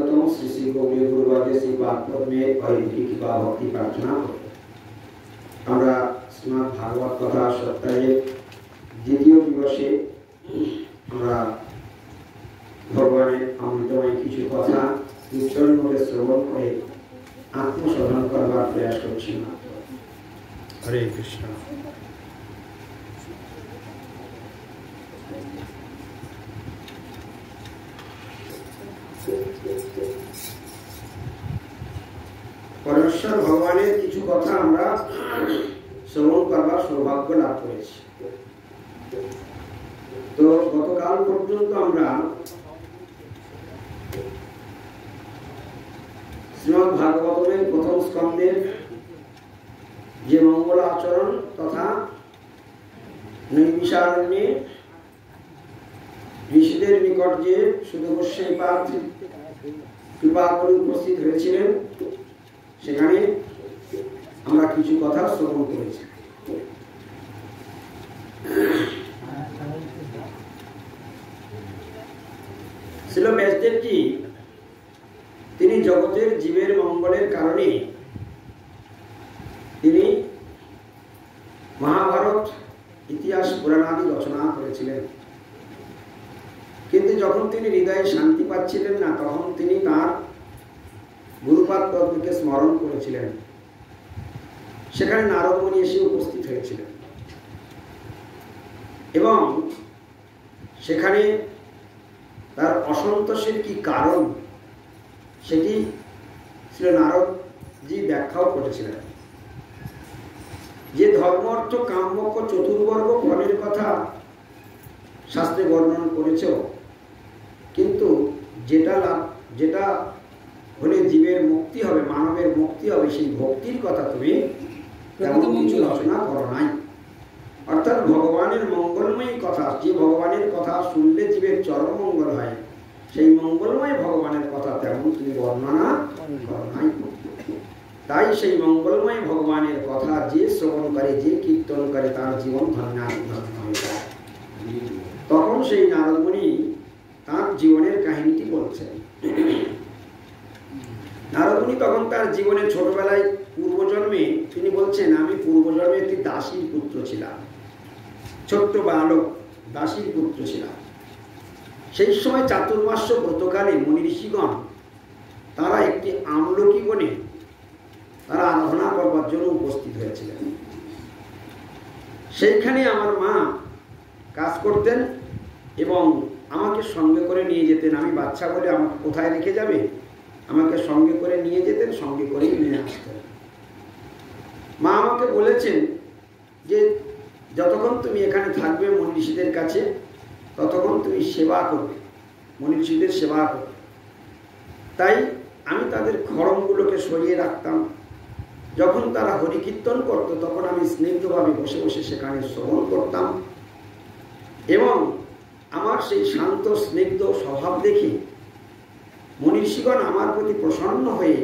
सर्वप्रथम श्री श्री गौरी गुरुवार श्री पाद में की कृपा भक्ति प्रार्थना আমরা শ্রীমদ্ ভাগবত কথা সপ্তাহে দ্বিতীয় দিবসে আমরা ভগবানের অমৃতময় কিছু কথা কীর্তন করে শ্রবণ করে আত্মসাধন করবার প্রয়াস করছি। হরে কৃষ্ণ। পরমেশ্বর ভগবানের কিছু কথা আমরা শ্রবণ করবার সৌভাগ্য লাভ করেছি। তো গতকাল পর্যন্ত আমরা শ্রীমদ্ ভাগবতের প্রথম স্কন্ধের যে মঙ্গল আচরণ তথা নৈমিষারণ্যে ঋষিদের নিকট যে সুধ গোস্বামী পাদ কৃপা করে উপস্থিত হয়েছিলেন সেখানে আমরা কিছু কথা শ্রবণ করেছি। শ্রীল ব্যাসদেবজি তিনি জগতের জীবের মঙ্গলের কারণে তিনি মহাভারত ইতিহাস পুরাণাদি রচনা করেছিলেন, কিন্তু যখন তিনি হৃদয়ে শান্তি পাচ্ছিলেন না তখন তিনি তার গুরুপাদ পদ্মকে স্মরণ করেছিলেন। সেখানে নারদ মুনি এসে উপস্থিত হয়েছিলেন এবং সেখানে তার অসন্তোষের কি কারণ সেটি ছিল নারদজি ব্যাখ্যাও করেছিলেন। যে ধর্ম অর্থ কাম্য চতুর্বর্গ ফলের কথা শাস্ত্রে বর্ণন করেছ, কিন্তু যেটা হলে জীবের মুক্তি হবে, মানবের মুক্তি হবে, সেই ভক্তির কথা তুমি তেমন কিছু রচনা করো নাই। অর্থাৎ ভগবানের মঙ্গলময় কথা, যে ভগবানের কথা শুনলে জীবের চরম মঙ্গল হয়, সেই মঙ্গলময় ভগবানের কথা তেমন তুমি বর্ণনা করো নাই। তাই সেই মঙ্গলময় ভগবানের কথা যে শ্রবণ করে, যে কীর্তন করে, তার জীবন ধন্য হয়ে যায়। তখন সেই নারদ মুনি তার জীবনের কাহিনীটি বলছেন। নারদ মুনি তখন তার জীবনের ছোটবেলায় পূর্বজন্মে তিনি বলছেন, আমি পূর্বজন্মে একটি দাসীর পুত্র ছিলাম, ছোট্ট বালক দাসীর পুত্র ছিলাম। সেই সময় চাতুর্মাস্য ব্রতকালে মুনি ঋষিগণ তারা একটি আমলকি বনে তারা আরাধনা করবার জন্য উপস্থিত হয়েছিলেন। সেইখানে আমার মা কাজ করতেন এবং আমাকে সঙ্গে করে নিয়ে যেতেন। আমি বাচ্চা বলে আমাকে কোথায় রেখে যাবে, আমাকে সঙ্গে করে নিয়ে যেতেন, সঙ্গে করে নিয়ে আসতেন। মা আমাকে বলেছেন যে যতক্ষণ তুমি এখানে থাকবে মুনি ঋষিদের কাছে, ততক্ষণ তুমি সেবা করবে, মুনি ঋষিদের সেবা করবে। তাই আমি তাদের খড়মগুলোকে সরিয়ে রাখতাম। যখন তারা হরিকীর্তন করত তখন আমি স্নিগ্ধভাবে বসে বসে সেখানে শ্রবণ করতাম এবং আমার সেই শান্ত স্নিগ্ধ স্বভাব দেখে মুনি ঋষিগণ আমার প্রতি প্রসন্ন হয়ে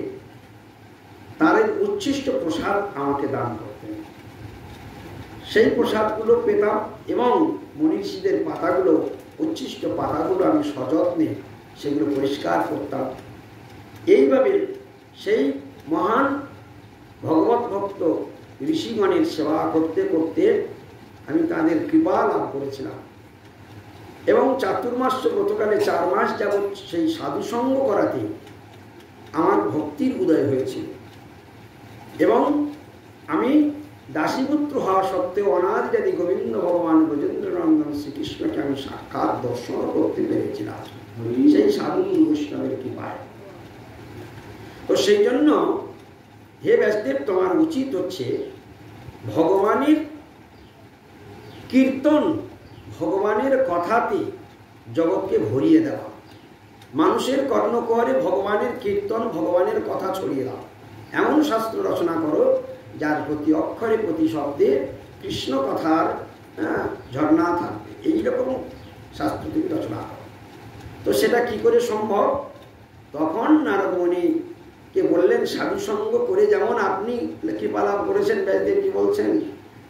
তাদের উচ্ছিষ্ট প্রসাদ আমাকে দান করতেন। সেই প্রসাদগুলো পেতাম এবং মুনি ঋষিদের পাতাগুলো, উচ্ছিষ্ট পাতাগুলো আমি সযত্নে সেগুলো পরিষ্কার করতাম। এইভাবে সেই মহান ভগবত ভক্ত ঋষিগণের সেবা করতে করতে আমি তাদের কৃপা লাভ করেছিলাম এবং চাতুর্মাস্য ব্রতকালে 4 মাস যাবৎ সেই সাধুসঙ্গ করাতে আমার ভক্তির উদয় হয়েছিল এবং আমি দাসীপুত্র হওয়া সত্ত্বেও অনাদি গোবিন্দ ভগবান ব্রজেন্দ্রনন্দন শ্রীকৃষ্ণকে আমি সাক্ষাৎ দর্শন করতে পেরেছিলাম সেই সাধু বৈষ্ণবের কৃপায়। তো সেই জন্য হে ব্যাসদেব, তোমার উচিত হচ্ছে ভগবানের কীর্তন, ভগবানের কথাতে জগৎকে ভরিয়ে দেওয়া, মানুষের কর্ণকুহরে ভগবানের কীর্তন, ভগবানের কথা ছড়িয়ে দাও। এমন শাস্ত্র রচনা করো যার প্রতি অক্ষরে প্রতি শব্দে কৃষ্ণ কথার ঝর্ণা থাকবে, এইরকম শাস্ত্র তুমি রচনা করো। তো সেটা কি করে সম্ভব? তখন নারদ মুনিকে বললেন, সাধুসঙ্গ করে যেমন আপনি কৃপা লাভ করেছেন, ব্যাসদেবজি বলছেন,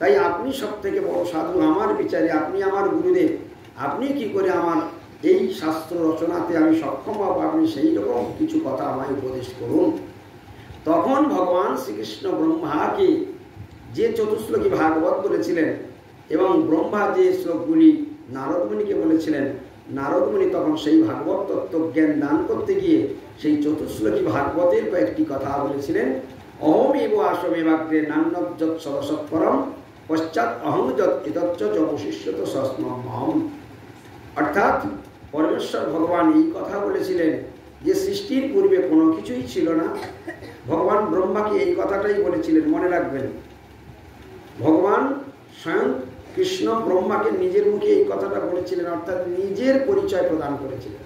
তাই আপনি সব থেকে বড় সাধু আমার বিচারে, আপনি আমার গুরুদেব, আপনি কি করে আমার এই শাস্ত্র রচনাতে আমি সক্ষম হব, আপনি সেই রকম কিছু কথা আমায় উপদেশ করুন। তখন ভগবান শ্রীকৃষ্ণ ব্রহ্মাকে যে চতুশ্লোকী ভাগবত বলেছিলেন এবং ব্রহ্মা যে শ্লোকগুলি নারদমুনিকে বলেছিলেন, নারদমুনি তখন সেই ভাগবত তত্ত্ব জ্ঞান দান করতে গিয়ে সেই চতুশ্লোকী ভাগবতের কয়েকটি কথা বলেছিলেন। অহমেব আসমেবাগ্রে নান্যযৎ সদসৎপরম পশ্চাৎ অহং যৎ এতচ্চ অবশিষ্যত সস্মহম। অর্থাৎ পরমেশ্বর ভগবান এই কথা বলেছিলেন যে সৃষ্টির পূর্বে কোনো কিছুই ছিল না। ভগবান ব্রহ্মাকে এই কথাটাই বলেছিলেন, মনে রাখবেন। ভগবান স্বয়ং কৃষ্ণ ব্রহ্মাকে নিজের মুখে এই কথাটা বলেছিলেন, অর্থাৎ নিজের পরিচয় প্রদান করেছিলেন।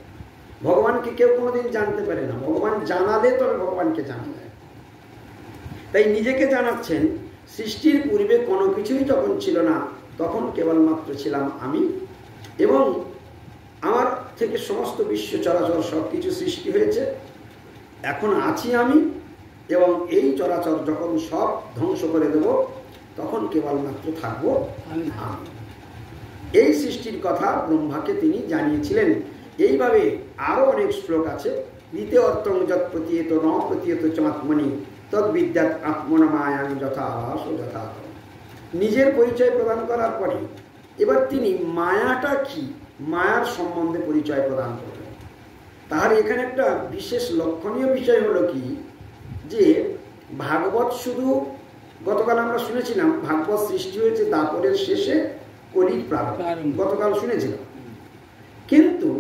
ভগবানকে কেউ কোনোদিন জানতে পারে না, ভগবান জানালে তবে ভগবানকে জানা যায়। তাই নিজেকে জানাচ্ছেন, সৃষ্টির পূর্বে কোনো কিছুই যখন ছিল না, তখন কেবলমাত্র ছিলাম আমি, এবং আমার থেকে সমস্ত বিশ্ব চরাচর সব কিছু সৃষ্টি হয়েছে। এখন আছি আমি, এবং এই চরাচর যখন সব ধ্বংস করে দেব, তখন কেবলমাত্র থাকবো আমি। এই সৃষ্টির কথা ব্রহ্মাকে তিনি জানিয়েছিলেন। এইভাবে আরো অনেক শ্লোক আছে। দ্বিতীয় অর্থং যৎ প্রতীয়ত ন প্রতীয়ত চাত্মনি তদ্বিদ্যাৎ আত্মনামায়াং যথা আস ও যথা। নিজের পরিচয় প্রদান করার পরে এবার তিনি মায়াটা কি, মায়ার সম্বন্ধে পরিচয় প্রদান করলেন। তার এখানে একটা বিশেষ লক্ষণীয় বিষয় হলো কি, যে ভাগবত শুধু গতকাল আমরা শুনেছিলাম ভাগবত সৃষ্টি হয়েছে দাপরের শেষে, কলির প্রারম্ভ, গতকাল শুনেছিলাম। কিন্তু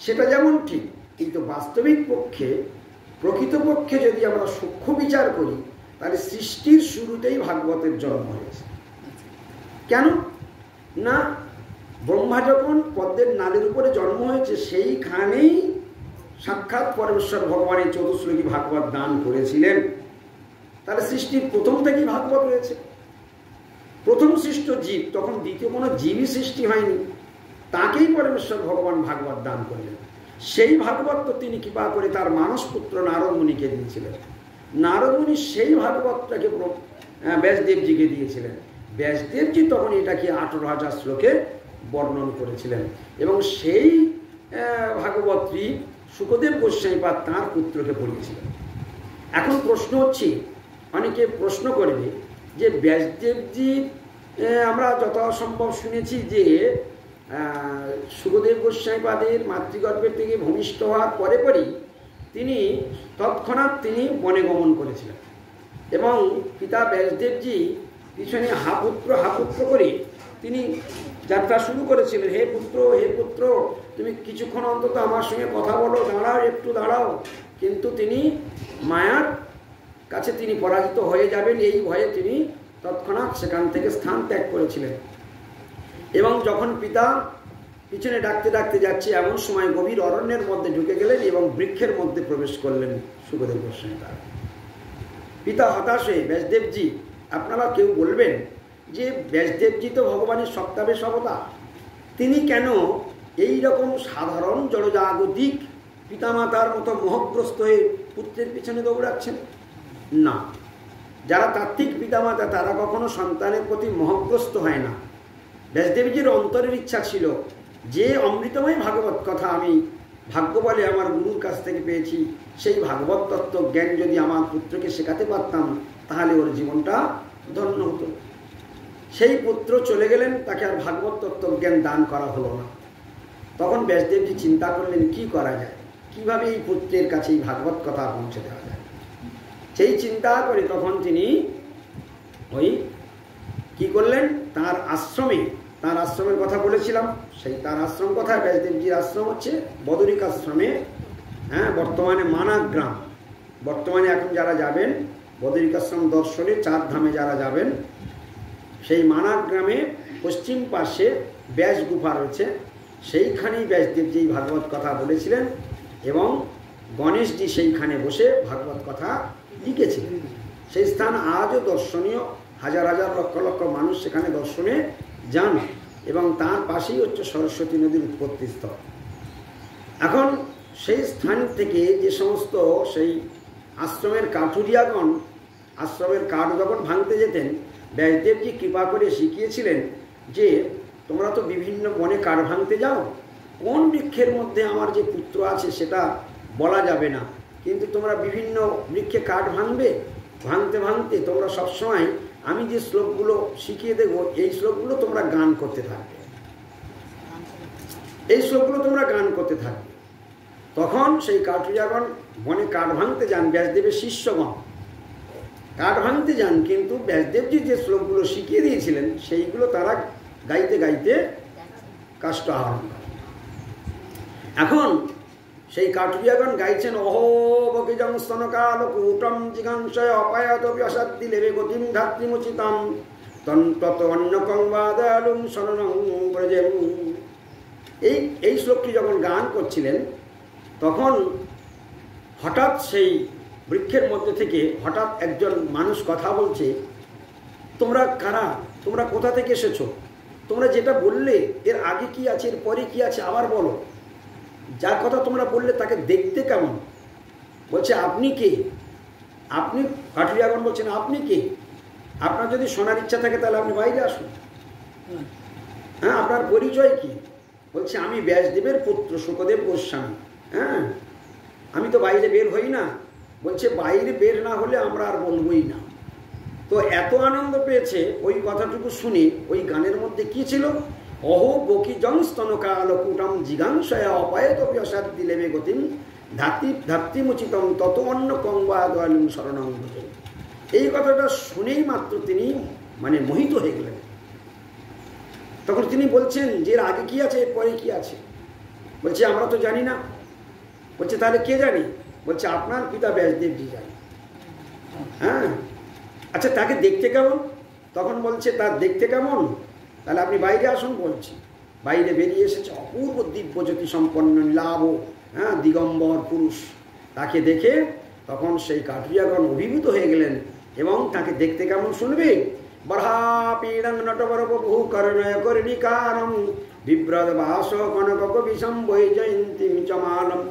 সেটা যেমন ঠিক, কিন্তু বাস্তবিক পক্ষে প্রকৃতপক্ষে যদি আমরা সূক্ষ্ম বিচার করি, তাহলে সৃষ্টির শুরুতেই ভাগবতের জন্ম হয়েছে। কেন না, ব্রহ্মা যখন পদ্মের নালের উপরে জন্ম হয়েছে, সেইখানেই সাক্ষাৎ পরমেশ্বর ভগবানের চতুশ্লোকী ভাগবত দান করেছিলেন। তাহলে সৃষ্টির প্রথম থেকেই ভাগবত রয়েছে। প্রথম সৃষ্ট জীব, তখন দ্বিতীয় কোনো জীবই সৃষ্টি হয়নি, তাকেই পরমেশ্বর ভগবান ভাগবত দান করলেন। সেই ভাগবত তো তিনি কৃপা করে তার মানসপুত্র নারদমুনিকে দিয়েছিলেন। নারদমুনি সেই ভাগবতটাকে ব্যাসদেবজিকে দিয়েছিলেন। ব্যাসদেবজি তখন এটাকে 18,000 শ্লোকে বর্ণন করেছিলেন, এবং সেই ভাগবতটি শুকদেব গোস্বামীপাদ তাঁর পুত্রকে পড়িয়েছিলেন। এখন প্রশ্ন হচ্ছে, অনেকে প্রশ্ন করবে যে ব্যাসদেবজি, আমরা যথাসম্ভব শুনেছি যে শুকদেব গোস্বামীপাদের মাতৃগর্ভের থেকে ভূমিষ্ঠ হওয়ার পরে পরেই তিনি তৎক্ষণাৎ তিনি বনে গমন করেছিলেন, এবং পিতা ব্যাসদেবজি পিছনে হাপুত্র হাপুত্র করে তিনি যাত্রা শুরু করেছিলেন। হে পুত্র, হে পুত্র, তুমি কিছুক্ষণ অন্তত আমার সঙ্গে কথা বলো, দাঁড়াও, একটু দাঁড়াও। কিন্তু তিনি মায়ার কাছে তিনি পরাজিত হয়ে যাবেন, এই ভয়ে তিনি তৎক্ষণাৎ সেখান থেকে স্থান ত্যাগ করেছিলেন। এবং যখন পিতা পিছনে ডাকতে ডাকতে যাচ্ছে, এমন সময় গভীর অরণ্যের মধ্যে ঢুকে গেলেন এবং বৃক্ষের মধ্যে প্রবেশ করলেন শুকদেব গোস্বামী। পিতা হতাশ হয়ে, ব্যাসদেবজি, আপনারা কেউ বলবেন যে ব্যাসদেবজি তো ভগবানের সপ্তাবেশ অবতার, তিনি কেন এই রকম সাধারণ জড়জাগতিক পিতামাতার মতো মোহগ্রস্ত হয়ে পুত্রের পিছনে দৌড়াচ্ছেন? না, যারা তাত্ত্বিক পিতামাতা তারা কখনো সন্তানের প্রতি মোহগ্রস্ত হয় না। ব্যাসদেবজির অন্তরের ইচ্ছা ছিল যে অমৃতময় ভাগবত কথা আমি ভাগ্য বলে আমার গুরুর কাছ থেকে পেয়েছি, সেই ভাগবত তত্ত্ব জ্ঞান যদি আমার পুত্রকে শেখাতে পারতাম, তাহলে ওর জীবনটা ধন্য হতো। সেই পুত্র চলে গেলেন, তাকে আর ভাগবত তত্ত্ব জ্ঞান দান করা হলো না। তখন ব্যাসদেবজি চিন্তা করলেন কি করা যায়, কিভাবে এই পুত্রের কাছে এই ভাগবত কথা পৌঁছে দেওয়া যায়। সেই চিন্তা করে তখন তিনি ওই কি করলেন, তার আশ্রমের কথা বলেছিলাম, সেই তার আশ্রম কথা, ব্যাসদেবজির আশ্রম হচ্ছে বদরিক আশ্রমে, বর্তমানে মানাক গ্রাম। বর্তমানে এখন যারা যাবেন বদরিক আশ্রম দর্শনে, 4 ধামে যারা যাবেন, সেই মানাক গ্রামে পশ্চিম পাশে ব্যাস গুফা রয়েছে, সেইখানেই ব্যাসদেবজি ভাগবত কথা বলেছিলেন, এবং গণেশজি সেইখানে বসে ভাগবত কথা লিখেছিলেন। সেই স্থান আজও দর্শনীয়, হাজার হাজার লক্ষ লক্ষ মানুষ সেখানে দর্শনে যান, এবং তার পাশেই হচ্ছে সরস্বতী নদীর উৎপত্তি স্থল। এখন সেই স্থান থেকে যে সমস্ত সেই আশ্রমের কাঠুরিয়াগণ আশ্রমের কাঠ যখন ভাঙতে যেতেন, ব্যাসদেবজি কৃপা করে শিখিয়েছিলেন যে তোমরা তো বিভিন্ন বনে কাঠ ভাঙতে যাও, কোন বৃক্ষের মধ্যে আমার যে পুত্র আছে সেটা বলা যাবে না, কিন্তু তোমরা বিভিন্ন বৃক্ষে কাঠ ভাঙবে, ভাঙতে ভাঙতে তোমরা সবসময় আমি যে শ্লোকগুলো শিখিয়ে দেবো এই শ্লোকগুলো তোমরা গান করতে থাকবে, এই শ্লোকগুলো তোমরা গান করতে থাকবে। তখন সেই কাঠুরিয়াগণ বনে কাঠ ভাঙতে যান, ব্যাসদেবের শিষ্যগণ কাঠ ভাঙতে যান, কিন্তু ব্যাসদেবজি যে শ্লোকগুলো শিখিয়ে দিয়েছিলেন সেইগুলো তারা গাইতে গাইতে কাষ্ঠ আহরণ করে। এখন সেই কাঠুরিয়াগণ গাইছেন অহো বকিজং স্তনকাল কূটম জিগাংশয় অপায়তপি অসাধ্য লেবে গতিম ধাত্রীমুচিতম তত অন্যকং বাদালুম শরণং ব্রজেম। এই শ্লোকটি যখন গান করছিলেন তখন হঠাৎ সেই বৃক্ষের মধ্যে থেকে হঠাৎ একজন মানুষ কথা বলছে, তোমরা কারা, তোমরা কোথা থেকে এসেছো, তোমরা যেটা বললে এর আগে কি আছে এর পরে কি আছে আবার বলো, যার কথা তোমরা বললে তাকে দেখতে কেমন। বলছে আপনি কে? আপনি কাঠুরিয়াগণ বলছেন আপনি কে? আপনার যদি শোনার ইচ্ছা থাকে তাহলে আপনি বাইরে আসুন। হ্যাঁ, আপনার পরিচয় কি? বলছে আমি ব্যাসদেবের পুত্র শুকদেব গোস্বামী। হ্যাঁ, আমি তো বাইরে বের হই না। বলছে বাইরে বের না হলে আমরা আর বলবই না। তো এত আনন্দ পেয়েছে ওই কথাটুকু শুনে। ওই গানের মধ্যে কি ছিল? অহো বকিজং স্তনকালকুটম জিগাংশয়া অপায়তপি অসাধ্য লেবে গতিম ধাত্রীমুচিতম তত অন্য কংবাদুম শরণং ব্রজেম। এই কথাটা শুনেই মাত্র তিনি মানে মোহিত হয়ে গেলেন। তখন তিনি বলছেন যে এর আগে কি আছে এর পরে কি আছে? বলছে আমরা তো জানি না। বলছে তাহলে কে জানি? বলছে আপনার পিতা ব্যাসদেবজি জানি। হ্যাঁ, আচ্ছা তাকে দেখতে কেমন? তখন বলছে তার দেখতে কেমন, তাহলে আপনি বাইরে আসুন। বলছি বাইরে বেরিয়ে এসেছে অপূর্ব দিব্যজ্যোতি সম্পন্ন নীলাভ, হ্যাঁ, দিগম্বর পুরুষ। তাকে দেখে তখন সেই কাঠুরিয়াগণ অভিভূত হয়ে গেলেন এবং তাকে দেখতে কেমন শুনবে? বর্হাপীড়ং নটবরবভূ কর্ণয় কর্ণিকারম বিভ্রদ বাস কনক কবিশম বৈজয়ন্তীম চমালম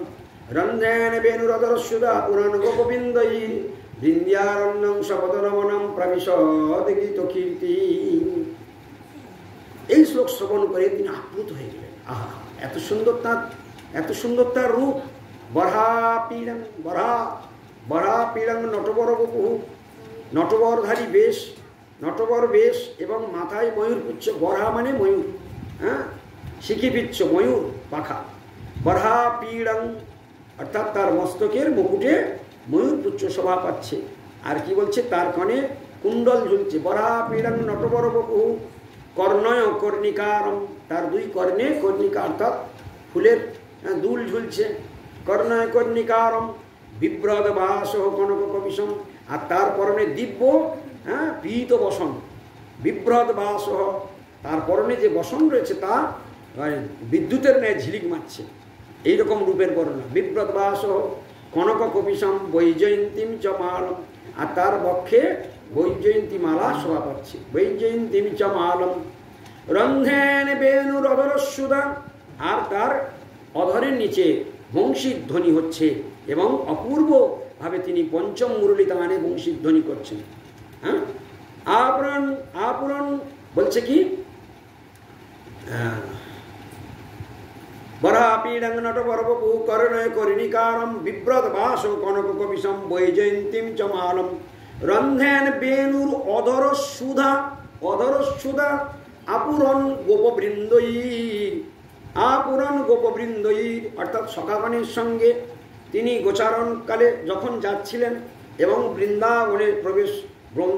রন্ধেন বেণুরদরস্যুদা পুরাণ গোপবিন্দয়ী বৃন্দ্যারণ্যং শপদরমণম প্রবিশদ গীত কীর্তি। এই শ্লোক শ্রবণ করে তিনি আপ্লুত হয়ে গেলেন। আহা, এত সুন্দর তার রূপ। বরাপীড়ং নটবরবভূ, নটবরধারী বেশ, নটবর বেশ এবং মাথায় ময়ূরপুচ্ছ। বরহা মানে ময়ূর, হ্যাঁ, শিখিপিচ্ছ ময়ূর পাখা। বরহাপীড়ং অর্থাৎ তার মস্তকের মুকুটে ময়ূরপুচ্ছ শোভা পাচ্ছে। আর কি বলছে? তার কানে কুণ্ডল ঝুলছে। বরহাপীড়ং নটবরবভূ কর্ণয় কর্ণিকারম, তার দুই কর্ণে কর্ণিকা অর্থাৎ ফুলের দুল ঝুলছে। কর্ণয় কর্ণিকারম বিভ্রদ বাস কনক কবিশম, আর তার পরনে দিব্য, হ্যাঁ, পীত বসন। বিভ্রদ বাস, তার পরনে যে বসন রয়েছে তা বিদ্যুতের ন্যায় ঝিলিক মারছে, এইরকম রূপের বর্ণনা। বিভ্রদ বাস কনক কবিশম বৈজয়ন্তীম চ মালম, আর তার বক্ষে বৈজয়ন্তী মালা শোভা পাচ্ছে। বৈজয়ন্তীম চ মালম রন্ধেন বেণুর অধরস্যুদা, আর তার অধরের নিচে বংশীর ধ্বনি হচ্ছে এবং অপূর্বভাবে তিনি পঞ্চম মুরলী তানে বংশীর ধ্বনি করছেন। হ্যাঁ, আপূরণ বলছে কি? বরাপীড়ং নটবরবভূ কর্ণয় কর্ণিকারম বিভ্রদ বাস কনক কবিশম বৈজয়ন্তীম চ মালম রন্ধেন বেণুর অধরস্যুধা, অধরস্যুধা আপূরণ গোপবৃন্দয়ী, আপূরণ গোপবৃন্দয়ী অর্থাৎ সখাগণের সঙ্গে তিনি গোচারণকালে যখন যাচ্ছিলেন এবং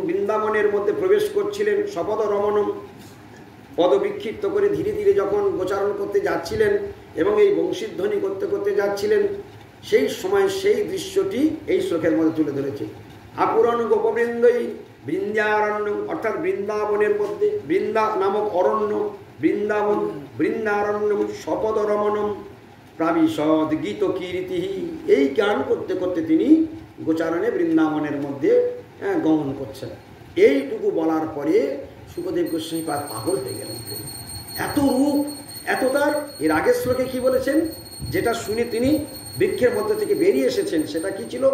বৃন্দাবনের মধ্যে প্রবেশ করছিলেন, শপথ রমণম পদবিক্ষিপ্ত করে ধীরে ধীরে যখন গোচারণ করতে যাচ্ছিলেন এবং এই বংশীধ্বনি করতে করতে যাচ্ছিলেন, সেই সময় সেই দৃশ্যটি এই শ্লোকের মধ্যে তুলে ধরেছে। আপূরণ গোপবৃন্দয়ী বৃন্দারণ্য অর্থাৎ বৃন্দাবনের মধ্যে, বৃন্দা নামক অরণ্য, বৃন্দাবন, বৃন্দারণ্যম শপথ রমণম প্রাবিশদ গীত কীর্তি। এই গান করতে করতে তিনি গোচারণে বৃন্দাবনের মধ্যে গমন করছেন। এইটুকু বলার পরে শুকদেব গোস্বামী পাগল হয়ে গেলেন। এত রূপ, এত তার। এর আগের শ্লোকে কি বলেছেন? যেটা শুনে তিনি বৃক্ষের মধ্যে থেকে বেরিয়ে এসেছেন সেটা কি ছিল?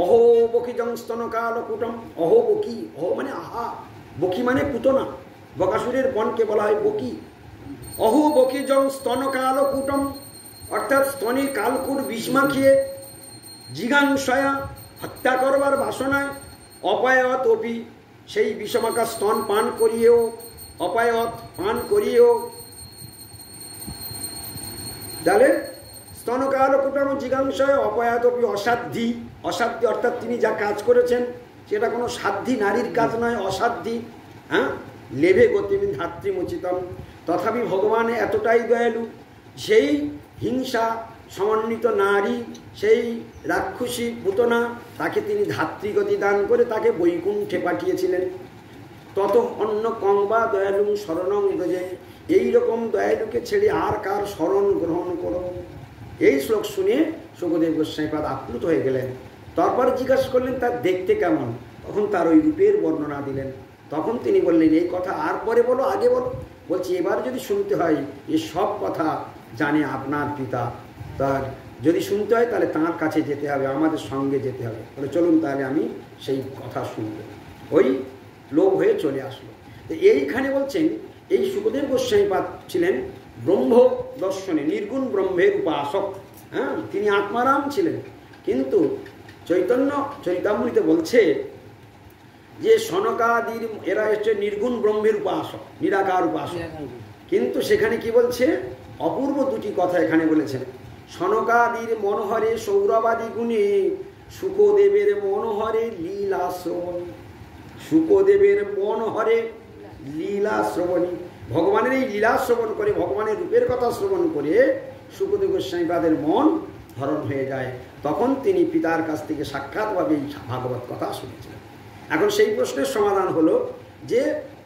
অহো বকিজং স্তনকালকুটম। অহো বকি, অহো মানে আহা, বকি মানে পুতনা। বকাসুরের বনকে বলা হয় বকি। অহু বকিজং স্তন কালকূটম, অর্থাৎ স্তনে কালকূট বিষ মাখিয়ে জিঘাংসয়া হত্যা করবার বাসনায় অপায়ত অপি, সেই বিষমাখা স্তন পান করিয়েও, অপায়ত পান করিয়েও, তাহলে স্তনকালকূটম জিঘাংসয়া অপায়ত অপি অসাধ্যি, অসাধ্যি অর্থাৎ তিনি যা কাজ করেছেন সেটা কোনো সাধ্যী নারীর কাজ নয়, অসাধ্যী। হ্যাঁ, লেভে গতিবিন ধাত্রীমুচিতম, তথাপি ভগবান এতটাই দয়ালু, সেই হিংসা সমন্বিত নারী, সেই রাক্ষসী পুতনা, তাকে তিনি ধাত্রীগতি দান করে তাকে বৈকুণ্ঠে পাঠিয়েছিলেন। তত অন্য কংবা দয়ালু শরণং ব্রজে, এইরকম দয়ালুকে ছেড়ে আর কার শরণ গ্রহণ করো। এই শ্লোক শুনে শুকদেব গোস্বামীপাদ আপ্লুত হয়ে গেলেন। তারপর জিজ্ঞাসা করলেন তার দেখতে কেমন, তখন তার ওই রূপের বর্ণনা দিলেন। তখন তিনি বললেন এই কথা আর পরে বলো, আগে বলো। বলছি এবার যদি শুনতে হয় এ সব কথা জানে আপনার পিতা, তার যদি শুনতে হয় তাহলে তাঁর কাছে যেতে হবে, আমাদের সঙ্গে যেতে হবে। বলে চলুন তাহলে আমি সেই কথা শুনব। ওই লোভ হয়ে চলে আসলো। তো এইখানে বলছেন এই শুকদেব গোস্বামীপাদ ছিলেন ব্রহ্ম দর্শনে নির্গুণ ব্রহ্মের উপাসক। হ্যাঁ, তিনি আত্মারাম ছিলেন, কিন্তু চৈতন্য চরিতামৃতে বলছে যে সনকাদির এরা হচ্ছে নির্গুণ ব্রহ্মের উপাসক, নিরাকার উপাসক। কিন্তু সেখানে কি বলছে, অপূর্ব দুটি কথা এখানে বলেছেন। সনকাদির মনোহরে সৌরবাদী গুণে শুকদেবের মনোহরে লীলা শ্রবণ, শুকদেবের মনোহরে লীলা শ্রবণী, ভগবানের এই লীলা শ্রবণ করে, ভগবানের রূপের কথা শ্রবণ করে শুকদেব গোস্বামীপাদের মন হরণ হয়ে যায়। তখন তিনি পিতার কাছ থেকে সাক্ষাৎভাবে এই ভাগবত কথা শুনেছিলেন। এখন সেই প্রশ্নের সমাধান হলো যে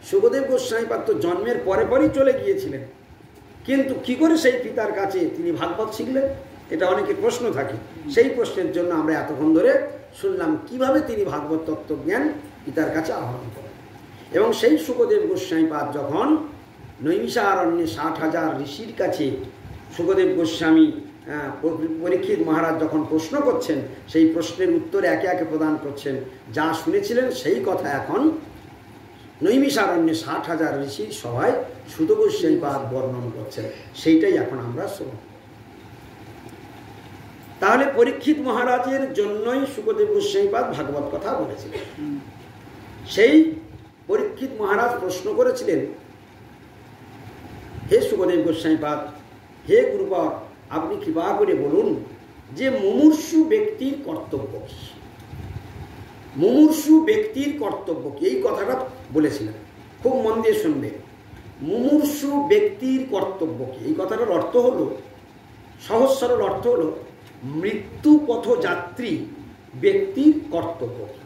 শুকদেব গোস্বামীপাদ তো জন্মের পরে পরেই চলে গিয়েছিলেন, কিন্তু কি করে সেই পিতার কাছে তিনি ভাগবত শিখলেন, এটা অনেকের প্রশ্ন থাকে। সেই প্রশ্নের জন্য আমরা এতক্ষণ ধরে শুনলাম কিভাবে তিনি ভাগবত তত্ত্বজ্ঞান পিতার কাছে আহরণ করেন। এবং সেই শুকদেব গোস্বামীপাদ যখন নৈমিষারণ্যে 60,000 ঋষির কাছে শুকদেব গোস্বামী পরীক্ষিত মহারাজ যখন প্রশ্ন করছেন, সেই প্রশ্নের উত্তর একে একে প্রদান করছেন। যা শুনেছিলেন সেই কথা এখন নৈমিষারণ্যে 60,000 ঋষির সভায় সুত গোস্বামীপাদ বর্ণন করছেন, সেইটাই এখন আমরা শুনব। তাহলে পরীক্ষিত মহারাজের জন্যই শুকদেব গোস্বামীপাদ ভাগবত কথা বলেছিলেন। সেই পরীক্ষিত মহারাজ প্রশ্ন করেছিলেন, হে শুকদেব গোস্বামীপাদ, হে গুরুবর, আপনি কৃপা করে বলুন যে মুমূর্ষু ব্যক্তির কর্তব্য কি, মুমূর্ষু ব্যক্তির কর্তব্য কি, এই কথাটা বলেছিলেন। খুব মন দিয়ে শুনবে, মুমূর্ষু ব্যক্তির কর্তব্য কি। এই কথাটার অর্থ হলো, সহজ সরল অর্থ হলো মৃত্যু পথযাত্রী ব্যক্তির কর্তব্য কি।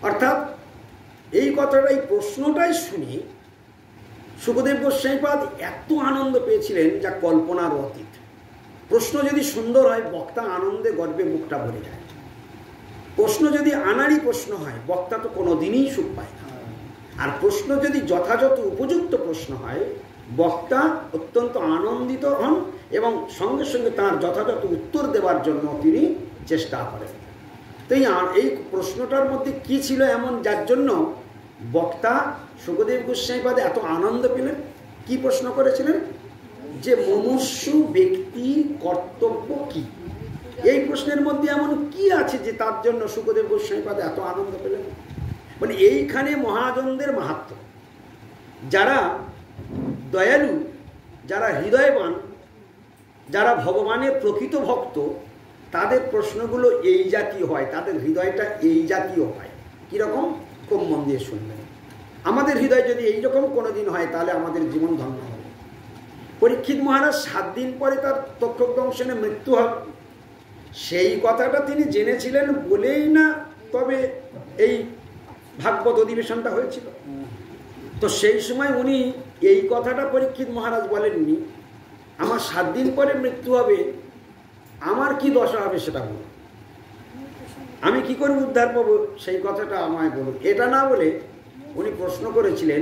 অর্থাৎ এই কথাটা, এই প্রশ্নটাই শুনি শুকদেব গোস্বামীপাদ এত আনন্দ পেয়েছিলেন যা কল্পনার অতীত। প্রশ্ন যদি সুন্দর হয় বক্তা আনন্দে গর্বে মুখটা ভরে যায়। প্রশ্ন যদি আনাড়ি প্রশ্ন হয় বক্তা তো কোনো দিনই সুখ পায় না। আর প্রশ্ন যদি যথাযথ উপযুক্ত প্রশ্ন হয় বক্তা অত্যন্ত আনন্দিত হন এবং সঙ্গে সঙ্গে তার যথাযথ উত্তর দেওয়ার জন্য তিনি চেষ্টা করেন। তো এই প্রশ্নটার মধ্যে কি ছিল এমন যার জন্য বক্তা শুকদেব গোস্বামীপাদ এত আনন্দ পেলেন? কি প্রশ্ন করেছিলেন? যে মুমূর্ষু ব্যক্তির কর্তব্য কি। এই প্রশ্নের মধ্যে এমন কি আছে যে তার জন্য শুকদেব গোস্বামীপাদ এত আনন্দ পেলেন? মানে এইখানে মহাজনদের মাহাত্ম্য, যারা দয়ালু, যারা হৃদয়বান, যারা ভগবানের প্রকৃত ভক্ত, তাদের প্রশ্নগুলো এই জাতীয় হয়, তাদের হৃদয়টা এই জাতীয় হয়। কীরকম? খুব মন দিয়ে শুনবেন। আমাদের হৃদয় যদি এইরকম কোনোদিন হয় তাহলে আমাদের জীবন ধন্য হবে। পরীক্ষিত মহারাজ 7 দিন পরে তার তক্ষকদংশনে মৃত্যু হবে, সেই কথাটা তিনি জেনেছিলেন বলেই না তবে এই ভাগবত অধিবেশনটা হয়েছিল। তো সেই সময় উনি এই কথাটা পরীক্ষিত মহারাজ বলেননি, আমার 7 দিন পরে মৃত্যু হবে, আমার কি দশা হবে সেটা বলুন, আমি কি করে উদ্ধার পাবো সেই কথাটা আমায় বলুন। এটা না বলে উনি প্রশ্ন করেছিলেন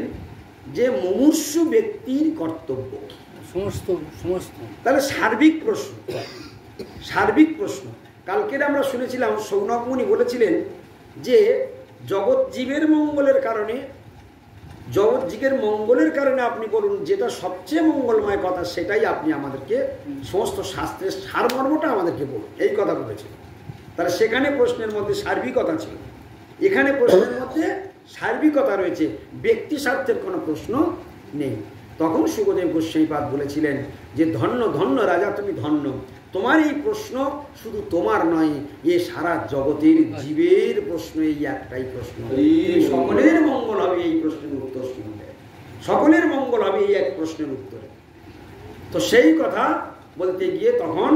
যে মুমূর্ষু ব্যক্তির কর্তব্য সমস্ত। তাহলে সার্বিক প্রশ্ন, সার্বিক প্রশ্ন। কালকের আমরা শুনেছিলাম সৌনক মুনি বলেছিলেন যে জগৎ জীবের মঙ্গলের কারণে জগৎজিকের মঙ্গলের কারণে আপনি বলুন যেটা সবচেয়ে মঙ্গলময় কথা সেটাই আপনি আমাদেরকে সমস্ত শাস্ত্রের সারমর্মটা আমাদেরকে বলুন, এই কথা বলেছেন। তাহলে সেখানে প্রশ্নের মধ্যে সার্বিকতা ছিল, এখানে প্রশ্নের মধ্যে সার্বিকতা রয়েছে, ব্যক্তি স্বার্থের কোনো প্রশ্ন নেই। তখন সুখদেব গোস্বামীপাদ বলেছিলেন যে ধন্য ধন্য রাজা, তুমি ধন্য, তোমার এই প্রশ্ন শুধু তোমার নয়, এ সারা জগতের জীবের প্রশ্ন, এই একটাই প্রশ্ন। সকলের মঙ্গল হবে এই প্রশ্নের উত্তর শুনলে, সকলের মঙ্গল হবে এই এক প্রশ্নের উত্তরে। তো সেই কথা বলতে গিয়ে তখন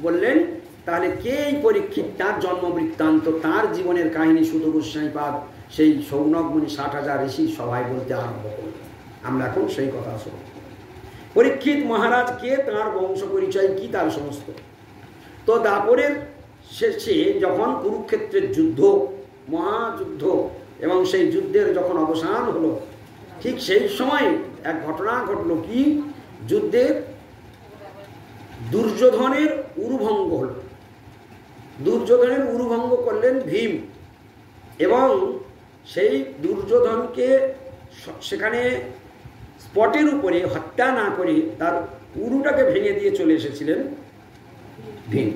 বললেন তাহলে কে এই পরীক্ষিত, তার জন্ম বৃত্তান্ত, তার জীবনের কাহিনী সুত গোস্বামীপাদ সেই সৌনকমণি 60,000 ঋষির সভায় বলতে আরম্ভ করলেন। আমরা এখন সেই কথা শুনব। পরীক্ষিত মহারাজ কে, তাঁর বংশ পরিচয় কি, তার সমস্ত। তো দাপরের শেষে যখন কুরুক্ষেত্রের যুদ্ধ, মহাযুদ্ধ, এবং সেই যুদ্ধের যখন অবসান হলো, ঠিক সেই সময় এক ঘটনা ঘটলো। কি? যুদ্ধের দুর্যোধনের উরুভঙ্গ হল। দুর্যোধনের উরুভঙ্গ করলেন ভীম, এবং সেই দুর্যোধনকে সেখানে স্পটের উপরে হত্যা না করে তার উরুটাকে ভেঙে দিয়ে চলে এসেছিলেন ভীম।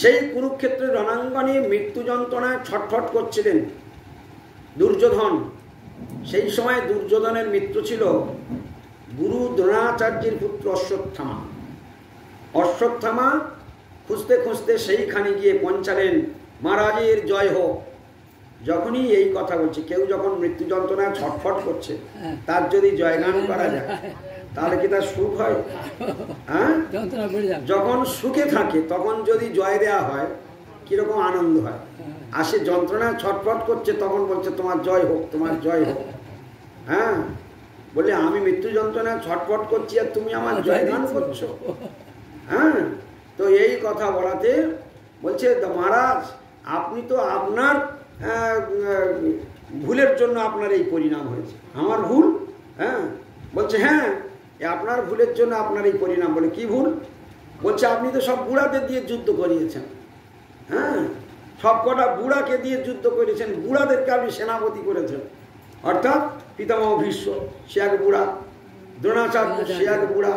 সেই কুরুক্ষেত্রের রণাঙ্গনে মৃত্যু যন্ত্রণায় ছটফট করছিলেন দুর্যোধন। সেই সময় দুর্যোধনের মিত্র ছিল গুরু দ্রোণাচার্যের পুত্র অশ্বত্থামা। অশ্বত্থামা খুঁজতে খুঁজতে সেইখানে গিয়ে পৌঁছালেন, মহারাজের জয় হোক। যখনই এই কথা বলছে, কেউ যখন মৃত্যু যন্ত্রণায় ছটফট করছে তার যদি জয়গান করা যায় তাহলে কি তার সুখ হয়? হ্যাঁ, যখন সুখে থাকে তখন যদি জয় দেওয়া হয় কিরকম আনন্দ হয়। আর সে যন্ত্রণায় ছটফট করছে তখন বলছে তোমার জয় হোক, তোমার জয় হোক। হ্যাঁ, বলে আমি মৃত্যু যন্ত্রণায় ছটফট করছি আর তুমি আমার জয়গান করছো। হ্যাঁ, তো এই কথা বলাতে বলছে মহারাজ আপনি তো আপনার ভুলের জন্য আপনার এই পরিণাম হয়েছে। আমার ভুল? হ্যাঁ। বলছে হ্যাঁ, আপনার ভুলের জন্য আপনার এই পরিণাম। বলে কি ভুল? বলছে আপনি তো সব বুড়াদের দিয়ে যুদ্ধ করিয়েছেন। হ্যাঁ, সব কটা বুড়াকে দিয়ে যুদ্ধ করিয়েছেন, বুড়াদেরকে আপনি সেনাপতি করেছেন। অর্থাৎ পিতামহ ভীষ্ম সে এক বুড়া, দ্রোণাচার্য সে এক বুড়া,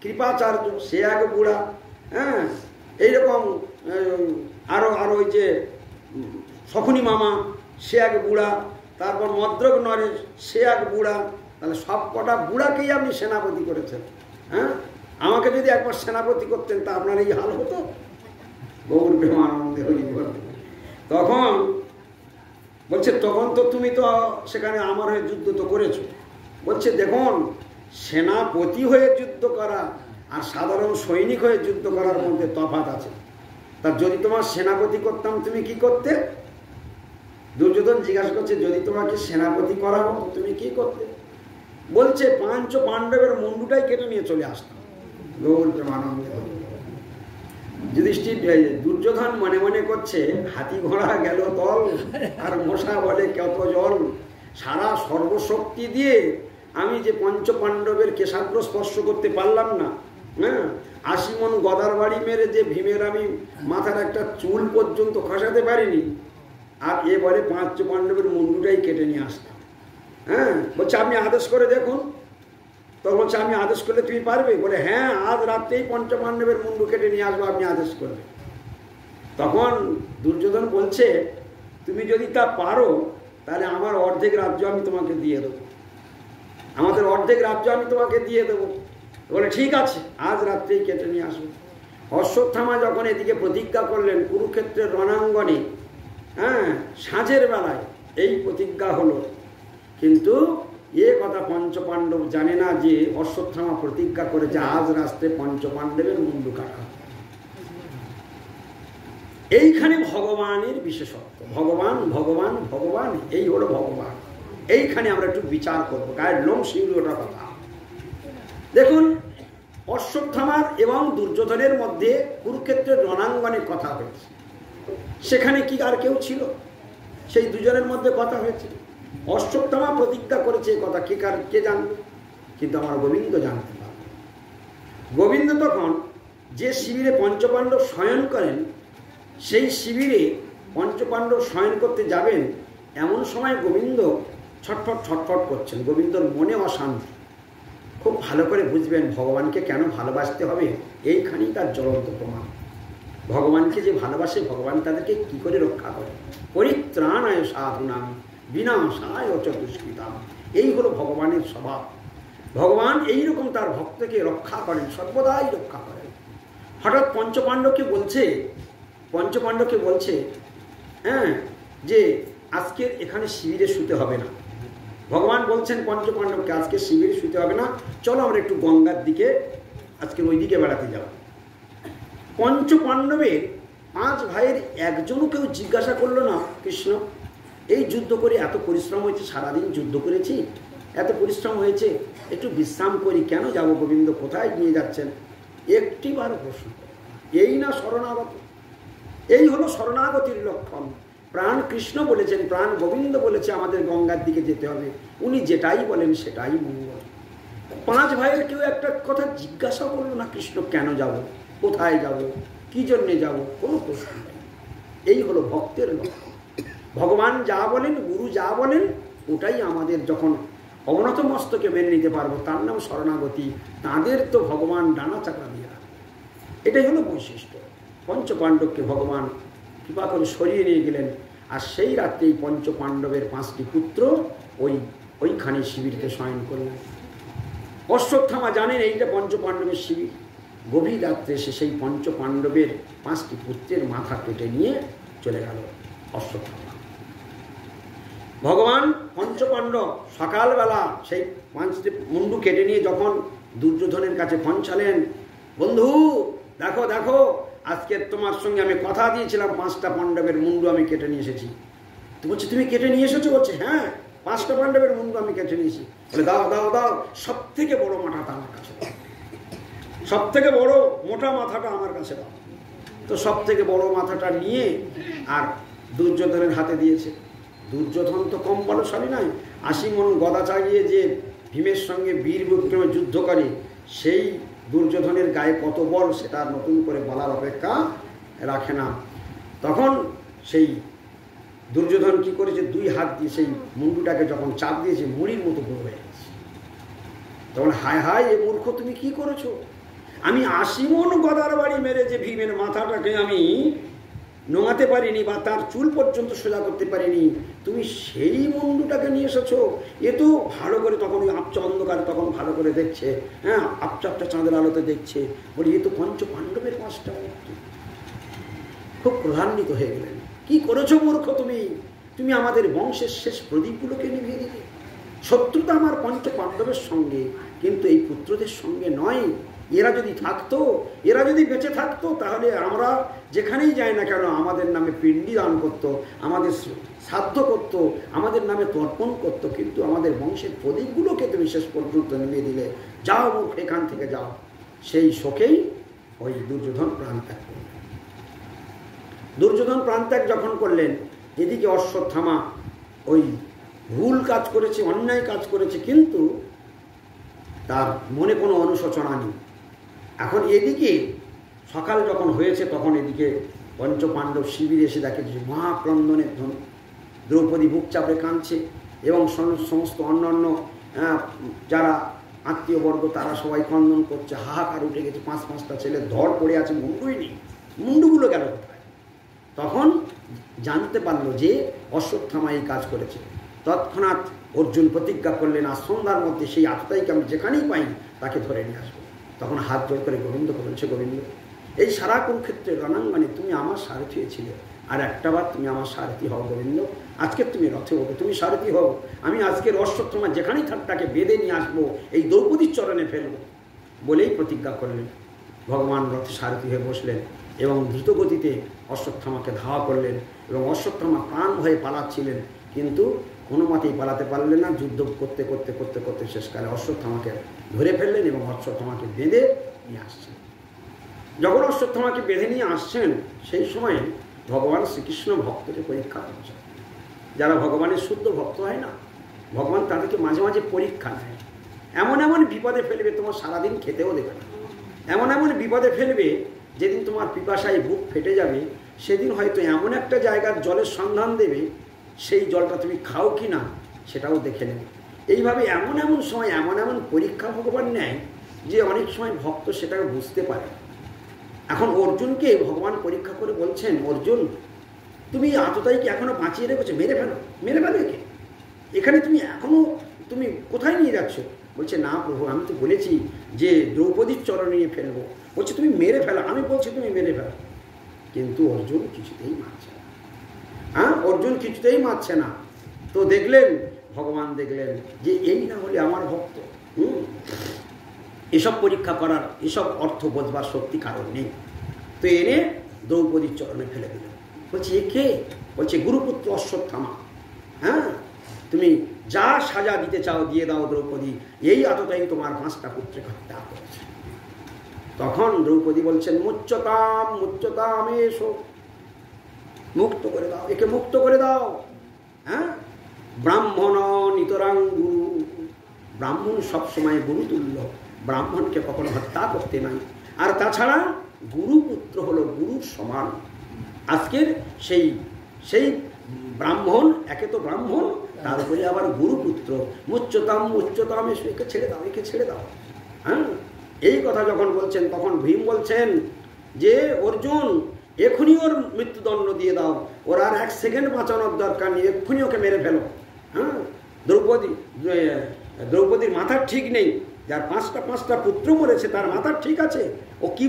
কৃপাচার্য সে এক বুড়া। হ্যাঁ, এইরকম আরো আরো ওই যে শকুনি মামা সে এক বুড়া, তারপর মদ্রক নরেশ সে এক বুড়া। তাহলে সব কটা বুড়াকেই আপনি সেনাপতি করেছেন। হ্যাঁ, আমাকে যদি একবার সেনাপতি করতেন তা আপনার এই হাল হতো? গৌর প্রেমানন্দে হরি বল। তখন বলছে তখন তো তুমি তো সেখানে আমার হয়ে যুদ্ধ তো করেছো। বলছে দেখুন, সেনাপতি হয়ে যুদ্ধ করা আর সাধারণ সৈনিক হয়ে যুদ্ধ করার মধ্যে তফাৎ আছে। তা যদি তোমার সেনাপতি করতাম তুমি কি করতে? দুর্যোধন জিজ্ঞাসা করছে যদি তোমাকে সেনাপতি করা হতো তুমি কি করতে? বলছে পাঞ্চ পাণ্ডবের মুন্ডুটাই কেটে নিয়ে চলে আসতাম। যুধিষ্ঠির দুর্যোধন মনে মনে করছে হাতি ঘোড়া গেল তল আর মশা বলে কত জল। সারা সর্বশক্তি দিয়ে আমি যে পঞ্চ পাণ্ডবের কেশাগ্র স্পর্শ করতে পারলাম না। হ্যাঁ, 80 মণ গদার বাড়ি মেরে যে ভীমের আমি মাথার একটা চুল পর্যন্ত খসাতে পারিনি, আর এ বলে পাঞ্চ পাণ্ডবের মুন্ডুটাই কেটে নিয়ে আসতাম। হ্যাঁ, বলছে আপনি আদেশ করে দেখুন। তখন বলছে আমি আদেশ করলে তুমি পারবে? বলে হ্যাঁ, আজ রাত্রেই পঞ্চ পাণ্ডবের মুন্ডু কেটে নিয়ে আসবো, আপনি আদেশ করবে। তখন দুর্যোধন বলছে তুমি যদি তা পারো তাহলে আমার অর্ধেক রাজ্য আমি তোমাকে দিয়ে দেবো, আমাদের অর্ধেক রাজ্য আমি তোমাকে দিয়ে দেবো। বলে ঠিক আছে, আজ রাত্রেই কেটে নিয়ে আসবো। অশ্বত্থামা যখন এদিকে প্রতিজ্ঞা করলেন কুরুক্ষেত্রের রণাঙ্গনে, হ্যাঁ, সাঁঝের বেলায় এই প্রতিজ্ঞা হলো, কিন্তু এ কথা পঞ্চপাণ্ডব জানে না যে অশ্বত্থামা প্রতিজ্ঞা করেছে আজ রাত্রে পঞ্চপাণ্ডবের মুন্ডু কাটা। এইখানে ভগবানের বিশেষত্ব। ভগবান ভগবান ভগবান, এই হলো ভগবান। এইখানে আমরা একটু বিচার করবো, গায়ের লোম শিউরে ওঠার কথা। দেখুন, অশ্বত্থামার এবং দুর্যোধনের মধ্যে কুরুক্ষেত্রের রণাঙ্গনে কথা হয়েছে। সেখানে কি আর কেউ ছিল? সেই দুজনের মধ্যে কথা হয়েছে। অশ্বত্থামা প্রতিজ্ঞা করেছে কথা, কে জানবে? কিন্তু আমার গোবিন্দ জানতে পারবে। গোবিন্দ তখন যে শিবিরে পঞ্চপাণ্ডব শয়ন করেন, সেই শিবিরে পঞ্চপাণ্ডব শয়ন করতে যাবেন, এমন সময় গোবিন্দ ছটফট ছটফট করছেন। গোবিন্দর মনে অশান্তি। খুব ভালো করে বুঝবেন ভগবানকে কেন ভালোবাসতে হবে, এইখানেই তার জ্বলন্ত প্রমাণ। ভগবানকে যে ভালোবাসে, ভগবান তাদেরকে কি করে রক্ষা করে। পরিত্রাণায় সাধুনাম বিনাশায় চ দুষ্কৃতাম, এই হলো ভগবানের স্বভাব। ভগবান এইরকম তার ভক্তকে রক্ষা করেন, সর্বদাই রক্ষা করেন। হঠাৎ পঞ্চপাণ্ডবকে বলছে হ্যাঁ যে আজকে এখানে শিবিরে শুতে হবে না। ভগবান বলছেন পঞ্চপাণ্ডবকে আজকে শিবিরে শুতে হবে না, চলো আমরা একটু গঙ্গার দিকে আজকে ওই দিকে বেড়াতে যাব। পঞ্চপাণ্ডবের 5 ভাইয়ের একজনও কেউ জিজ্ঞাসা করলো না, কৃষ্ণ এই যুদ্ধ করে এত পরিশ্রম হয়েছে, সারাদিন যুদ্ধ করেছি, এত পরিশ্রম হয়েছে, একটু বিশ্রাম করি, কেন যাব গোবিন্দ, কোথায় নিয়ে যাচ্ছেন? একটিবারও প্রশ্ন। এই না শরণাগত, এই হলো শরণাগতির লক্ষণ। প্রাণ কৃষ্ণ বলেছেন, প্রাণ গোবিন্দ বলেছে আমাদের গঙ্গার দিকে যেতে হবে, উনি যেটাই বলেন সেটাই মঙ্গল। 5 ভাইয়ের কেউ একটা কথা জিজ্ঞাসা করলো না, কৃষ্ণ কেন যাব, কোথায় যাব, কি জন্যে যাব, কোনো প্রশ্ন নেই। এই হলো ভক্তের লক্ষণ। ভগবান যা বলেন, গুরু যা বলেন, ওটাই আমাদের যখন অবনত মস্তকে মেনে নিতে পারবো, তার নাম শরণাগতি। তাদের তো ভগবান ডানা চাকা দিয়ে রাখে, এটাই হলো বৈশিষ্ট্য। পঞ্চপাণ্ডবকে ভগবান কৃপা করে সরিয়ে নিয়ে গেলেন। আর সেই রাত্রেই পঞ্চপাণ্ডবের 5টি পুত্র ওইখানে শিবিরকে শয়ন করলেন। অশ্বত্থামা জানেন এইটা পঞ্চপাণ্ডবের শিবির। গভীর রাত্রে এসে সেই পঞ্চপাণ্ডবের 5টি পুত্রের মাথা কেটে নিয়ে চলে গেল অশ্বত্থামা। ভগবান পঞ্চপাণ্ডব সকালবেলা সেই 5টি মুন্ডু কেটে নিয়ে যখন দুর্যোধনের কাছে পৌঁছালেন, বন্ধু দেখো দেখো, আজকে তোমার সঙ্গে আমি কথা দিয়েছিলাম, 5টা পাণ্ডবের মুন্ডু আমি কেটে নিয়ে এসেছি। তো বলছে তুমি কেটে নিয়ে এসেছো? বলছে হ্যাঁ, 5টা পাণ্ডবের মুন্ডু আমি কেটে নিয়েছি। বলে দাও দাও দাও, সব থেকে বড় মাথাটা আমার কাছে দাও, সব থেকে বড় মোটা মাথাটা আমার কাছে দাও। তো সব থেকে বড় মাথাটা নিয়ে আর দুর্যোধনের হাতে দিয়েছে। দুর্যোধন তো কম বলশালী নয়, 80 মণ গদা চাগিয়ে যে ভীমের সঙ্গে বীর বিক্রমে যুদ্ধ করে, সেই দুর্যোধনের গায়ে কত বল সেটা নতুন করে বলার অপেক্ষা রাখে না। তখন সেই দুর্যোধন কি করেছে, 2 হাত দিয়ে সেই মুন্ডুটাকে যখন চাপ দিয়েছে, মুড়ির মতো বড় হয়ে গেছে। তখন হায় হায় এ মূর্খ, তুমি কি করেছো? আমি 80 মণ গদার বাড়ি মেরে যে ভীমের মাথাটাকে আমি নোঙাতে পারিনি বা তার চুল পর্যন্ত সোজা করতে পারিনি, তুমি সেই মুন্ডুটাকে নিয়ে এসেছো। এ তো ভালো করে তখন ওই আপচা অন্ধকারে তখন ভালো করে দেখছে, হ্যাঁ আপচা আপচা চাঁদের আলোতে দেখছে, বলি এ তো পঞ্চপাণ্ডবের 5টা মূর্তি। খুব প্রধান্বিত হয়ে গেলেন, কি করেছো মূর্খ তুমি, তুমি আমাদের বংশের শেষ প্রদীপগুলোকে নিভিয়ে দিলে। শত্রুতা আমার পঞ্চপাণ্ডবের সঙ্গে, কিন্তু এই পুত্রদের সঙ্গে নয়। এরা যদি থাকতো, এরা যদি বেঁচে থাকতো, তাহলে আমরা যেখানেই যাই না কেন আমাদের নামে পিণ্ডি দান করতো, আমাদের শ্রাদ্ধ করতো, আমাদের নামে তর্পণ করতো, কিন্তু আমাদের বংশের প্রদীপগুলোকে তুমি শেষ পর্যন্ত নিভিয়ে দিলে। যাও মুখ এখান থেকে যাও। সেই শোকেই ওই দুর্যোধন প্রাণত্যাগ করলেন। দুর্যোধন প্রাণত্যাগ যখন করলেন, এদিকে অশ্বত্থামা ওই ভুল কাজ করেছে, অন্যায় কাজ করেছে, কিন্তু তার মনে কোনো অনুশোচনা নেই। এখন এদিকে সকাল যখন হয়েছে, তখন এদিকে পঞ্চপাণ্ডব শিবিরে এসে দেখে যে মহাক্রন্দনের ধ্বনি, দ্রৌপদী বুক চাপড়ে কাঁদছে এবং সমস্ত অন্যান্য যারা আত্মীয়বর্গ তারা সবাই ক্রন্দন করছে, হাহাকার উঠে গেছে। 5-5টা ছেলে ধর পড়ে আছে, মুন্ডুই নেই, মুন্ডুগুলো গেল কোথায়? তখন জানতে পারলো যে অশ্বত্থামা এই কাজ করেছে। তৎক্ষণাৎ অর্জুন প্রতিজ্ঞা করলেন, আর সন্ধ্যার মধ্যে সেই আত্মাইকে আমি যেখানেই পাই তাকে ধরে নিয়ে আসবো। তখন হাত জোর করে গোবিন্দকে বলছে, গোবিন্দ এই সারা কুরুক্ষেত্রের রণাঙ্গনে তুমি আমার সারথি ছিলে, আর একটাবার তুমি আমার সারথি হও গোবিন্দ। আজকে তুমি রথে ওঠো, তুমি সারথি হও, আমি আজকের অশ্বত্থামা যেখানেই থাক তাকে বেঁধে নিয়ে আসবো, এই দ্রৌপদীর চরণে ফেলবো বলেই প্রতিজ্ঞা করলেন। ভগবান রথে সারথি হয়ে বসলেন এবং দ্রুতগতিতে অশ্বত্থামাকে ধাওয়া করলেন। এবং অশ্বত্থামা প্রাণ ভয়ে পালাচ্ছিলেন, কিন্তু কোনো মতেই পালাতে পারলেন না। যুদ্ধ করতে করতে করতে করতে শেষকালে অশ্বত্থামাকে ধরে ফেললেন এবং অশ্বত্থামাকে বেঁধে নিয়ে আসছেন। যখন অশ্বত্থামাকে বেঁধে নিয়ে আসছেন, সেই সময় ভগবান শ্রীকৃষ্ণ ভক্তকে পরীক্ষা করছেন। যারা ভগবানের শুদ্ধ ভক্ত হয় না, ভগবান তাদেরকে মাঝে মাঝে পরীক্ষা নেয়। এমন এমন বিপদে ফেলবে, তোমার সারাদিন খেতেও দেবে না। এমন এমন বিপদে ফেলবে, যেদিন তোমার পিপাসায় বুক ফেটে যাবে, সেদিন হয়তো এমন একটা জায়গার জলের সন্ধান দেবে, সেই জলটা তুমি খাও কি না সেটাও দেখে নেব। এইভাবে এমন এমন সময় এমন এমন পরীক্ষা ভগবান নেয় যে অনেক সময় ভক্ত সেটাকে বুঝতে পারে। এখন অর্জুনকে ভগবান পরীক্ষা করে বলছেন, অর্জুন তুমি আততায়ীকে এখনো বাঁচিয়ে রেখেছো, মেরে ফেলো, মেরে ফেলো একে, এখানে তুমি এখনো তুমি কোথায় নিয়ে যাচ্ছ? বলছে না প্রভু, আমি তো বলেছি যে দ্রৌপদীর চরণে নিয়ে ফেলবো। বলছে তুমি মেরে ফেলো, আমি বলছি তুমি মেরে ফেলো। কিন্তু অর্জুন কিছুতেই মারছে না। হ্যাঁ, অর্জুন কিছুতেই মারছে না। তো দেখলেন, ভগবান দেখলেন যে এই না হলে আমার ভক্ত, এসব পরীক্ষা করার, এসব অর্থ বোঝবার সত্যি কারণ নেই। তো এনে দ্রৌপদীর চরণে ফেলে দিল। বলছে এ কে? বলছে গুরুপুত্র অশ্বত্থামা। হ্যাঁ, তুমি যা সাজা দিতে চাও দিয়ে দাও দ্রৌপদী, এই আততায়ী তোমার 5টা পুত্রকে হত্যা করেছে। তখন দ্রৌপদী বলছেন মুচ্যতাম মুচ্যতাম, এসো, মুক্ত করে দাও, একে মুক্ত করে দাও। হ্যাঁ, ব্রাহ্মণ নিতরাং গুরু, ব্রাহ্মণ সবসময় গুরুতুল্য, ব্রাহ্মণকে কখনো হত্যা করতে নাই। আর তাছাড়া গুরুপুত্র হলো গুরুর সমান। আজকের সেই সেই ব্রাহ্মণ, একে তো ব্রাহ্মণ, তার উপরে আবার গুরুপুত্র। মুচ্যতাম মুচ্যতাম, এসো, একে ছেড়ে দাও, একে ছেড়ে দাও। হ্যাঁ, এই কথা যখন বলছেন তখন ভীম বলছেন যে অর্জুন এখনই ওর মৃত্যুদণ্ড দিয়ে দাও, ওর আর 1 সেকেন্ড বাঁচানোর দরকার নেই, এক্ষুনি ওকে মেরে ফেলো। হ্যাঁ, দ্রৌপদীর মাথার ঠিক নেই, যার 5টা পুত্র মরেছে তার মাথার ঠিক আছে, ও কি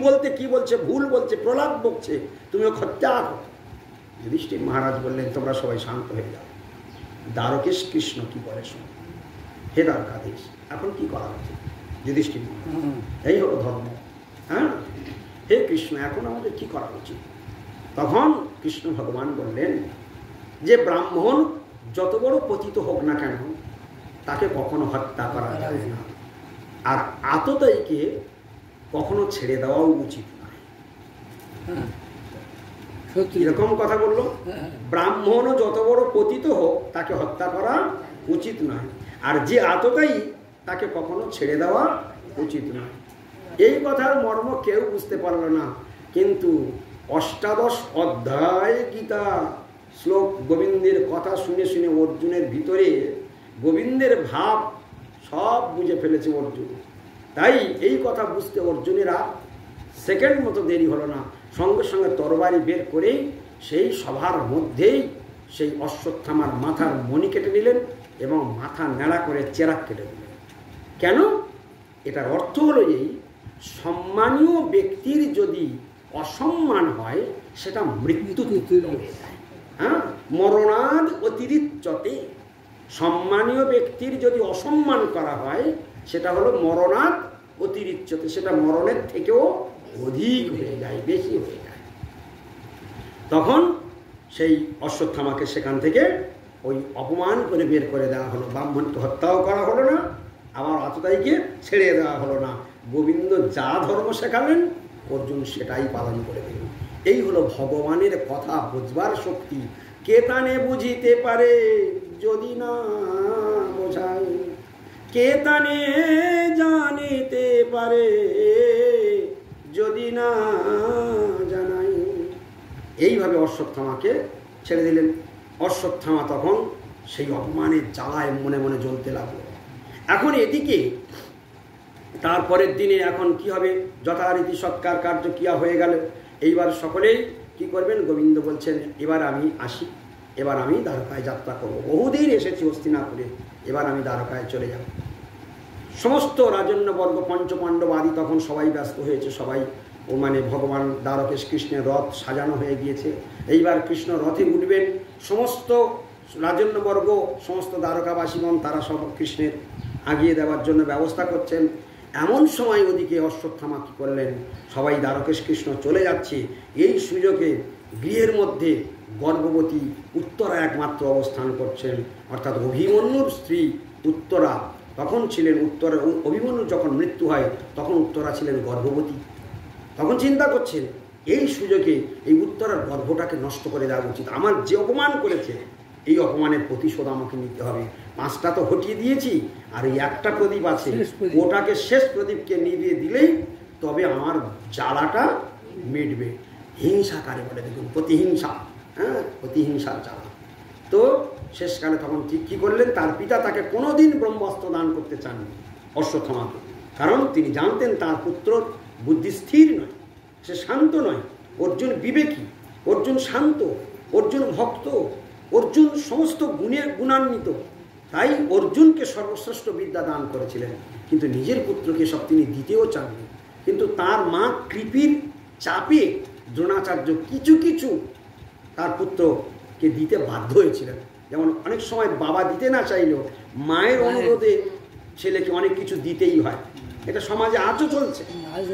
বলছে ভুল বলছে, প্রলাপ বকছে, তুমি ওকে হত্যা করো। যুধিষ্ঠির মহারাজ বললেন তোমরা সবাই শান্ত হয়ে যাও, দ্বারকেশ কৃষ্ণ কি বলে শোনো। হে দ্বারকাধীশ, এখন কি করা উচিত? যুধিষ্ঠির, এই হলো ধর্ম। হ্যাঁ, হে কৃষ্ণ, এখন আমাদের কি করা উচিত? তখন কৃষ্ণ ভগবান বললেন যে ব্রাহ্মণ যত বড় পতিত হোক না কেন তাকে কখনো হত্যা করা যায় না, আর আততায়ীকে কখনো ছেড়ে দেওয়াও উচিত নয়। এরকম কথা বললো, ব্রাহ্মণ যত বড় পতিত হোক তাকে হত্যা করা উচিত নয়, আর যে আততায়ী তাকে কখনো ছেড়ে দেওয়া উচিত নয়। এই কথার মর্ম কেউ বুঝতে পারল না, কিন্তু 18 অধ্যায় গীতা শ্লোক গোবিন্দের কথা শুনে শুনে অর্জুনের ভিতরে গোবিন্দের ভাব সব বুঝে ফেলেছে অর্জুন। তাই এই কথা বুঝতে অর্জুনের আর সেকেন্ড মতো দেরি হলো না, সঙ্গে সঙ্গে তরবারি বের করেই সেই সভার মধ্যেই সেই অশ্বত্থামার মাথার মণি কেটে নিলেন এবং মাথা ন্যাড়া করে চেরাক কেটে দিলেন। কেন? এটার অর্থ হলো এই, সম্মানীয় ব্যক্তির যদি অসম্মান হয় সেটা মৃত্যু হয়ে যায়। হ্যাঁ, মরণাদ অতিরিচ্যতে, সম্মানীয় ব্যক্তির যদি অসম্মান করা হয় সেটা হলো মরণাদ অতিরিচ্যতে, সেটা মরণের থেকেও অধিক হয়ে যায়, বেশি হয়ে যায়। তখন সেই অশ্বত্থামাকে সেখান থেকে ওই অপমান করে বের করে দেওয়া হলো, ব্রাহ্মণকে হত্যাও করা হলো না, আবার আততায়ীকে ছেড়ে দেওয়া হলো না। গোবিন্দ যা ধর্ম শেখালেন অর্জুন সেটাই পালন করে দিল। এই হলো ভগবানের কথা বুঝবার শক্তি। কে তানে বুঝিতে পারে যদি না বোঝায়, কে তানে জানিতে পারে যদি না জানাই। এইভাবে অশ্বত্থামাকে ছেড়ে দিলেন। অশ্বত্থামা তখন সেই অপমানের জ্বালায় মনে মনে জ্বলতে লাগলো। এখন এদিকে তারপরের দিনে এখন কি হবে, যথারীতি সৎকার কার্য কিয়া হয়ে গেল। এইবার সকলেই কি করবেন, গোবিন্দ বলছেন এবার আমি আসি, এবার আমি দ্বারকায় যাত্রা করব, বহুদিন এসেছি হস্তিনাপুরে, এবার আমি দ্বারকায় চলে যাব। সমস্ত রাজন্যবর্গ, পঞ্চপাণ্ডব আদি তখন সবাই ব্যস্ত হয়েছে, সবাই মানে ভগবান দ্বারকেশ কৃষ্ণের রথ সাজানো হয়ে গিয়েছে। এইবার কৃষ্ণ রথে উঠবেন, সমস্ত রাজন্যবর্গ, সমস্ত দ্বারকাবাসীগণ তারা সব কৃষ্ণের আগিয়ে দেওয়ার জন্য ব্যবস্থা করছেন। এমন সময় ওদিকে অশ্বত্থামা কী করলেন, সবাই দ্বারকেশ কৃষ্ণ চলে যাচ্ছে, এই সুযোগে গৃহের মধ্যে গর্ভবতী উত্তরা একমাত্র অবস্থান করছেন, অর্থাৎ অভিমন্যুর স্ত্রী উত্তরা তখন ছিলেন। উত্তরা, অভিমন্যুর যখন মৃত্যু হয় তখন উত্তরা ছিলেন গর্ভবতী। তখন চিন্তা করছেন এই সুযোগে এই উত্তরার গর্ভটাকে নষ্ট করে দেওয়া উচিত, আমার যে অপমান করেছে এই অপমানের প্রতিশোধ আমাকে নিতে হবে। 5টা তো হটিয়ে দিয়েছি, আর এই একটা প্রদীপ আছে, ওটাকে শেষ প্রদীপকে নিভিয়ে দিলেই তবে আমার জ্বালাটা মিটবে। হিংসা কারে বলে দেখুন, প্রতিহিংসা। হ্যাঁ, প্রতিহিংসার জ্বালা। তো শেষকালে তখন ঠিক কী করলেন, তার পিতা তাকে কোনোদিন ব্রহ্মাস্ত্র দান করতে চাননি অশ্বত্থামাকে, কারণ তিনি জানতেন তার পুত্র বুদ্ধি স্থির নয়, সে শান্ত নয়। অর্জুন বিবেকী, অর্জুন শান্ত, অর্জুন ভক্ত, অর্জুন সমস্ত গুণে গুণান্বিত, তাই অর্জুনকে সর্বশ্রেষ্ঠ বিদ্যা দান করেছিলেন, কিন্তু নিজের পুত্রকে সব তিনি দিতেও চাননি। কিন্তু তার মা কৃপির চাপে দ্রোণাচার্য কিছু কিছু তার পুত্রকে দিতে বাধ্য হয়েছিলেন। যেমন অনেক সময় বাবা দিতে না চাইলেও মায়ের অনুরোধে ছেলেকে অনেক কিছু দিতেই হয়, এটা সমাজে আজও চলছে।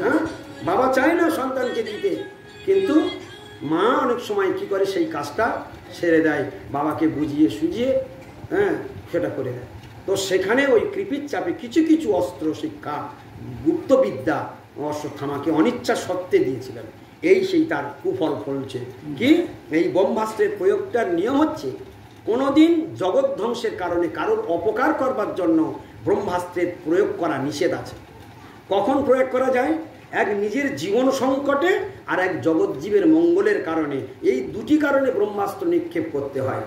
হ্যাঁ, বাবা চায় না সন্তানকে দিতে, কিন্তু মা অনেক সময় কি করে, সেই কাজটা ছেড়ে দেয়, বাবাকে বুঝিয়ে সুঝিয়ে হ্যাঁ সেটা করে দেয়। তো সেখানে ওই কৃপির চাপে কিছু কিছু অস্ত্র শিক্ষা, গুপ্তবিদ্যা অশ্বত্থামাকে অনিচ্ছা সত্ত্বে দিয়েছিলেন। এই সেই তার কুফল ফলছে কি, এই ব্রহ্মাস্ত্রের প্রয়োগটার নিয়ম হচ্ছে কোনোদিন জগৎ ধ্বংসের কারণে কারোর অপকার করবার জন্য ব্রহ্মাস্ত্রের প্রয়োগ করা নিষেধ আছে। কখন প্রয়োগ করা যায়? এক নিজের জীবন সংকটে, আর এক জগৎজীবের মঙ্গলের কারণে, এই দুটি কারণে ব্রহ্মাস্ত্র নিক্ষেপ করতে হয়।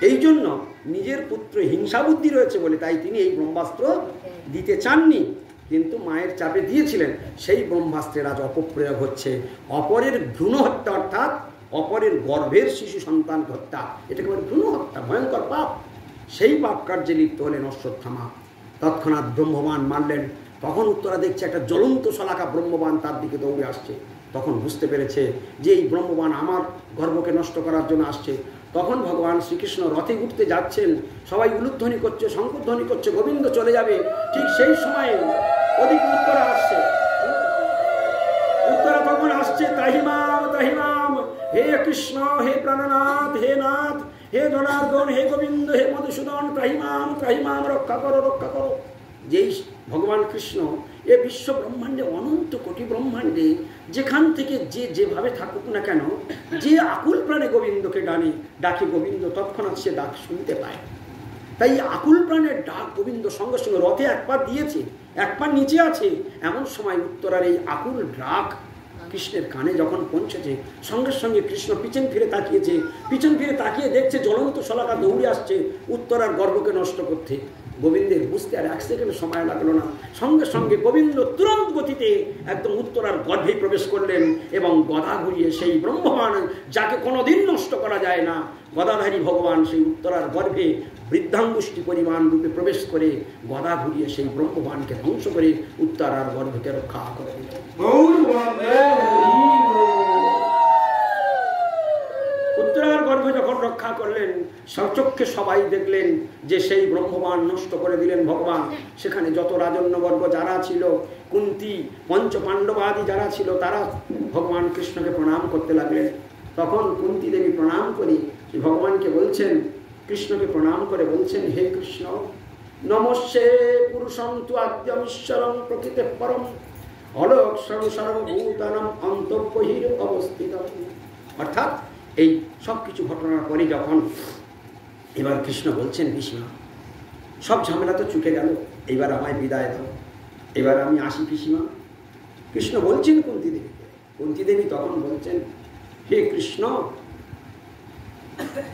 এই জন্য নিজের পুত্র হিংসা বুদ্ধি রয়েছে বলে তাই তিনি এই ব্রহ্মাস্ত্র দিতে চাননি, কিন্তু মায়ের চাপে দিয়েছিলেন। সেই ব্রহ্মাস্ত্রের আজ অপপ্রয়োগ হচ্ছে। অপরের ভ্রূণ হত্যা, অর্থাৎ অপরের গর্ভের শিশু সন্তান হত্যা, এটাকে বলে ভ্রূণ হত্যা, ভয়ঙ্কর পাপ। সেই পাপ কার্যে লিপ্ত হলেন অশ্বত্থামা। তৎক্ষণাৎ ব্রহ্মবান মারলেন। তখন উত্তরা দেখছে একটা জ্বলন্ত শলাকা ব্রহ্মবান তার দিকে দৌড়ে আসছে। তখন বুঝতে পেরেছে যে এই ব্রহ্মবান আমার গর্ভকে নষ্ট করার জন্য আসছে। তখন ভগবান শ্রীকৃষ্ণ রথে উঠতে যাচ্ছেন, সবাই উলুধ্বনি করছে, শঙ্খধ্বনি করছে, গোবিন্দ চলে যাবে। ঠিক সেই সময়ে ওদিকে উত্তরা আসছে। উত্তরা তখন আসছে, তাহিমাম তাহিমাম, হে কৃষ্ণ, হে প্রাণনাথ, হে নাথ, হে জনার্দন, হে গোবিন্দ, হে মধুসূদন, তাহিমাম তাহিমাম, রক্ষা করো রক্ষা করো। যেই ভগবান কৃষ্ণ এ বিশ্ব ব্রহ্মাণ্ডে, অনন্ত কোটি ব্রহ্মাণ্ডে যেখান থেকে যে যেভাবে থাকুক না কেন, যে আকুল প্রাণে গোবিন্দকে ডাকে গোবিন্দ তৎক্ষণাৎ সে ডাক শুনতে পায়। তাই আকুল প্রাণের ডাক গোবিন্দ সঙ্গে সঙ্গে রথে এক পা দিয়েছে, এক পা নিচে আছে। এমন সময় উত্তরার এই আকুল ডাক কৃষ্ণের কানে যখন পৌঁছেছে, সঙ্গে সঙ্গে কৃষ্ণ পিছন ফিরে তাকিয়েছে। পিছন ফিরে তাকিয়ে দেখছে জ্বলন্ত শলাকা দৌড়ে আসছে উত্তরার গর্ভকে নষ্ট করতে। গোবিন্দের বুঝতে আর এক সেকেন্ড সময় লাগলো না, সঙ্গে সঙ্গে গোবিন্দ তুরন্ত গতিতে একদম উত্তরার গর্ভে প্রবেশ করলেন এবং গদা ঘুরিয়ে সেই ব্রহ্মবান, যাকে কোনোদিন নষ্ট করা যায় না, গদাধারী ভগবান সেই উত্তরার গর্ভে বৃদ্ধাঙ্গুষ্টি পরিমাণ রূপে প্রবেশ করে গদা ঘুরিয়ে সেই ব্রহ্মবানকে ধ্বংস করে উত্তরার গর্ভকে রক্ষা করে দিলেন। উত্তরার গর্ভে যখন রক্ষা করলেন, সচক্ষে সবাই দেখলেন যে সেই ব্রহ্মবান নষ্ট করে দিলেন ভগবান। সেখানে যত রাজন্যবর্গ যারা ছিল, কুন্তী, পঞ্চপাণ্ডবাদী যারা ছিল, তারা ভগবান কৃষ্ণকে প্রণাম করতে লাগলেন। তখন কুন্তী দেবী প্রণাম করে ভগবানকে বলছেন, কৃষ্ণকে প্রণাম করে বলছেন, হে কৃষ্ণ, নমস্যে পুরুষং তু আদ্যমীশ্বরং প্রকৃতে পরম অলোক সর্বভূতানাম অন্তর্বহির অবস্থিতম। অর্থাৎ এই সব কিছু ঘটনার পরে যখন এবার কৃষ্ণ বলছেন, পিসিমা সব ঝামেলা তো চুকে গেল, এবার আমায় বিদায় দাও, এবার আমি আসি পিসিমা। কৃষ্ণ বলছেন কুন্তী দেবীকে। কুন্তী দেবী তখন বলছেন, হে কৃষ্ণ,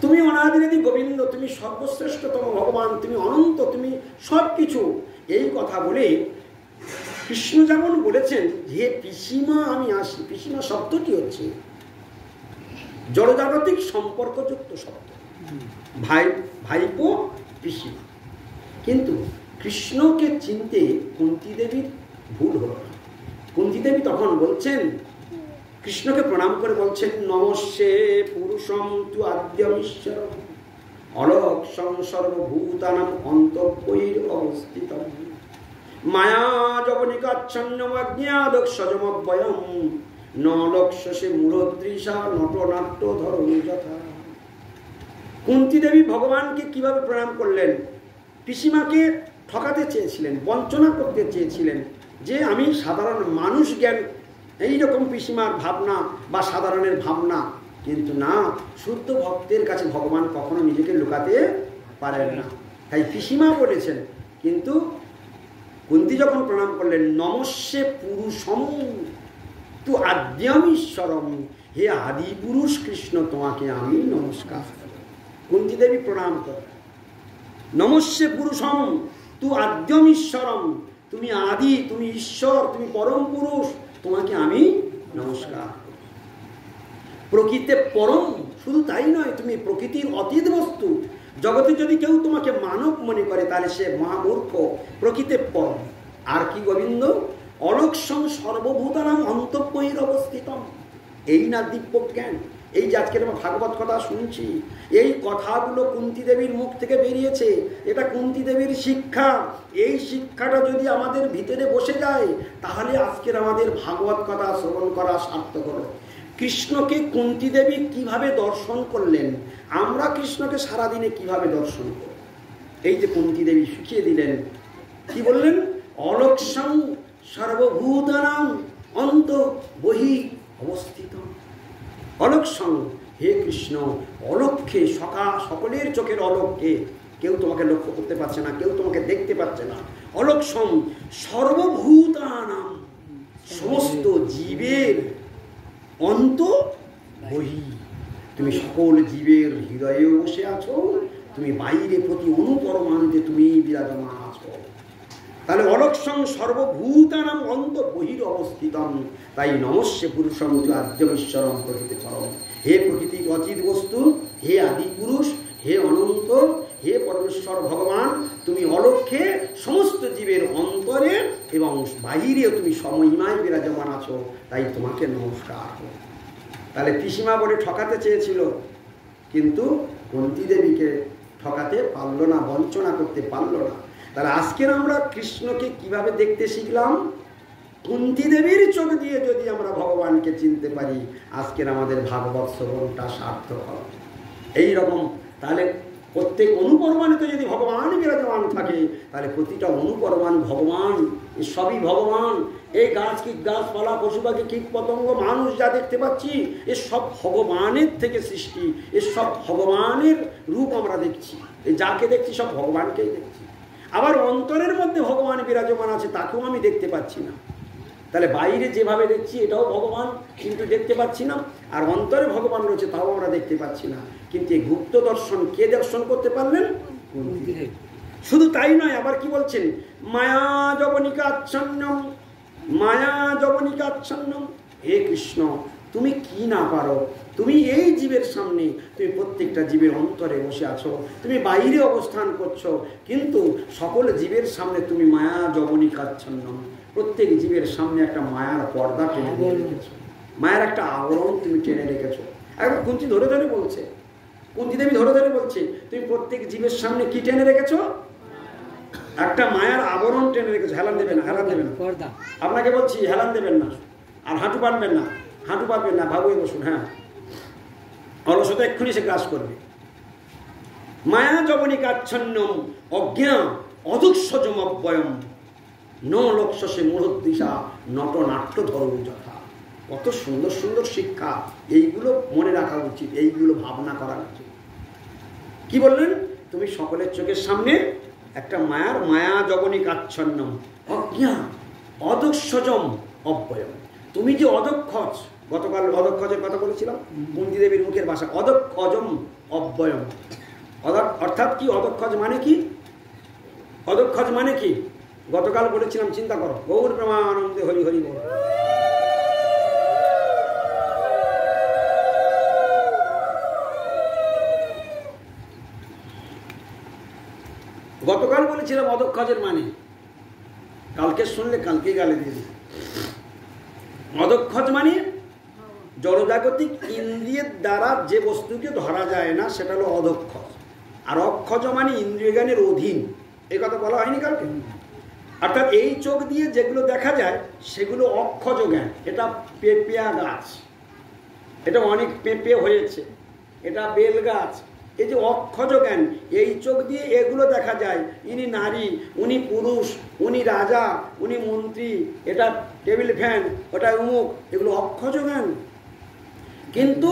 তুমি অনাদিরাদি গোবিন্দ, তুমি সর্বশ্রেষ্ঠতম ভগবান, তুমি অনন্ত, তুমি সব কিছু। এই কথা বলে কৃষ্ণ যেমন বলেছেন, হে পিসিমা আমি আসি। পিসিমা শব্দটি হচ্ছে জড়জাগতিক সম্পর্কযুক্ত শব্দ, ভাইপো পিসিমা। কিন্তু কৃষ্ণকে চিনতে কুন্তী দেবীর ভুল হল না। কুন্তী দেবী তখন বলছেন, কৃষ্ণকে প্রণাম করে বলছেন, নমস্যে পুরুষং তু আদ্যমীশ্বরং অলোক সর্বভূতানাম অন্তর্বহির অবস্থিতম মায়া জবনিকাচ্ছন্নমজ্ঞাদক্ষজমব্যয়ম ন লক্ষ্যসে মূঢ়দৃশা নটনাট্য ধরণ যথা। কুন্তী দেবী ভগবানকে কিভাবে প্রণাম করলেন? পিসিমাকে ঠকাতে চেয়েছিলেন, বঞ্চনা করতে চেয়েছিলেন যে আমি সাধারণ মানুষ জ্ঞান, এইরকম পিসিমার ভাবনা বা সাধারণের ভাবনা। কিন্তু না, শুদ্ধ ভক্তের কাছে ভগবান কখনো নিজেকে লুকাতে পারেন না, তাই পিসিমা বলেছেন। কিন্তু কুন্তী যখন প্রণাম করলেন, নমস্যে পুরুষম তু আদ্যমীশ্বরম, হে আদি পুরুষ কৃষ্ণ, তোমাকে আমি নমস্কার। কুন্তি দেবী প্রণাম কর। নমস্যে পুরুষম তু আদ্যম ঈশ্বরম, তুমি আদি, তুমি ঈশ্বর, তুমি পরম পুরুষ, তোমাকে আমি নমস্কার করি। প্রকৃতি পরম, শুধু তাই নয়, তুমি প্রকৃতির অতীত বস্তু। জগতে যদি কেউ তোমাকে মানব মনে করে তাহলে সে মহামূর্খ। প্রকৃতি পরম। আর কি গোবিন্দ? অলক্ষম সর্বভূতানাং অন্তঃবহির অবস্থিতম। এই না দিব্য জ্ঞান। এই যে আজকের আমরা ভাগবত কথা শুনছি, এই কথাগুলো কুন্তি দেবীর মুখ থেকে বেরিয়েছে। এটা কুন্তি দেবীর শিক্ষা। এই শিক্ষাটা যদি আমাদের ভিতরে বসে যায় তাহলে আজকের আমাদের ভাগবত কথা শ্রবণ করা সার্থক হলো। কৃষ্ণকে কুন্তি দেবী কিভাবে দর্শন করলেন, আমরা কৃষ্ণকে সারাদিনে কিভাবে দর্শন করব, এই যে কুন্তি দেবী শিখিয়ে দিলেন। কি বললেন? অলক্ষং সর্বভূতানাং অন্তর্বহি অবস্থিত। অলক্ষং, হে কৃষ্ণ, অলক্ষে, সকলের চোখের অলক্ষে, কেউ তোমাকে লক্ষ্য করতে পারছে না, কেউ তোমাকে দেখতে পাচ্ছে না। অলক্ষম সর্বভূতানাং, সমস্ত জীবের অন্তর্বহি। তুমি সকল জীবের হৃদয়ে বসে আছো, তুমি বাইরে প্রতি অনুপরমাণুতে তুমি বিরাজমান আছো। তাহলে অলক্ষং সর্বভূতানাং অন্তর্বহির অবস্থিতম। তাই নমস্যে পুরুষম আদ্যমীশ্বরম প্রকৃতি পরম। হে প্রকৃতির অচিত বস্তু, হে আদি পুরুষ, হে অনন্ত, হে পরমেশ্বর ভগবান, তুমি অলক্ষে সমস্ত জীবের অন্তরে এবং বাহিরে তুমি সমহিমায় বিরাজমান আছো, তাই তোমাকে নমস্কার। তাহলে পিসিমা বলে ঠকাতে চেয়েছিল, কিন্তু কুন্তি দেবীকে ঠকাতে পারলো না, বঞ্চনা করতে পারলো না। তাহলে আজকের আমরা কৃষ্ণকে কিভাবে দেখতে শিখলাম? কুন্তি দেবীর চোখ দিয়ে যদি আমরা ভগবানকে চিনতে পারি, আজকের আমাদের ভাগবত শ্রবণটা সার্থক হবে। এইরকম তাহলে প্রত্যেক অনুপরমাণুতে যদি ভগবান বিরাজমান থাকে, তাহলে প্রতিটা অনুপরমাণু ভগবান, এই সবই ভগবান। এই গাছ কি গাছপালা, পশু পাখি, কীট পতঙ্গ, মানুষ যা দেখতে পাচ্ছি, এ সব ভগবানের থেকে সৃষ্টি, এ সব ভগবানের রূপ আমরা দেখছি। এই যাকে দেখছি সব ভগবানকেই দেখছি। আবার অন্তরের মধ্যে ভগবান বিরাজমান আছে, তাকেও আমি দেখতে পাচ্ছি না। তাহলে বাইরে যেভাবে দেখছি এটাও ভগবান, কিন্তু দেখতে পাচ্ছি না। আর অন্তরে ভগবান রয়েছে, তাও আমরা দেখতে পাচ্ছি না। কিন্তু এই গুপ্ত দর্শন কে দর্শন করতে পারলেন? শুধু তাই নয়, আবার কি বলছেন? মায়া যবনিকাচ্ছন্নম, মায়া যবনিকাচ্ছন্নম। হে কৃষ্ণ, তুমি কি না পারো? তুমি এই জীবের সামনে, তুমি প্রত্যেকটা জীবের অন্তরে বসে আছো, তুমি বাইরে অবস্থান করছো, কিন্তু সকল জীবের সামনে তুমি মায়া যবনিকাচ্ছন্নম। প্রত্যেক জীবের সামনে একটা মায়ার পর্দা টেনে রেখেছো, মায়ের একটা আবরণ তুমি টেনে রেখেছো। একবার কুন্তি ধরে ধরে বলছে, কুন্তি দেবী ধরে ধরে বলছে, তুমি প্রত্যেক জীবের সামনে কি টেনে রেখেছো? একটা মায়ার আবরণ টেনে রেখেছো। হেলান দেবেন না, হেলান দেবেন না, আপনাকে বলছি হেলান দেবেন না, আর হাঁটু পাতবেন না, হাঁটু পাতবেন না, ভাবুয়ে বসুন। হ্যাঁ, অলসতা এক্ষুনি সে গ্রাস করবে। মায়া যবনিকাচ্ছন্নম অজ্ঞা অদুঃসজম অব্যয়ম ন লক্ষ্যসে মূঢ়দিশা নট নাট্য ধর্ম যথা। কত সুন্দর সুন্দর শিক্ষা, এইগুলো মনে রাখা উচিত, এইগুলো ভাবনা করা উচিত। কি বললেন? তুমি সকলের চোখের সামনে একটা মায়ার, মায়া যবনিকাচ্ছন্নম অজ্ঞা অদুঃসজম অব্যয়ম। তুমি যে অদক্ষজ, গতকাল অদক্ষজের কথা বলেছিলাম, কুন্তি দেবীর মুখের ভাষা, অদক্ষজম অব্যয়ম। অর্থাৎ কি? অদক্ষজ মানে কি? অদক্ষজ মানে কি গতকাল বলেছিলাম, চিন্তা করো। গৌর প্রেমানন্দে হরি হরি বল। গতকাল বলেছিলাম অদক্ষজের মানে, কালকে শুনলে কালকেই গালে দিয়ে দিই। অদক্ষজ মানে জড়জাগতিক ইন্দ্রিয়ের দ্বারা যে বস্তুকে ধরা যায় না, সেটা হলো অদক্ষজ। আর অক্ষজ মানে ইন্দ্রিয় জ্ঞানের অধীন। এই কথা বলা হয়নি কালকে? অর্থাৎ এই চোখ দিয়ে যেগুলো দেখা যায় সেগুলো অক্ষজ জ্ঞান। এটা পেঁপেয়া গাছ, এটা অনেক পেঁপে হয়েছে, এটা বেল গাছ, এই যে অক্ষজ জ্ঞান, এই চোখ দিয়ে এগুলো দেখা যায়। ইনি নারী, উনি পুরুষ, উনি রাজা, উনি মন্ত্রী, এটা টেবিল ফ্যান, ওটা অমুক, এগুলো অক্ষজ জ্ঞান। কিন্তু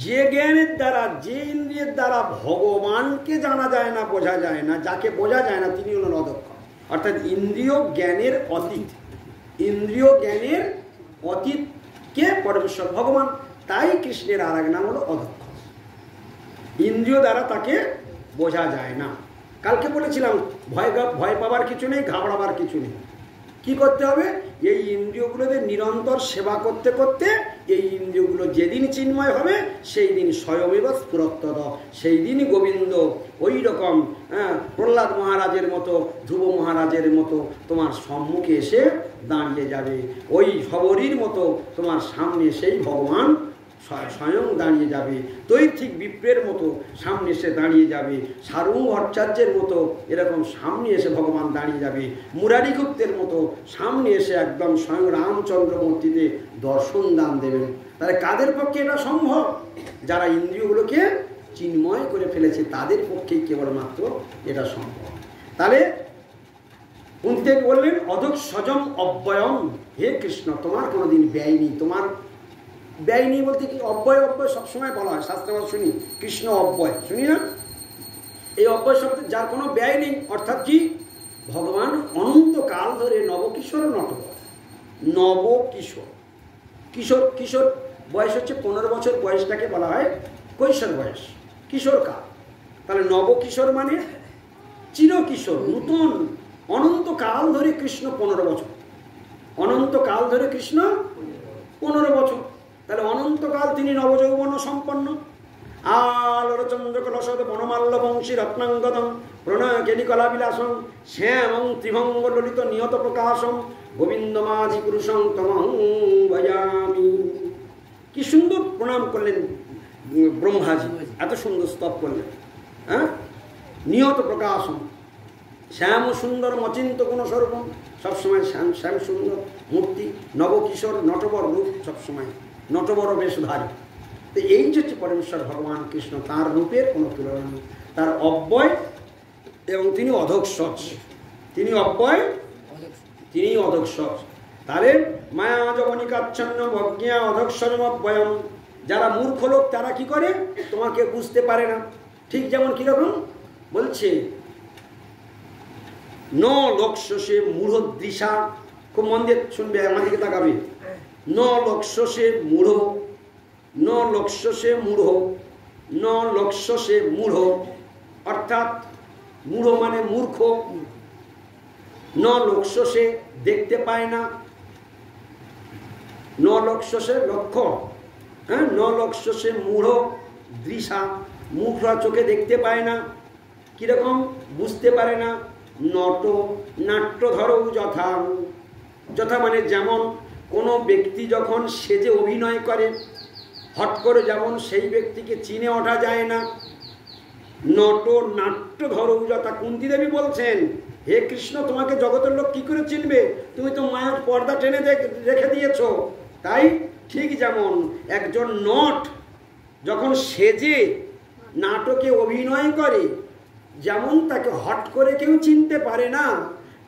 যে জ্ঞানের দ্বারা, যে ইন্দ্রিয়ের দ্বারা ভগবানকে জানা যায় না, বোঝা যায় না, যাকে বোঝা যায় না, তিনি হলেন অদক্ষ। অর্থাৎ ইন্দ্রিয় জ্ঞানের অতীত, ইন্দ্রিয় জ্ঞানের অতীতকে পরমেশ্বর ভগবান। তাই কৃষ্ণের আর এক নাম হলো অদক্ষ। ইন্দ্রিয় দ্বারা তাকে বোঝা যায় না। কালকে বলেছিলাম ভয় পাবার কিছু নেই, ঘাবড়াবার কিছু নেই। কি করতে হবে? এই ইন্দ্রিয়গুলোদের নিরন্তর সেবা করতে করতে এই ইন্দ্রিয়গুলো যেদিন চিন্ময় হবে সেই দিন স্বয়মেব স্ফুরত্তদ, সেই দিনই গোবিন্দ ওই রকম প্রহ্লাদ মহারাজের মতো, ধ্রুব মহারাজের মতো তোমার সম্মুখে এসে দাঁড়িয়ে যাবে। ওই শবরীর মতো তোমার সামনে সেই ভগবান স্বয়ং দাঁড়িয়ে যাবে। তৈথিক বিপ্রের মতো সামনে এসে দাঁড়িয়ে যাবে। সারু ভট্টাচার্যের মতো এরকম সামনে এসে ভগবান দাঁড়িয়ে যাবে। মুরারিগুপ্তের মতো সামনে এসে একদম স্বয়ং রামচন্দ্র মূর্তিতে দর্শন দান দেবেন। তাহলে কাদের পক্ষে এটা সম্ভব? যারা ইন্দ্রিয়গুলোকে চিন্ময় করে ফেলেছে তাদের পক্ষেই কেবলমাত্র এটা সম্ভব। তাহলে কুন্তিদেবী বললেন অধক সজম অব্যয়ম, হে কৃষ্ণ তোমার কোনোদিন ব্যয় নেই। তোমার ব্যয় নেই বলতে কি? অব্যয় অব্যয় সবসময় বলা হয়, শাস্ত্রে আমরা শুনি কৃষ্ণ অব্যয়, শুনি না? এই অব্যয় শব্দ যার কোনো ব্যয় নেই, অর্থাৎ কি ভগবান অনন্তকাল ধরে নবকিশোর নটবর, নবকিশোর, কিশোর কিশোর বয়স হচ্ছে 15 বছর, বয়সটাকে বলা হয় কৈশোর বয়স, কিশোর কাল। তাহলে নবকিশোর মানে চিরকিশোর, নূতন, অনন্তকাল ধরে কৃষ্ণ 15 বছর, অনন্তকাল ধরে কৃষ্ণ 15 বছর। তাহলে অনন্তকাল তিনি নবযৌবন সম্পন্ন। আলোরচন্দ্রকলসদ বনমাল্য বংশী রত্নাঙ্গদম প্রণয় কেলিকলাবিলাসম শ্যামং ত্রিভঙ্গ ললিত নিয়ত প্রকাশম গোবিন্দমাধি পুরুষং তমহং ভজামি। কি সুন্দর প্রণাম করলেন ব্রহ্মাজি, এত সুন্দর স্তব করলেন। হ্যাঁ, নিয়ত প্রকাশম, শ্যাম সুন্দর মচিন্ত গুণস্বরূপম, সবসময় শ্যাম শ্যাম সুন্দর মূর্তি, নবকিশোর নটবর রূপ, সবসময় নটবর বেশধারী। তো এই যে হচ্ছে পরমেশ্বর ভগবান কৃষ্ণ, তাঁর রূপের কোনো তুলনা নেই। তার অব্যয় এবং তিনি অধোক্ষজ, তিনি অব্যয়, তিনি অধোক্ষজ। তাহলে মায়া জবনিকাচ্ছন্ন ভজ্ঞা অধোক্ষরম অব্যয়ম। যারা মূর্খ লোক তারা কি করে? তোমাকে বুঝতে পারে না। ঠিক যেমন কিরকম বলছে, ন লক্ষ্য সে মূঢ়দৃশা, খুব মন দিয়ে শুনবে, আমাদেরকে তাকাবে। ন লক্ষ্য সে মূঢ়, ন লক্ষ্য সে মূঢ়, ন লক্ষ্য সে মূঢ়, অর্থাৎ মূঢ় মানে মূর্খ। ন লক্ষ্য সে দেখতে পায় না, ন লক্ষ্য সে লক্ষ্য, হ্যাঁ, ন লক্ষ্য সে মূঢ় দৃশা, মুখরা চোখে দেখতে পায় না, কিরকম বুঝতে পারে না। নট নাট্য ধরো যথা, যথা মানে যেমন কোনো ব্যক্তি যখন সেজে অভিনয় করে হট করে যেমন সেই ব্যক্তিকে চিনে ওঠা যায় না। নট নাট্য ধরো যথা। কুন্তী দেবী বলছেন, হে কৃষ্ণ তোমাকে জগতের লোক কি করে চিনবে? তুমি তো মায়ের পর্দা টেনে রেখে দিয়েছ। তাই ঠিক যেমন একজন নট যখন সেজে নাটকে অভিনয় করে যেমন তাকে হট করে কেউ চিনতে পারে না,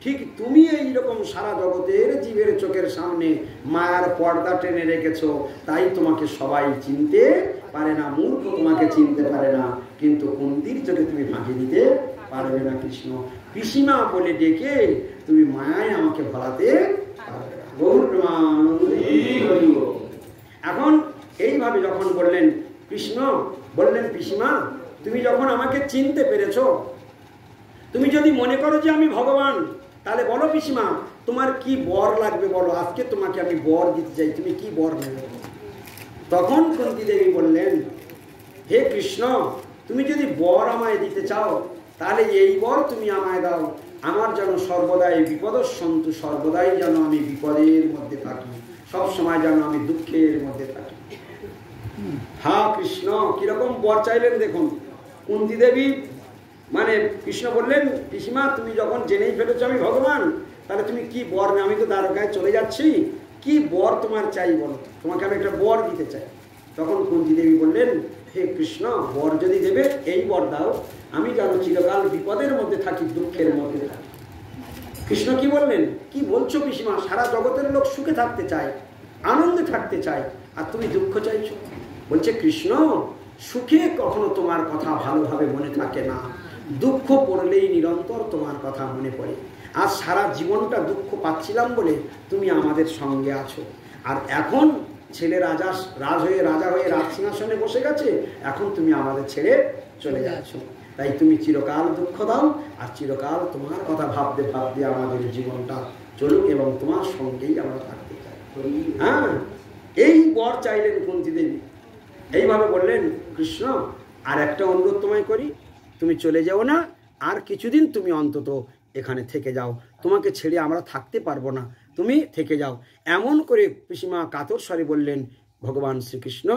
ঠিক তুমি এইরকম সারা জগতের জীবের চোখের সামনে মায়ার পর্দা টেনে রেখেছ, তাই তোমাকে সবাই চিনতে পারে না। মূর্খ তোমাকে চিনতে পারে না, কিন্তু কুন্তীর চোখে তুমি ফাঁকি দিতে পারবে না। কৃষ্ণ পিসিমা বলে ডেকে তুমি মায়ায় আমাকে ভরাতে পারবে না। এখন এইভাবে যখন বললেন কৃষ্ণ, বললেন পিসিমা তুমি যখন আমাকে চিনতে পেরেছ, তুমি যদি মনে করো যে আমি ভগবান, তাহলে বলো পিসিমা তোমার কি বর লাগবে বলো, আজকে তোমাকে আমি বর দিতে চাই, তুমি কি বর নেবে? তখন কুন্তী দেবী বললেন, হে কৃষ্ণ তুমি যদি বর আমায় দিতে চাও তাহলে এই বর তুমি আমায় দাও, আমার যেন সর্বদাই বিপদসন্তু, সর্বদাই যেন আমি বিপদের মধ্যে থাকি, সবসময় যেন আমি দুঃখের মধ্যে থাকি। হা কৃষ্ণ কিরকম বর চাইলেন দেখুন। কুন্তী দেবী মানে কৃষ্ণ বললেন, পিসিমা তুমি যখন জেনেই ফেলেছো আমি ভগবান, তাহলে তুমি কি বর নেই? আমি তো দ্বারকায় চলে যাচ্ছি, কি বর তোমার চাই বলো, তোমাকে আমি একটা বর দিতে চাই। তখন কুন্তী দেবী বললেন, হে কৃষ্ণ বর যদি দেবে এই বর দাও, আমি যেন চিরকাল বিপদের মধ্যে থাকি, দুঃখের মধ্যে থাকি। কৃষ্ণ কি বললেন, কি বলছো পিসিমা, সারা জগতের লোক সুখে থাকতে চায়, আনন্দে থাকতে চায়, আর তুমি দুঃখ চাইছো? বলছে কৃষ্ণ সুখে কখনো তোমার কথা ভালোভাবে মনে থাকে না, দুঃখ পড়লেই নিরন্তর তোমার কথা মনে পড়ে। আর সারা জীবনটা দুঃখ পাচ্ছিলাম বলে তুমি আমাদের সঙ্গে আছো, আর এখন ছেলে রাজা হয়ে রাজ সিংহাসনে বসে গেছে, এখন তুমি আমাদের ছেড়ে চলে যাচ্ছ, তাই তুমি চিরকাল দুঃখ দাও, আর চিরকাল তোমার কথা ভাবতে ভাবতে আমাদের জীবনটা চলুক এবং তোমার সঙ্গেই আমরা থাকতে চাই। হ্যাঁ, এই বর চাইলেন কুন্তী দেবী। এইভাবে বললেন কৃষ্ণ, আর একটা অনুরোধ তোমায় করি, তুমি চলে যাও না, আর কিছুদিন তুমি অন্তত এখানে থেকে যাও, তোমাকে ছেড়ে আমরা থাকতে পারবো না, তুমি থেকে যাও। এমন করে পিসিমা কাতর স্বরে বললেন। ভগবান শ্রীকৃষ্ণ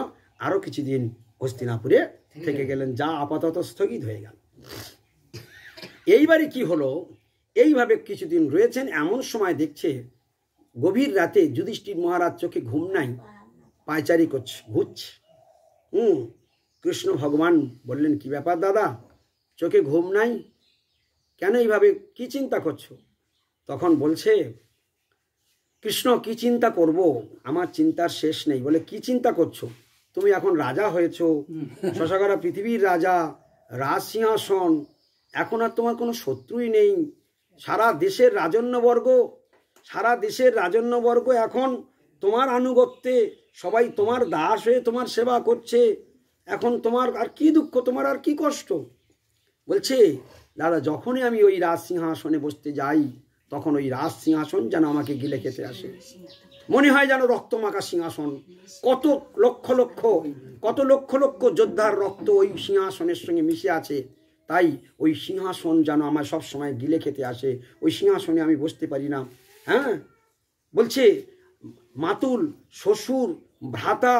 আরও কিছুদিন হস্তিনাপুরে থেকে গেলেন, যা আপাতত স্থগিত হয়ে গেল। এইবারে কি হলো, এইভাবে কিছুদিন রয়েছেন, এমন সময় দেখছে গভীর রাতে যুধিষ্ঠির মহারাজ চোখে ঘুম নাই, পায়চারি করছে, ঘুরছে। কৃষ্ণ ভগবান বললেন, কি ব্যাপার দাদা, চোখে ঘুম নাই কেন, এইভাবে কি চিন্তা করছো? তখন বলছে কৃষ্ণ, কি চিন্তা করব, আমার চিন্তার শেষ নেই। বলে, কি চিন্তা করছো? তুমি এখন রাজা হয়েছো, শশাগরা পৃথিবীর রাজা, রাজ সিংহাসন, এখন আর তোমার কোনো শত্রুই নেই, সারা দেশের রাজন্যবর্গ এখন তোমার আনুগত্যে, সবাই তোমার দাস হয়ে তোমার সেবা করছে, এখন তোমার আর কি দুঃখ, তোমার আর কি কষ্ট? বলছে, দাদা, যখনই আমি ওই রাজ সিংহাসনে বসতে যাই, তখন ওই রাজ সিংহাসন যেন আমাকে গিলে খেতে আসে, মনে হয় যেন রক্তমাখা সিংহাসন, কত লক্ষ লক্ষ যোদ্ধার রক্ত ওই সিংহাসনের সঙ্গে মিশে আছে, তাই ওই সিংহাসন যেন আমার সব সময় গিলে খেতে আসে, ওই সিংহাসনে আমি বসতে পারি না। হ্যাঁ, বলছে মাতুল, শ্বশুর, ভ্রাতা,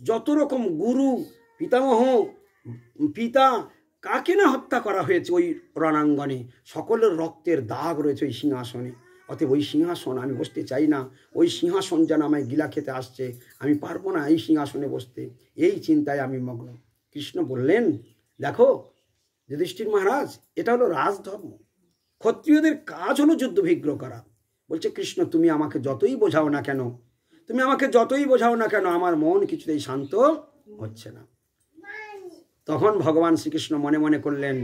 যত রকম গুরু, পিতামহ, পিতা, কাকে না হত্যা করা হয়েছে ওই রণাঙ্গনে, সকলের রক্তের দাগ রয়েছে ওই সিংহাসনে, অতএব ওই সিংহাসন আমি বসতে চাই না, ওই সিংহাসন যেন আমায় গিলা খেতে আসছে, আমি পারবো না এই সিংহাসনে বসতে, এই চিন্তায় আমি মগ্ন। কৃষ্ণ বললেন, দেখো যুধিষ্ঠির মহারাজ, এটা হলো রাজধর্ম, ক্ষত্রিয়দের কাজ হলো যুদ্ধ বিগ্রহ করা। বলছে, কৃষ্ণ, তুমি আমাকে যতই বোঝাও না কেন, আমার মন কিছুতেই শান্ত হচ্ছে না। তখন ভগবান শ্রীকৃষ্ণ মনে মনে করলেন,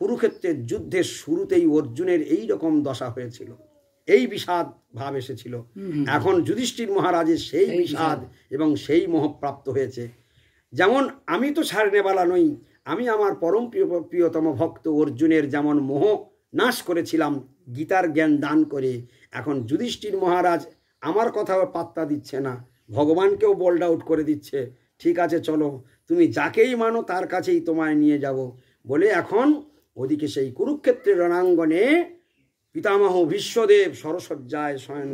কুরুক্ষেত্রের যুদ্ধের শুরুতেই অর্জুনের এই রকম দশা হয়েছিল, এই বিষাদ ভাব এসেছিল, এখন যুধিষ্ঠির মহারাজের সেই বিষাদ এবং সেই মোহ প্রাপ্ত হয়েছে। যেমন আমি তো ছাড়নেওয়ালা নই, আমি আমার পরম প্রিয়তম ভক্ত অর্জুনের যেমন মোহ নাশ করেছিলাম গীতার জ্ঞান দান করে, এখন যুধিষ্ঠির মহারাজ আমার কথাও পাত্তা দিচ্ছে না, ভগবানকেও বোল্ড আউট করে দিচ্ছে, ঠিক আছে চলো, তুমি যাকেই মানো তার কাছেই তোমায় নিয়ে যাব বলে এখন ওদিকে সেই কুরুক্ষেত্রের রণাঙ্গনে পিতামহ ভীষ্মদেব সরসজ্জায় শয়ন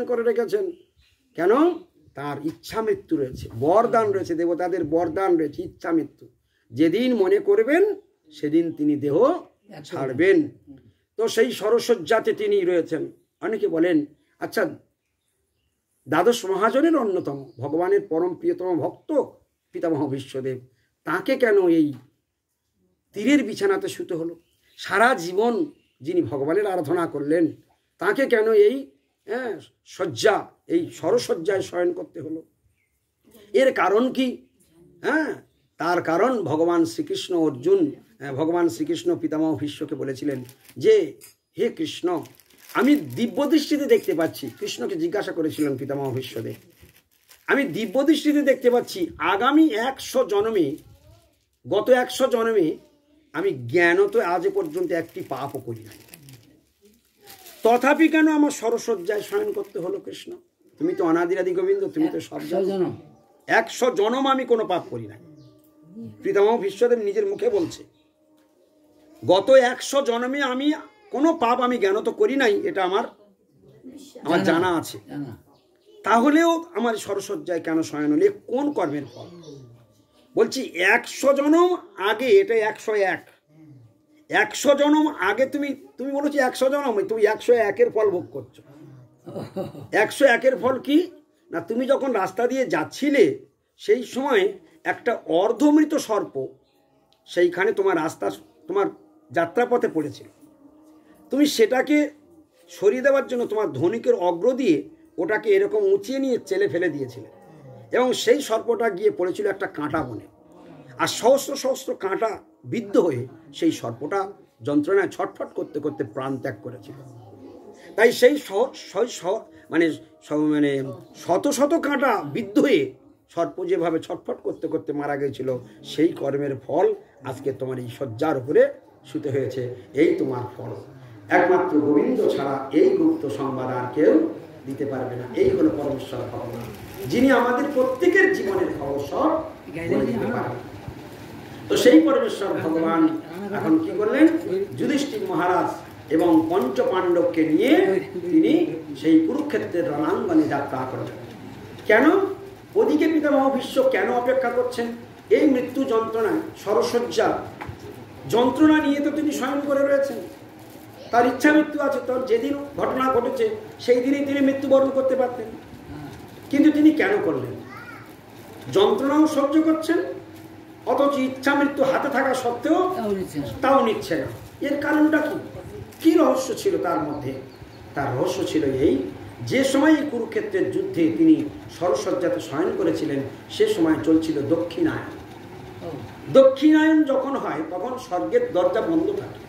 করে রেখেছেন। কেন? তার ইচ্ছা মৃত্যু রয়েছে, বরদান রয়েছে, দেবতাদের বরদান রয়েছে, ইচ্ছা মৃত্যু, যেদিন মনে করবেন সেদিন তিনি দেহ ছাড়বেন। তো সেই সরসজ্জাতে তিনি রয়েছেন। অনেকে বলেন, আচ্ছা, দ্বাদশ মহাজনের অন্যতম ভগবানের পরম প্রিয়তম ভক্ত পিতামহ ভীষ্মদেব, তাকে কেন এই তীরের বিছানাতে শুতে হলো? সারা জীবন যিনি ভগবানের আরাধনা করলেন, তাকে কেন এই শয্যা, এই সরসজ্জায় শয়ন করতে হলো? এর কারণ কি? তার কারণ ভগবান শ্রীকৃষ্ণ পিতামহ ভীষ্মকে বলেছিলেন যে, হে কৃষ্ণ, আমি দিব্য দৃষ্টিতে দেখতে পাচ্ছি, কৃষ্ণকে জিজ্ঞাসা করেছিলেন পিতামহ ভীষ্মদেব, আমি দিব্য দৃষ্টিতে দেখতে পাচ্ছি আগামী 100 জন্মে, গত 100 জন্মে আমি জ্ঞানত আজ পর্যন্ত একটি পাপও করি নাই, তথাপি কেন আমার সরসজ্জায় শয়ন করতে হলো? কৃষ্ণ, তুমি তো অনাদিরাদি গোবিন্দ, তুমি তো সব জানো, 100 জন্ম আমি কোনো পাপ করি নাই। পিতামহ ভীষ্মদেব নিজের মুখে বলছে, গত 100 জন্মে আমি কোনো পাপ আমি জ্ঞানত করি নাই, এটা আমার জানা আছে, তাহলেও আমার সরসজ্জায় কেন শয়ন হলে? কোন কর্মের ফল? বলছি 100 জন্ম আগে, এটা 101 জন্ম আগে তুমি বলেছি 100 জন্ম, তুমি 101-এর ফল ভোগ করছো। 101-এর ফল কি না, তুমি যখন রাস্তা দিয়ে যাচ্ছিলে সেই সময় একটা অর্ধমৃত সর্প সেইখানে তোমার যাত্রাপথে পড়েছিল, তুমি সেটাকে সরিয়ে দেওয়ার জন্য তোমার ধনুকের অগ্র দিয়ে ওটাকে এরকম উঁচিয়ে নিয়ে চেলে ফেলে দিয়েছিলে, এবং সেই সর্পটা গিয়ে পড়েছিল একটা কাঁটা বনে, আর সহস্র কাঁটা বিদ্ধ হয়ে সেই সর্পটা যন্ত্রণায় ছটফট করতে করতে প্রাণ ত্যাগ করেছিল। তাই সেই মানে মানে শত শত কাঁটা বিদ্ধ হয়ে সর্প যেভাবে ছটফট করতে করতে মারা গেছিল, সেই কর্মের ফল আজকে তোমার এই শয্যার উপরে শুতে হয়েছে। এই তোমার ফল। একমাত্র গোবিন্দ ছাড়া এই গুপ্ত সংবাদ আর কেউ দিতে পারবে না। এই হলো পরমেশ্বর ভগবান, যিনি আমাদের প্রত্যেকের জীবনের খবর সব বলে দিতে পারেন। তো সেই পরমেশ্বর ভগবান এখন কি করলেন? যুধিষ্ঠির মহারাজ এবং পঞ্চ পাণ্ডবকে নিয়ে তিনি সেই কুরুক্ষেত্রের রণাঙ্গনে যাত্রা করলেন। কেন? ওদিকে পিতামহ ভীষ্ম কেন অপেক্ষা করছেন? এই মৃত্যু যন্ত্রণা, সরসজ্জা যন্ত্রণা নিয়ে তো তিনি স্বয়ং করে রয়েছেন। তার ইচ্ছা মৃত্যু আছে, তার যেদিন ঘটনা ঘটেছে সেই দিনই তিনি মৃত্যুবরণ করতে পারতেন, কিন্তু তিনি কেন করলেন? যন্ত্রণাও সহ্য করছেন, অথচ ইচ্ছা মৃত্যু হাতে থাকা সত্ত্বেও তাও নিচ্ছে না। এর কারণটা কি? কি রহস্য ছিল তার মধ্যে? তার রহস্য ছিল এই, যে সময় এই কুরুক্ষেত্রের যুদ্ধে তিনি সরসজ্জাতে শয়ন করেছিলেন, সে সময় চলছিল দক্ষিণায়ন। দক্ষিণায়ন যখন হয় তখন স্বর্গের দরজা বন্ধ থাকে,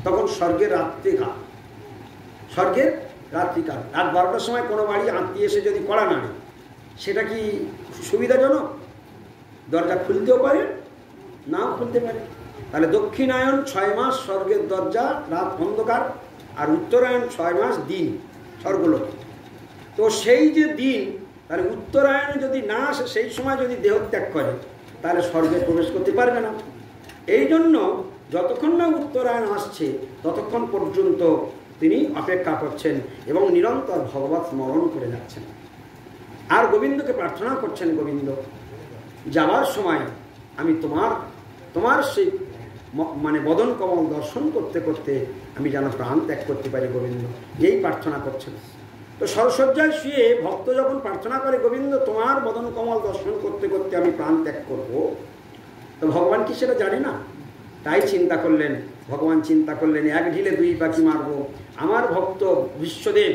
তখন স্বর্গের রাত্রিকাল। স্বর্গের রাত্রিকাল রাত 12টার সময় কোনো বাড়ি আত্মীয় এসে যদি কড়া নাড়ে, সেটা কি সুবিধাজনক? দরজা খুলতেও পারে, নাও খুলতে পারে। তাহলে দক্ষিণায়ন 6 মাস স্বর্গের দরজা রাত অন্ধকার, আর উত্তরায়ণ 6 মাস দিন স্বর্গলোকে। তো সেই যে দিন, তাহলে উত্তরায়ণে যদি না আসে, সেই সময় যদি দেহত্যাগ করে, তাহলে স্বর্গে প্রবেশ করতে পারবে না। এই জন্য যতক্ষণ না উত্তরায়ণ আসছে ততক্ষণ পর্যন্ত তিনি অপেক্ষা করছেন এবং নিরন্তর ভগবত স্মরণ করে যাচ্ছেন। আর গোবিন্দকে প্রার্থনা করছেন, গোবিন্দ যাওয়ার সময় আমি তোমার সেই মানে বদন কমল দর্শন করতে করতে আমি যেন প্রাণ ত্যাগ করতে পারি গোবিন্দ, এই প্রার্থনা করছেন। তো সরসজ্জায় শুয়ে ভক্ত যখন প্রার্থনা করে, গোবিন্দ তোমার বদন কমল দর্শন করতে করতে আমি প্রাণ ত্যাগ করব, তো ভগবান কি সেটা জানে না? তাই চিন্তা করলেন, ভগবান চিন্তা করলেন, এক ঢিলে 2 পাখি মারব। আমার ভক্ত বিশ্বদেব,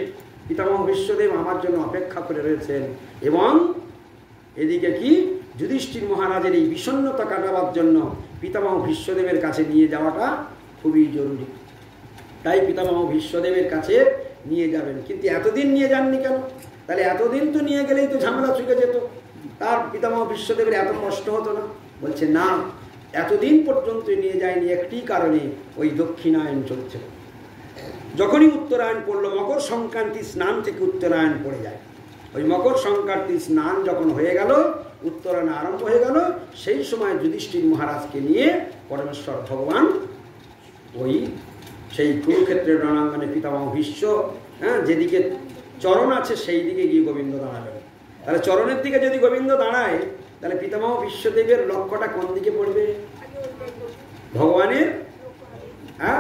পিতামহ বিশ্বদেব আমার জন্য অপেক্ষা করে রয়েছেন, এবং এদিকে কি যুধিষ্ঠির মহারাজের এই বিষণ্ণতা কাটাবার জন্য পিতামহ ভীষ্মদেবের কাছে নিয়ে যাওয়াটা খুবই জরুরি। তাই পিতামহ ভীষ্মদেবের কাছে নিয়ে যাবেন। কিন্তু এতদিন নিয়ে যাননি কেন? তাহলে এতদিন তো নিয়ে গেলেই তো ঝামেলা ছুটে যেত, তার পিতামহ ভীষ্মদেবের এত কষ্ট হতো না। বলছে না, এতদিন পর্যন্ত নিয়ে যায়নি একটি কারণে, ওই দক্ষিণায়ন চলছে। যখনই উত্তরায়ণ পড়লো, মকর সংক্রান্তি স্নান থেকে উত্তরায়ণ পড়ে যায়, ওই মকর সংক্রান্তি স্নান যখন হয়ে গেল, উত্তরায়ণ আরম্ভ হয়ে গেল, সেই সময় যুধিষ্ঠির মহারাজকে নিয়ে পরমেশ্বর ভগবান ওই সেই কুরুক্ষেত্রের রণাঙ্গনে পিতামহ ভীষ্ম, যেদিকে চরণ আছে সেই দিকে গিয়ে গোবিন্দ দাঁড়াবেন। তাহলে চরণের দিকে যদি গোবিন্দ দাঁড়ায়, তাহলে পিতামহ ভীষ্মদেবের লক্ষ্যটা কোন দিকে পড়বে? ভগবানের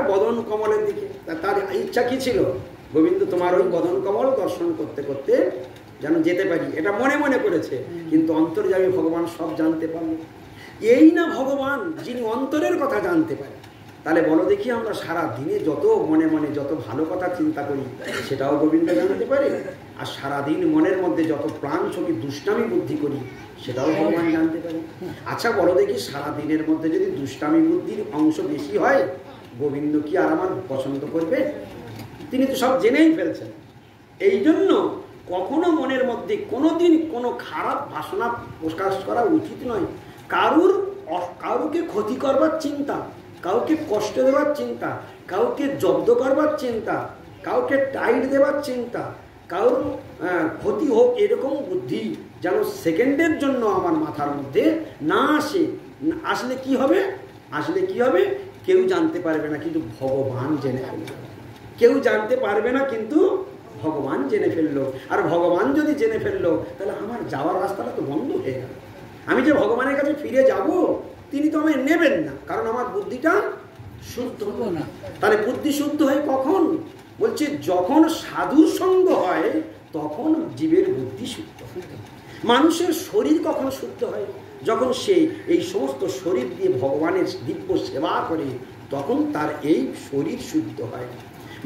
বদন কমলের দিকে। তার ইচ্ছা কি ছিল? গোবিন্দ তোমার ওই বদন কমল দর্শন করতে করতে যেন যেতে পারি, এটা মনে মনে করেছে, কিন্তু অন্তর্যামী ভগবান সব জানতে পারলেন। এই না ভগবান যিনি অন্তরের কথা জানতে পারে। তাহলে বলো দেখি, আমরা সারা দিনে যত মনে মনে যত ভালো কথা চিন্তা করি, সেটাও গোবিন্দ জানতে পারে, আর সারাদিন মনের মধ্যে যত প্রাণ ছবি দুষ্টামি বুদ্ধি করি, সেটাও ভগবান জানতে পারে। আচ্ছা বলো দেখি, সারাদিনের মধ্যে যদি দুষ্টামি বুদ্ধির অংশ বেশি হয়, গোবিন্দ কি আর আমার পছন্দ করবে? তিনি তো সব জেনেই ফেলছেন। এই জন্য কখনো মনের মধ্যে কোনোদিন কোনো খারাপ বাসনা প্রকাশ করা উচিত নয়। কারুকে ক্ষতি করবার চিন্তা, কাউকে কষ্ট দেওয়ার চিন্তা, কাউকে জব্দ করবার চিন্তা, কাউকে টাইট দেওয়ার চিন্তা, কারোর ক্ষতি হোক এরকম বুদ্ধি যেন সেকেন্ডের জন্য আমার মাথার মধ্যে না আসে। আসলে কি হবে? কেউ জানতে পারবে না, কিন্তু ভগবান জেনে ফেলবে। কেউ জানতে পারবে না, কিন্তু ভগবান জেনে ফেললো। আর ভগবান যদি জেনে ফেললো, তাহলে আমার যাওয়ার রাস্তাটা তো বন্ধ হয়ে গেল। আমি যে ভগবানের কাছে ফিরে যাব, তিনি তো আমায় নেবেন না, কারণ আমার বুদ্ধিটা শুদ্ধ হলো না। তাহলে বুদ্ধি শুদ্ধ হয় কখন? বলছে যখন সাধুর সঙ্গ হয়, তখন জীবের বুদ্ধি শুদ্ধ হয়। মানুষের শরীর কখন শুদ্ধ হয়? যখন সে এই সমস্ত শরীর দিয়ে ভগবানের দিব্য সেবা করে, তখন তার এই শরীর শুদ্ধ হয়।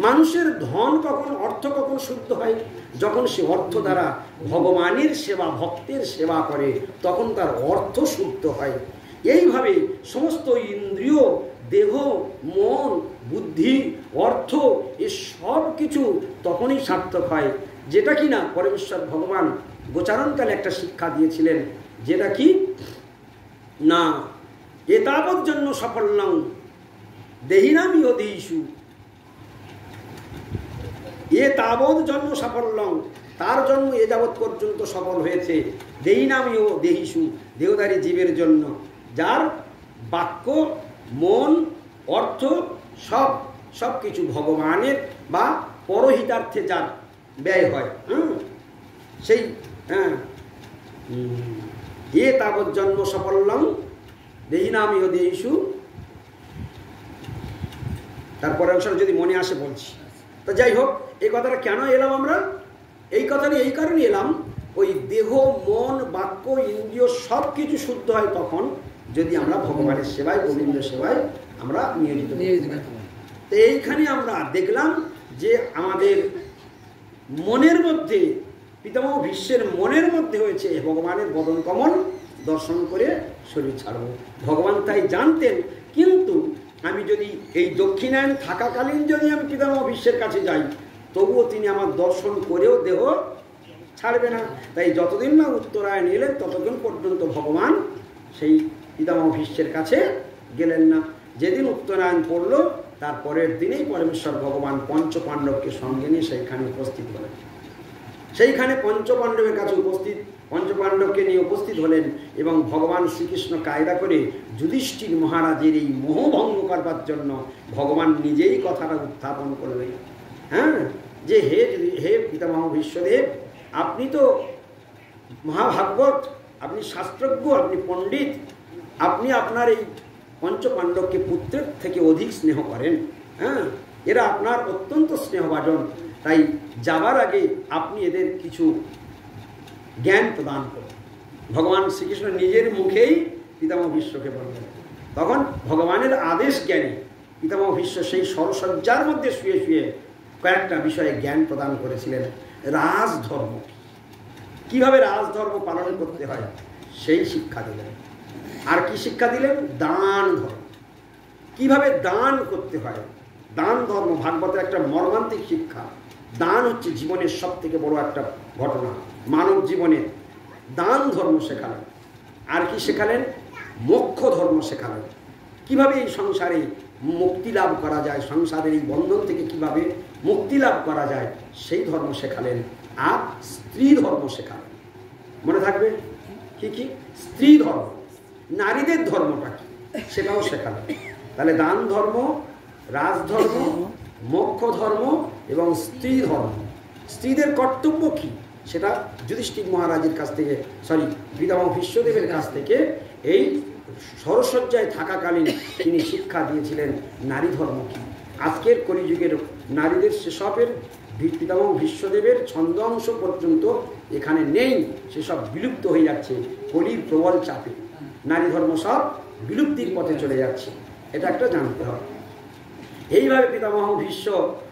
মানুষের ধন কখন, অর্থ কখন শুদ্ধ হয়? যখন সে অর্থ দ্বারা ভগবানের সেবা, ভক্তের সেবা করে, তখন তার অর্থ শুদ্ধ হয়। এইভাবে সমস্ত ইন্দ্রিয় দেহ, মন, বুদ্ধি, অর্থ এ সব কিছু তখনই সার্থক হয় যেটা কিনা পরমেশ্বর ভগবান গোচারণকালে একটা শিক্ষা দিয়েছিলেন, যেটা কি না এতাবৎ জন্য সাফল্যং দেহিনামি অধীষু, এ তাবৎ জন্ম সাফল্যং, তার জন্ম এ যাবৎ পর্যন্ত সফল হয়েছে, দেহিনামি ও দেহিষু, দেহধারী জীবের জন্য, যার বাক্য, মন, অর্থ সব কিছু ভগবানের বা পরহিতার্থে যার ব্যয় হয়, সেই এ তাবৎ জন্ম সাফল্যং দেহিনামি ও দেহিষু। তারপরে অংশ যদি মনে আসে বলছি। তো যাই হোক, এই কথাটা কেন এলাম আমরা? এই কথাটা এই কারণে এলাম, ওই দেহ, মন, বাক্য, ইন্দ্রিয় সব কিছু শুদ্ধ হয় তখন যদি আমরা ভগবানের সেবায়, গোবিন্দ সেবায় আমরা নিয়োজিত। তো এইখানে আমরা দেখলাম যে আমাদের মনের মধ্যে, পিতামহ ভীষ্মের মনের মধ্যে হয়েছে ভগবানের বদন কমল দর্শন করে শরীর ছাড়ব। ভগবান তাই জানতেন, কিন্তু আমি যদি এই দক্ষিণায়ন থাকাকালীন যদি আমি পিতামহ ভীষ্মের কাছে যাই, তবুও তিনি আমার দর্শন করেও দেহ ছাড়বে না। তাই যতদিন না উত্তরায়ণ এলেন ততদিন পর্যন্ত ভগবান সেই পিতামহ ভীষ্মের কাছে গেলেন না। যেদিন উত্তরায়ণ পড়ল তার পরের দিনেই পরমেশ্বর ভগবান পঞ্চপাণ্ডবকে সঙ্গে নিয়ে সেইখানে উপস্থিত হলেন। সেইখানে পঞ্চপাণ্ডবের কাছে উপস্থিত, পঞ্চপাণ্ডবকে নিয়ে উপস্থিত হলেন এবং ভগবান শ্রীকৃষ্ণ কায়দা করে যুধিষ্ঠির মহারাজের এই মোহভঙ্গ করবার জন্য ভগবান নিজেই কথাটা উত্থাপন করলেন। যে হে পিতামহ ভীষ্মদেব, আপনি তো মহাভাগবত, আপনি শাস্ত্রজ্ঞ, আপনি পণ্ডিত, আপনি আপনার এই পঞ্চপাণ্ডবকে পুত্রের থেকে অধিক স্নেহ করেন, এরা আপনার অত্যন্ত স্নেহভাজন, তাই যাবার আগে আপনি এদের কিছু জ্ঞান প্রদান করুন। ভগবান শ্রীকৃষ্ণ নিজের মুখেই পিতামহ ভীষ্মকে বললেন। তখন ভগবানের আদেশ জ্ঞানে পিতামহ ভীষ্ম সেই সরসজ্জার মধ্যে শুয়ে শুয়ে কয়েকটা বিষয়ে জ্ঞান প্রদান করেছিলেন। রাজধর্ম, কিভাবে রাজধর্ম পালন করতে হয় সেই শিক্ষা দিলেন। আর কি শিক্ষা দিলেন? দান ধর্ম, কিভাবে দান করতে হয়, দান ধর্ম ভাগবতের একটা মর্মান্তিক শিক্ষা। দান হচ্ছে জীবনের সব থেকে বড় একটা ঘটনা, মানব জীবনে দান ধর্ম শেখালেন। আর কি শেখালেন? মোক্ষ ধর্ম শেখালেন, কিভাবে এই সংসারে মুক্তি লাভ করা যায়, সংসারের এই বন্ধন থেকে কিভাবে মুক্তি লাভ করা যায় সেই ধর্ম শেখালেন। আর স্ত্রী ধর্ম শেখালেন, মনে থাকবে কি কি? স্ত্রী ধর্ম, নারীদের ধর্মটা কি সেটাও শেখালেন। তাহলে দান ধর্ম, রাজধর্ম, মোক্ষ ধর্ম এবং স্ত্রী ধর্ম। স্ত্রীদের কর্তব্য কি সেটা যুধিষ্ঠির মহারাজের কাছ থেকে, পিতামহ ভীষ্মদেবের কাছ থেকে এই সরসজ্জায় থাকাকালীন তিনি শিক্ষা দিয়েছিলেন নারী ধর্ম কি। আজকের কলিযুগের নারীদের সেসবের পিতামহ ভীষ্মদেবের ছন্দ অংশ পর্যন্ত এখানে নেই, সেসব বিলুপ্ত হয়ে যাচ্ছে কলির প্রবল চাপে। নারী ধর্ম সব বিলুপ্তির পথে চলে যাচ্ছে, এটা একটা জানতে হবে। এইভাবে পিতামহ ভীষ্ম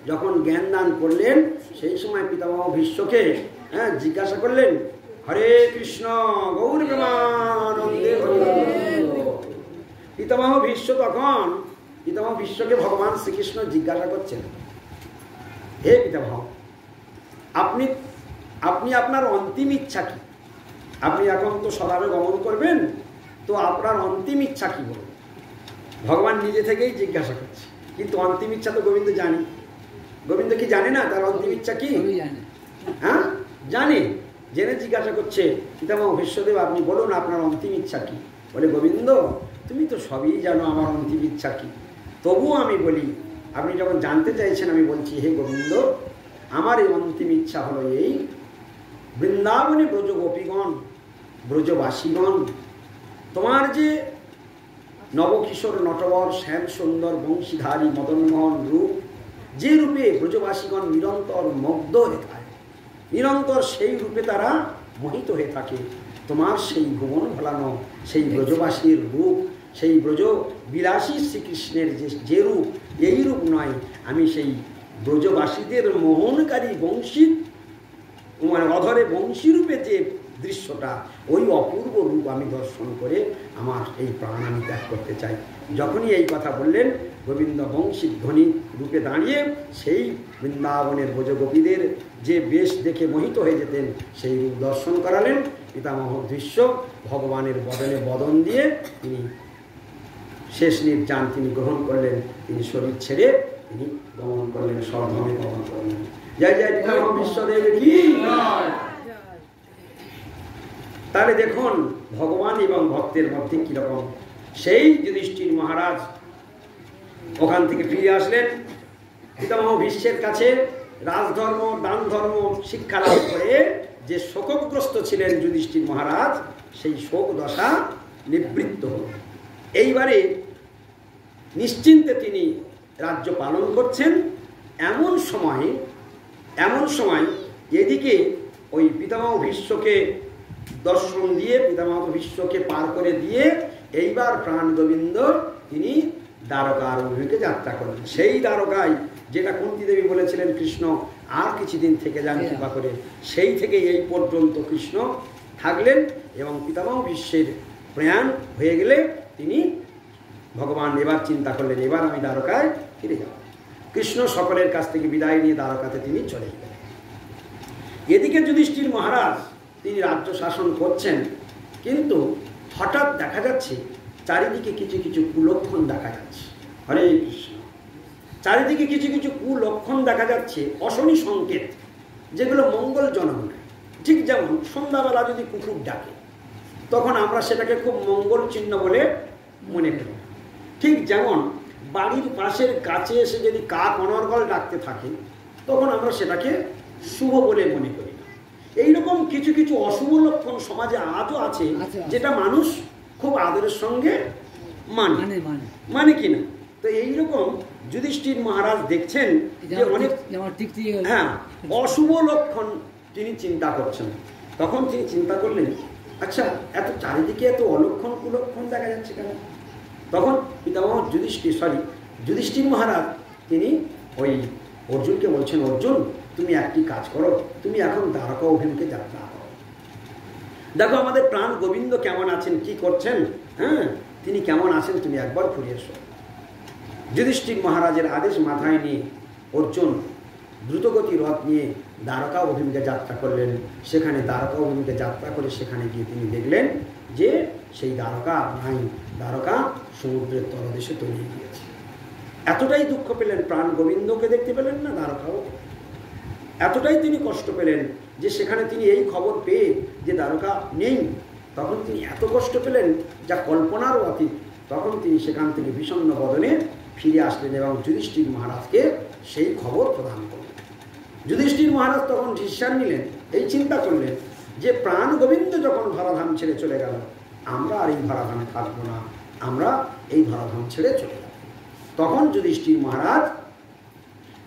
যখন জ্ঞান দান করলেন, সেই সময় পিতামহ ভীষ্মকে জিজ্ঞাসা করলেন, হরে কৃষ্ণ গৌর প্রেমানন্দে। পিতামহ ভীষ্ম তখন পিতামহ ভীষ্মকে ভগবান শ্রীকৃষ্ণ জিজ্ঞাসা করছেন, হে পিতামহ, আপনি আপনার অন্তিম ইচ্ছা কি? আপনি এখন তো স্বভাবে গমন করবেন, তো আপনার অন্তিম ইচ্ছা কি বলুন? ভগবান নিজে থেকেই জিজ্ঞাসা করছে, কিন্তু অন্তিম ইচ্ছা তো গোবিন্দ জানে। গোবিন্দ কি জানে না তার অন্তিম ইচ্ছা কি? জানে। জেনে জিজ্ঞাসা করছে, পিতামহ ভীষ্মদেব আপনি বলুন আপনার অন্তিম ইচ্ছা কি? বলে, গোবিন্দ তুমি তো সবই জানো আমার অন্তিম ইচ্ছা কি, তবুও আমি বলি, আপনি যখন জানতে চাইছেন আমি বলছি, হে গোবিন্দ, আমার এই অন্তিম ইচ্ছা হলো এই, বৃন্দাবনে ব্রজ গোপীগণ, ব্রজবাসীগণ, তোমার যে নবকিশোর নটবর শ্যাম সুন্দর বংশীধারী মদনমোহন রূপ, যে রূপে ব্রজবাসীগণ নিরন্তর মুগ্ধ হয়ে থাকে, নিরন্তর সেই রূপে তারা মোহিত হয়ে থাকে, তোমার সেই ভুবন ভোলানো সেই ব্রজবাসীর রূপ, সেই ব্রজ বিলাসী শ্রীকৃষ্ণের যে রূপ, এই রূপ নয়, আমি সেই ব্রজবাসীদের মোহনকারী বংশী, অধরে বংশী রূপে যে দৃশ্যটা, ওই অপূর্ব রূপ আমি দর্শন করে আমার এই প্রাণ আমি ত্যাগ করতে চাই। যখনই এই কথা বললেন, গোবিন্দ বংশী ধ্বনি রূপে দাঁড়িয়ে সেই বৃন্দাবনের ব্রজগোপীদের যে বেশ দেখে মোহিত হয়ে যেতেন সেই রূপ দর্শন করালেন। পিতামহ দৃশ্য ভগবানের বদনে বদন দিয়ে তিনি শেষ নির্যান তিনি গ্রহণ করলেন, তিনি শরীর ছেড়ে তিনি গমন করলেন, স্বধামে গমন করলেন। জয় জয় পিতামহ বিশ্বদেব কি। তাহলে দেখুন ভগবান এবং ভক্তের মধ্যে কিরকম। সেই যুধিষ্ঠির মহারাজ ওখান থেকে ফিরে আসলেন, পিতামহ ভীষ্মের কাছে রাজধর্ম দান ধর্ম শিক্ষা লাভ করে যে শোকগ্রস্ত ছিলেন যুধিষ্ঠির মহারাজ, সেই শোক দশা নিবৃত্ত হল। এইবারে নিশ্চিন্তে তিনি রাজ্য পালন করছেন। এমন সময় এদিকে ওই পিতামহ ভীষ্মকে দর্শন দিয়ে, পিতামহ ভীষ্মকে পার করে দিয়ে এইবার প্রাণ গোবিন্দ তিনি দ্বারকার অভিমুখে যাত্রা করলেন। সেই দ্বারকায় যেটা কুন্তী দেবী বলেছিলেন কৃষ্ণ আর কিছুদিন থেকে যান কৃপা করে, সেই থেকে এই পর্যন্ত কৃষ্ণ থাকলেন। এবং পিতামহ ভীষ্মের প্রয়াণ হয়ে গেলে তিনি ভগবান এবার চিন্তা করলেন, এবার আমি দ্বারকায় ফিরে যাব। কৃষ্ণ সকলের কাছ থেকে বিদায় নিয়ে দ্বারকাতে তিনি চলে গেলেন। এদিকে যুধিষ্ঠির মহারাজ তিনি রাজ্য শাসন করছেন, কিন্তু হঠাৎ দেখা যাচ্ছে চারিদিকে কিছু কিছু কুলক্ষণ দেখা যাচ্ছে। হরে কৃষ্ণ। চারিদিকে কিছু কিছু কুলক্ষণ দেখা যাচ্ছে, অশনি সংকেত, যেগুলো মঙ্গলজনক নয়। ঠিক যেমন সন্ধ্যাবেলা যদি কুকুর ডাকে, তখন আমরা সেটাকে খুব মঙ্গল চিহ্ন বলে মনে করি। ঠিক যেমন বাড়ির পাশের গাছে এসে যদি কাক অনর্গল ডাকতে থাকে, তখন আমরা সেটাকে শুভ বলে মনে করি। এইরকম কিছু কিছু অশুভ লক্ষণ সমাজে আজও আছে, যেটা মানুষ খুব আদরের সঙ্গে মানে কিনা। তো এইরকম যুধিষ্ঠির মহারাজ দেখছেন যে অনেক অশুভ লক্ষণ তিনি চিন্তা করছেন। তখন তিনি চিন্তা করলেন, আচ্ছা এত চারিদিকে এত অলক্ষণ কুলক্ষণ দেখা যাচ্ছে কেন? তখন পিতামহ যুধিষ্ঠির মহারাজ তিনি ওই অর্জুনকে বলছেন, অর্জুন তুমি একটি কাজ করো, তুমি এখন দ্বারকা অভিমুখে যাত্রা করো। দেখো আমাদের প্রাণ গোবিন্দ কেমন আছেন, কি করছেন, হ্যাঁ তিনি কেমন আছেন, তুমি একবার ঘুরে এসো। যুধিষ্ঠির মহারাজের আদেশ মাথায় নিয়ে অর্জুন দ্রুতগতি রথ নিয়ে দ্বারকা অভিমুখে যাত্রা করলেন। সেখানে দ্বারকা অভিমুখে যাত্রা করে সেখানে গিয়ে তিনি দেখলেন যে সেই দ্বারকা নাই, দ্বারকা সমুদ্রের তলদেশে তলিয়ে গিয়েছে। এতটাই দুঃখ পেলেন, প্রাণ গোবিন্দকে দেখতে পেলেন না, দ্বারকাও এতটাই তিনি কষ্ট পেলেন যে সেখানে তিনি এই খবর পেয়ে যে দ্বারকা নেই, তখন তিনি এত কষ্ট পেলেন যা কল্পনারও অতীত। তখন তিনি সেখান থেকে বিষণ্ণ বদনে ফিরে আসলেন এবং যুধিষ্ঠির মহারাজকে সেই খবর প্রদান করলেন। যুধিষ্ঠির মহারাজ তখন ডিসিশন নিলেন, এই চিন্তা করলেন যে প্রাণ গোবিন্দ যখন ধরাধাম ছেড়ে চলে গেল, আমরা আর এই ধরাধামে থাকবো না, আমরা এই ধরাধাম ছেড়ে চলে যাব। তখন যুধিষ্ঠির মহারাজ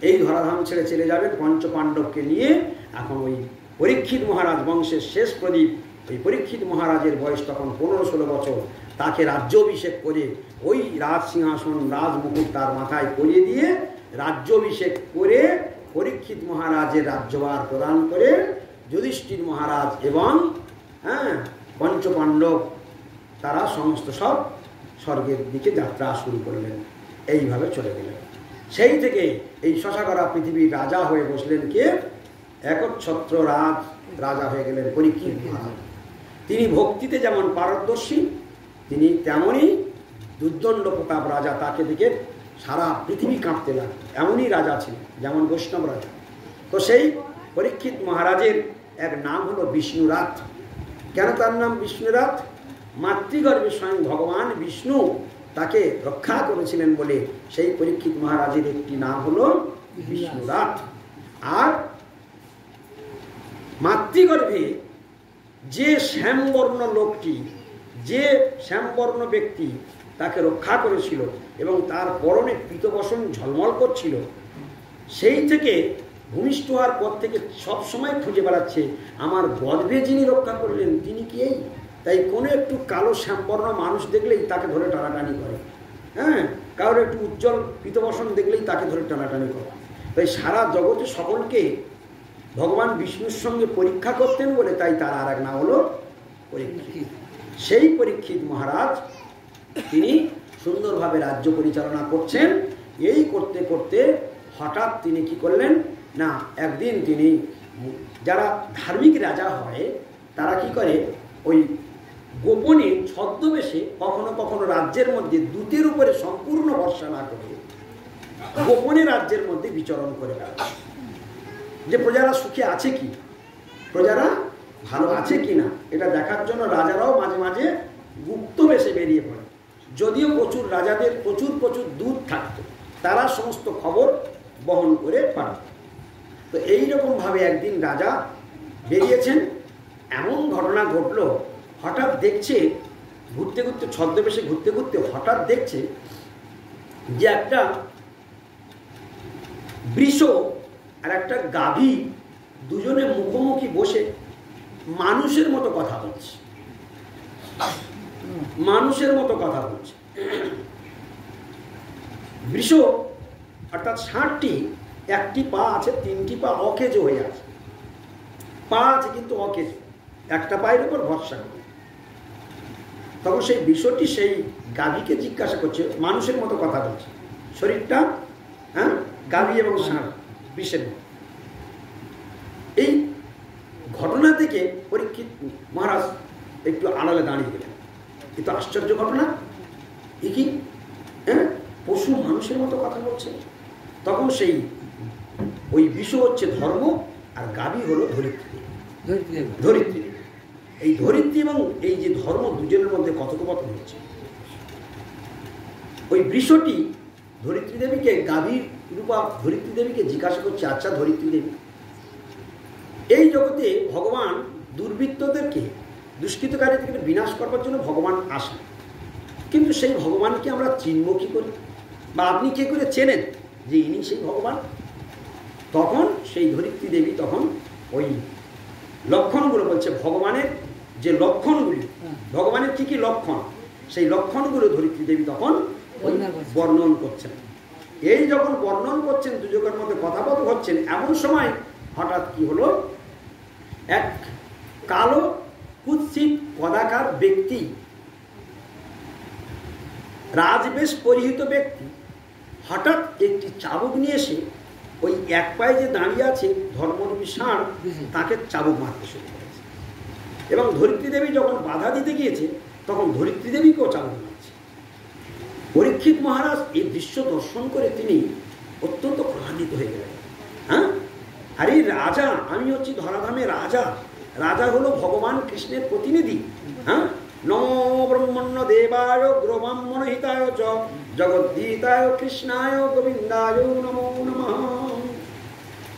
এই ধরাধাম ছেড়ে চলে যাবেন পঞ্চপাণ্ডবকে নিয়ে। এখন ওই পরীক্ষিত মহারাজ বংশের শেষ প্রদীপ, ওই পরীক্ষিত মহারাজের বয়স তখন 15-16 বছর, তাকে রাজ্যাভিষেক করে ওই রাজ সিংহাসন রাজমুকুট তার মাথায় পরিয়ে দিয়ে রাজ্যাভিষেক করে পরীক্ষিত মহারাজের রাজ্যভার প্রদান করে যুধিষ্ঠির মহারাজ এবং পঞ্চপাণ্ডব তারা সমস্ত সব স্বর্গের দিকে যাত্রা শুরু করলেন। এইভাবে চলে গেলেন। সেই থেকে এই শশাকরা পৃথিবীর রাজা হয়ে বসলেন কে? একচ্ছত্র রাজা হয়ে গেলেন পরীক্ষিত মহারাজ। তিনি ভক্তিতে যেমন পারদর্শী, তিনি তেমনই দুর্দণ্ড প্রতাপ রাজা, তাকে দিকে সারা পৃথিবী কাঁপতে লাগল, এমনই রাজা ছিলেন, যেমন বৈষ্ণব রাজা। তো সেই পরীক্ষিত মহারাজের এক নাম হলো বিষ্ণুরাথ। কেন তার নাম বিষ্ণুরাথ? মাতৃগর্ভে স্বয়ং ভগবান বিষ্ণু তাকে রক্ষা করেছিলেন বলে সেই পরীক্ষিত মহারাজের একটি নাম হলো বিষ্ণুরাথ। আর মাতৃগর্ভে যে শ্যামবর্ণ লোকটি, যে শ্যামবর্ণ ব্যক্তি তাকে রক্ষা করেছিল এবং তার পরনে পীতবসন ঝলমল করছিল, সেই থেকে ভূমিষ্ঠ হওয়ার পর থেকে সবসময় খুঁজে বেড়াচ্ছে আমার গর্ভে যিনি রক্ষা করলেন তিনি কি এই। তাই কোনো একটু কালো শ্যামবর্ণ মানুষ দেখলেই তাকে ধরে টানাটানি করে, কারোর একটু উজ্জ্বল পীতবসন দেখলেই তাকে ধরে টানাটানি করে। তাই সারা জগতে সকলকে ভগবান বিষ্ণুর সঙ্গে পরীক্ষা করতেন বলে তাই তার আর এক নাম হলো পরীক্ষিত। সেই পরীক্ষিত মহারাজ তিনি সুন্দরভাবে রাজ্য পরিচালনা করছেন। এই করতে করতে হঠাৎ তিনি কি করলেন না, একদিন তিনি, যারা ধার্মিক রাজা হয় তারা কি করে, ওই গোপনে ছদ্মবেশে কখনো কখনো রাজ্যের মধ্যে দূতের উপরে সম্পূর্ণ ভরসা না করে গোপনে রাজ্যের মধ্যে বিচরণ করে বেড়ায়, যে প্রজারা সুখে আছে কি, প্রজারা ভালো আছে কি না এটা দেখার জন্য রাজারাও মাঝে মাঝে গুপ্ত বেশে বেরিয়ে পড়ে। যদিও প্রচুর রাজাদের প্রচুর প্রচুর দূত থাকতো, তারা সমস্ত খবর বহন করে পাঠাত। তো এইরকমভাবে একদিন রাজা বেরিয়েছেন, এমন ঘটনা ঘটলো, হঠাৎ দেখছে ঘুরতে ঘুরতে, ছদ্মবেশে ঘুরতে ঘুরতে হঠাৎ দেখছে যে একটা বৃষ আর একটা গাভী দুজনে মুখোমুখি বসে মানুষের মতো কথা বলছে, মানুষের মতো কথা বলছে। বৃষ অর্থাৎ ষাঁড়টি একটি পা আছে, তিনটি পা অকেজো হয়ে আছে, পা আছে কিন্তু অকেজো, একটা পায়ের উপর ভরসা করে। তখন সেই বৃষটি সেই গাভীকে জিজ্ঞাসা করছে, মানুষের মতো কথা বলছে, শরীরটা হ্যাঁ গাভী এবং ষাঁড় বৃষের মতো। এই ঘটনা থেকে পরীক্ষিত মহারাজ একটু আড়ালে দাঁড়িয়ে গেলেন, কিন্তু আশ্চর্য ঘটনা, এ কি হ্যাঁ পশু মানুষের মতো কথা বলছে। তখন সেই ওই বৃষ হচ্ছে ধর্ম আর গাভী হলো ধরিত্রী। ধরিত্রী, এই ধরিত্রী এবং এই যে ধর্ম দুজনের মধ্যে কথোপকথন হচ্ছে। ওই বৃষটি ধরিত্রী দেবীকে, গাভীর রূপা ধরিত্রী দেবীকে জিজ্ঞাসা করছে, আচ্ছা ধরিত্রী দেবী, এই জগতে ভগবান দুর্বৃত্তদেরকে, দুষ্কৃতকারীদেরকে বিনাশ করবার জন্য ভগবান আসেন, কিন্তু সেই ভগবানকে আমরা চিনব কি করে, বা আপনি কে করে চেনেন যে ইনি সেই ভগবান? তখন সেই ধরিত্রী দেবী তখন ওই লক্ষণগুলো বলছে, ভগবানের যে লক্ষণগুলি, ভগবানের কি কি লক্ষণ, সেই লক্ষণগুলো ধরিত্রী দেবী তখন বর্ণন করছেন। এই যখন বর্ণন করছেন, দুজনের মধ্যে কথাবার্তা হচ্ছেন, এমন সময় হঠাৎ কি হলো, এক কালো কুৎসিত কদাকার ব্যক্তি, রাজবেশ পরিহিত ব্যক্তি, হঠাৎ একটি চাবুক নিয়ে এসে ওই এক পায়ে যে দাঁড়িয়ে আছে ধর্মরূপী ষাঁড়, তাকে চাবুক মারতে শুরু করেছে। এবং ধরিত্রী দেবী যখন বাধা দিতে গিয়েছে, তখন ধরিত্রী দেবীকেও চাবুক মারছে। পরীক্ষিত মহারাজ এই দৃশ্য দর্শন করে তিনি অত্যন্ত প্রভাবিত হয়ে গেলেন। হ্যাঁ, আরে রাজা, আমি হচ্ছি ধরাধামে রাজা, রাজা হলো ভগবান কৃষ্ণের প্রতিনিধি। হ্যাঁ, নমো ব্রহ্মণ্য দেবায় গ্রব্রাহ্মণ হিতায় চ জগদ্গীতায় কৃষ্ণায় গোবিন্দায় নমো নমঃ।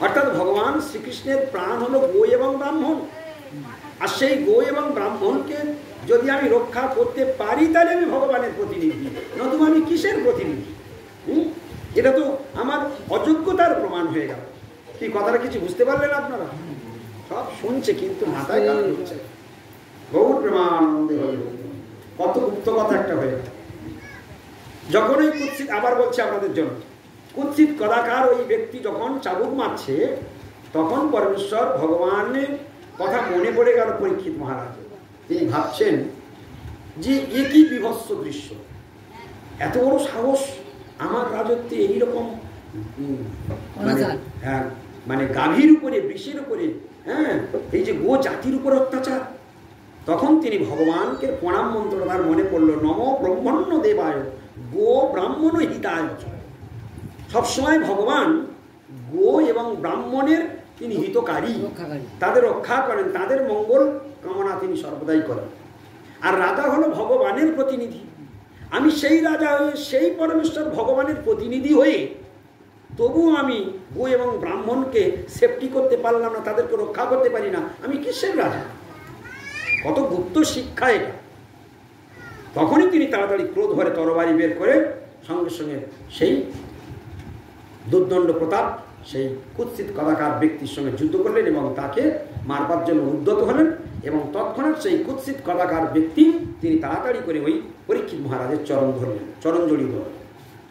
অর্থাৎ ভগবান শ্রীকৃষ্ণের প্রাণ হলো গো এবং ব্রাহ্মণ, আর সেই গো এবং ব্রাহ্মণকে যদি আমি রক্ষা করতে পারি তাহলে আমি ভগবানের প্রতিনিধি, নতুবা আমি কিসের প্রতিনিধি? এটা তো আমার অযোগ্যতার প্রমাণ হয়ে গেল। কি কথাটা কিছু বুঝতে পারলেন আপনারা? সব শুনছে কিন্তু মাথায় গান ঢুকছে। গৌর প্রেমানন্দে কত গুপ্ত কথা একটা হয়ে গেল। যখন ওই কুৎসিত, আবার বলছে আপনাদের জন্য, কুৎসিত কদাকার ওই ব্যক্তি যখন চাবুক মারছে, তখন পরমেশ্বর ভগবানের কথা মনে পড়ে গেল পরীক্ষিত মহারাজ। তিনি ভাবছেন যে এ কি বিভৎস দৃশ্য, এত বড় সাহস আমার রাজত্বে এইরকম মানে গাভীর উপরে, বৃষের উপরে, হ্যাঁ এই যে গো জাতির উপর অত্যাচার। তখন তিনি ভগবানকে প্রণাম মন্ত্র তার মনে পড়ল, নম ব্রহ্মণ্য দেবায় গো ব্রাহ্মণ হিতায়। সবসময় ভগবান গো এবং ব্রাহ্মণের তিনি হিতকারী, তাদের রক্ষা করেন, তাদের মঙ্গল কামনা তিনি সর্বদাই করেন। আর রাজা হলো ভগবানের প্রতিনিধি। আমি সেই রাজা হয়ে, সেই পরমেশ্বর ভগবানের প্রতিনিধি হয়ে, তবুও আমি গো এবং ব্রাহ্মণকে সেফটি করতে পারলাম না, তাদেরকে রক্ষা করতে পারি না, আমি কিসের রাজা? কত গুপ্ত শিক্ষা এটা। তখনই তিনি তাড়াতাড়ি ক্রোধ ভরে তরবারি বের করে সঙ্গে সঙ্গে সেই দুর্দণ্ড প্রতাপ সেই কুৎসিত কদাকার ব্যক্তির সঙ্গে যুদ্ধ করলেন এবং তাকে মারবার জন্য উদ্যত হলেন। এবং তৎক্ষণাৎ সেই কুৎসিত কদাকার ব্যক্তি তিনি তাড়াতাড়ি করে ওই পরীক্ষিত মহারাজের চরণ ধরলেন, চরণ জড়িয়ে ধরলেন,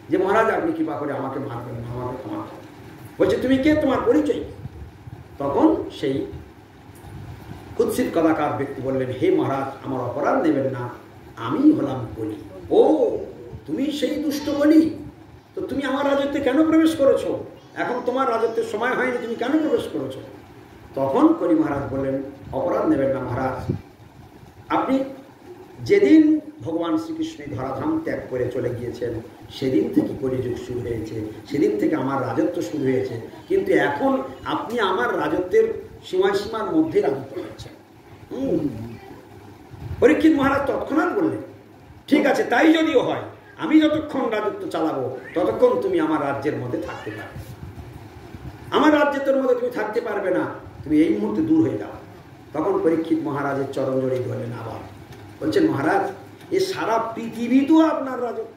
যে মহারাজ আপনি কৃপা করে আমাকে মারবেন না, আমাকে ক্ষমা করেন। বলছে তুমি কে, তোমার পরিচয়? তখন সেই কুৎসিত কদাকার ব্যক্তি বললেন, হে মহারাজ, আমার অপরাধ নেবেন না, আমি হলাম কলি। ও, তুমি সেই দুষ্ট কলি, তো তুমি আমার রাজত্বে কেন প্রবেশ করেছো? এখন তোমার রাজত্বের সময় হয়নি, তুমি কেন প্রবেশ করেছো? তখন কলি মহারাজ বললেন, অপরাধ নেবেন না মহারাজ, আপনি যেদিন ভগবান শ্রীকৃষ্ণ ধরাধাম ত্যাগ করে চলে গিয়েছেন সেদিন থেকে কলিযুগ শুরু হয়েছে, সেদিন থেকে আমার রাজত্ব শুরু হয়েছে, কিন্তু এখন আপনি আমার রাজত্বের সীমার মধ্যে রাজত্ব করছেন। পরীক্ষিত মহারাজ তৎক্ষণাৎ বললেন, ঠিক আছে, তাই যদিও হয়, আমি যতক্ষণ রাজত্ব চালাবো ততক্ষণ তুমি আমার রাজ্যের মধ্যে থাকতে পারবে, আমার রাজ্যের মধ্যে তুমি থাকতে পারবে না, তুমি এই মুহূর্তে দূর হয়ে যাও। তখন পরীক্ষিত মহারাজের চরণ জড়িয়ে ধরলেন, আবার বলছেন, মহারাজ, এ সারা পৃথিবী তো আপনার রাজত্ব,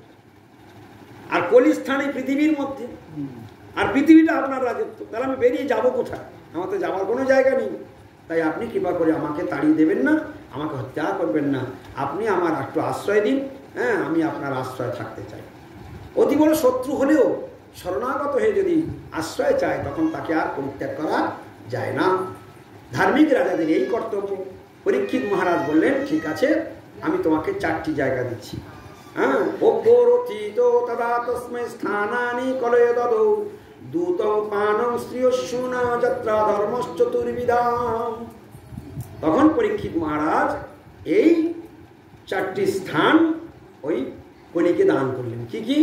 আর কলিস্থানে পৃথিবীর মধ্যে, আর পৃথিবীটা আপনার রাজত্ব, তাহলে আমি বেরিয়ে যাব কোথায়? আমার তো যাওয়ার কোনো জায়গা নেই। তাই আপনি কৃপা করে আমাকে তাড়িয়ে দেবেন না, আমাকে হত্যা করবেন না, আপনি আমার একটু আশ্রয় দিন, হ্যাঁ, আমি আপনার আশ্রয় থাকতে চাই। অতি বড় শত্রু হলেও শরণাগত হয়ে যদি আশ্রয় চায় তখন তাকে আর পরিত্যাগ করা যায় না। ধার্মিক রাজাদের এই কর্তব্য। পরীক্ষিত মহারাজ বললেন, ঠিক আছে, আমি তোমাকে 4টি জায়গা দিচ্ছি। হ্যাঁ, অপরথিত তদা তস্মৈ স্থানানি কলয়ে দদৌ দূতং পানং শ্রিয়স্যুনা যাত্রা ধর্মশ্চতুর্বিধাম। তখন পরীক্ষিত মহারাজ এই 4টি স্থান ওই কলিকে দান করলেন। কি কি?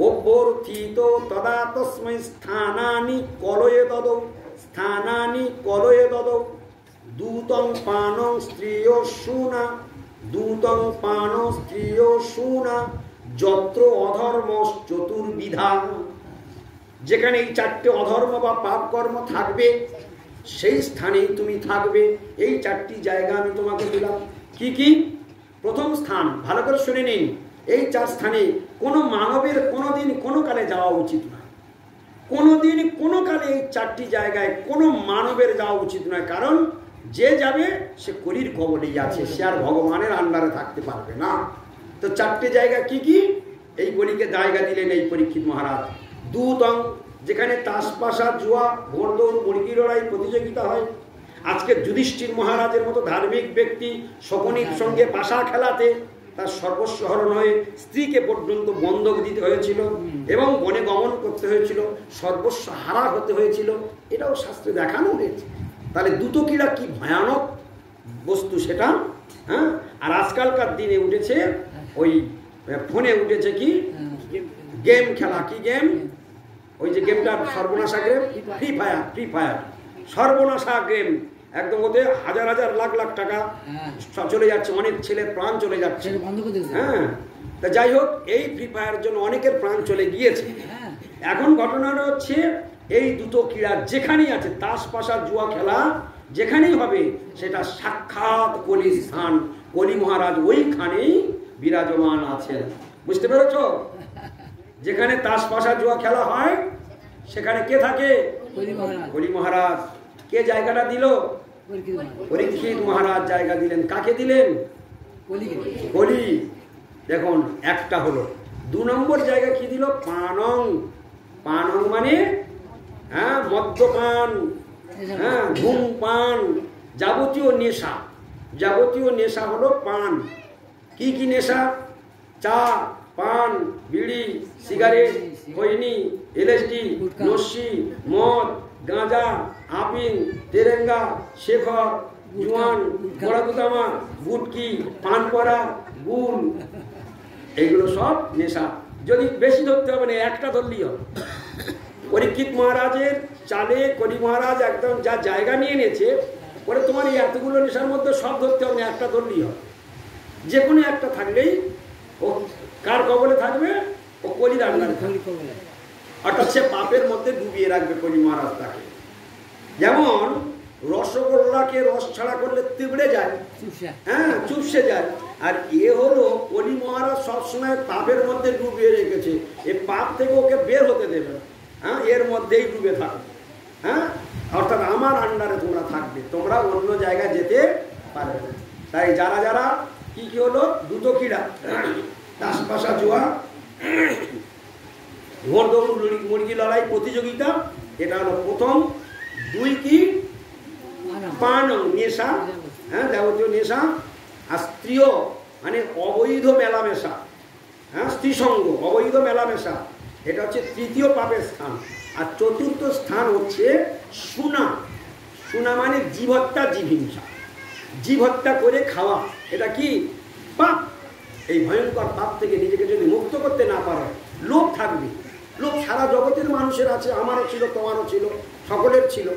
অপরথিত তদা তস্মৈ স্থানানি কলয়ে দদৌ, স্থানানি কলয়ে দদৌ দূতং পানং স্ত্রিয়স্যুনা, দূতং পানং স্ত্রিয়স্যুনা যত্র অধর্ম চতুর্বিধা। যেখানে এই 4টে অধর্ম বা পাপ কর্ম থাকবে সেই স্থানেই তুমি থাকবে। এই 4টি জায়গা আমি তোমাকে দিলাম। কি কি? প্রথম স্থান, ভালো করে শুনে নিন, এই 4 স্থানে কোনো মানবের কোনোদিন কোনো কালে যাওয়া উচিত নয়। কোনোদিন কোনো কালে এই 4টি জায়গায় কোনো মানবের যাওয়া উচিত নয়, কারণ যে যাবে সে কলির কবলেই আছে, সে আর ভগবানের আন্ডারে থাকতে পারবে না। তো 4টে জায়গা কি কি? এই কলিকে জায়গা দিলেন এই পরীক্ষিত মহারাজ। দূতং, যেখানে তাস পাশা জুয়া ঘোড়দৌড় মুরগি লড়াই প্রতিযোগিতা হয়। আজকে যুধিষ্ঠির মহারাজের মতো ধার্মিক ব্যক্তি শকুনির সঙ্গে পাশা খেলাতে তার সর্বস্ব হরণ হয়ে স্ত্রীকে পর্যন্ত বন্ধক দিতে হয়েছিল এবং বনে গমন করতে হয়েছিল, সর্বস্ব হারা হতে হয়েছিল, এটাও শাস্ত্রে দেখানো হয়েছে। তাহলে দুতক্রীড়া কি ভয়ানক বস্তু সেটা। হ্যাঁ, আর আজকালকার দিনে উঠেছে ওই ফোনে উঠেছে কি গেম খেলা। কি গেম? ওই যে গেমটা সর্বনাশা গেম, ফ্রি ফায়ার সর্বনাশা গেম। একদম ওতে হাজার হাজার লাখ লাখ টাকা চলে যাচ্ছে, অনেক ছেলের প্রাণ চলে যাচ্ছে। হ্যাঁ, তা যাই হোক, এই ফ্রি ফায়ারের জন্য অনেকের প্রাণ চলে গিয়েছে। এখন ঘটনাটা হচ্ছে এই দুটো ক্রীড়া যেখানেই আছে, তাস পাশা জুয়া খেলা যেখানেই হবে, সেটা সাক্ষাৎ কলি স্থান। কলি মহারাজ ওইখানেই বিরাজমান আছেন। বুঝতে পেরেছ? যেখানে তাস পাশা জুয়া খেলা হয় সেখানে কে থাকে? কলি মহারাজ। কে জায়গাটা দিল? পরীক্ষিত মহারাজ জায়গা দিলেন। কাকে দিলেন? কলি। দেখুন, একটা হলো। 2 নম্বর জায়গা কি দিল? পানং। পানং মানে হ্যাঁ মদ্যপান, হ্যাঁ ধূমপান, যাবতীয় নেশা। যাবতীয় নেশা হলো পান। কি কি নেশা? চা, পান, বিড়ি, সিগারেট, খৈনি, এলএসডি, নস্যি, মদ, গাঁজা, আফিং, তেরেঙ্গা, শেখর, জোয়ান, বড়াকুতামা, গুটকি, পানপরা, গুল, এইগুলো সব নেশা। যদি বেশি ধরতে হবে না, একটা ধরলেই হবে। পরীক্ষিত মহারাজের চালে কলি মহারাজ একদম যা জায়গা নিয়ে নিয়েছে, পরে তোমার এই এতগুলো নেশার মধ্যে সব ধরতে হবে না, একটা ধরলেই হবে। যে কোনো একটা থাকলেই ও কার কবলে থাকবে? ও কলির আন্ডারে থাকবে। অর্থাৎ সে পাপের মধ্যে ডুবিয়ে রাখবে কলি মহারাজ তাকে। যেমন রসগোল্লাকে রস ছাড়া করলে তিবড়ে যায়, হ্যাঁ চুপসে যায়। আর এ হলো কলি মহারাজ সবসময় পাপের মধ্যে ডুবিয়ে রেখেছে। এ পাপ থেকে ওকে বের হতে দেবে না। হ্যাঁ, এর মধ্যেই ডুবে থাকবে। হ্যাঁ, অর্থাৎ আমার আন্ডারে তোমরা থাকবে, তোমরা অন্য জায়গায় যেতে পারবে না। তাই যারা যারা কি কি হলো? দুটো ক্রীড়া, তাস পাশা জুয়া, ঘোড়দৌড় মুরগি লড়াই প্রতিযোগিতা, এটা হলো প্রথম। 2 কি? পান নেশা, হ্যাঁ যাবতীয় নেশা, আর স্ত্রীয় মানে অবৈধ মেলামেশা, হ্যাঁ স্ত্রী সঙ্গ, অবৈধ মেলামেশা, এটা হচ্ছে তৃতীয় পাপের স্থান। আর চতুর্থ স্থান হচ্ছে সুনা। সুনা মানে জীব হত্যা, জীব হিংসা, জীব হত্যা করে খাওয়া, এটা কি পাপ। এই ভয়ঙ্কর পাপ থেকে নিজেকে যদি মুক্ত করতে না পারো, লোভ থাকবে। লোভ সারা জগতের মানুষের আছে, আমারও ছিল, তোমারও ছিল, সকলের ছিল।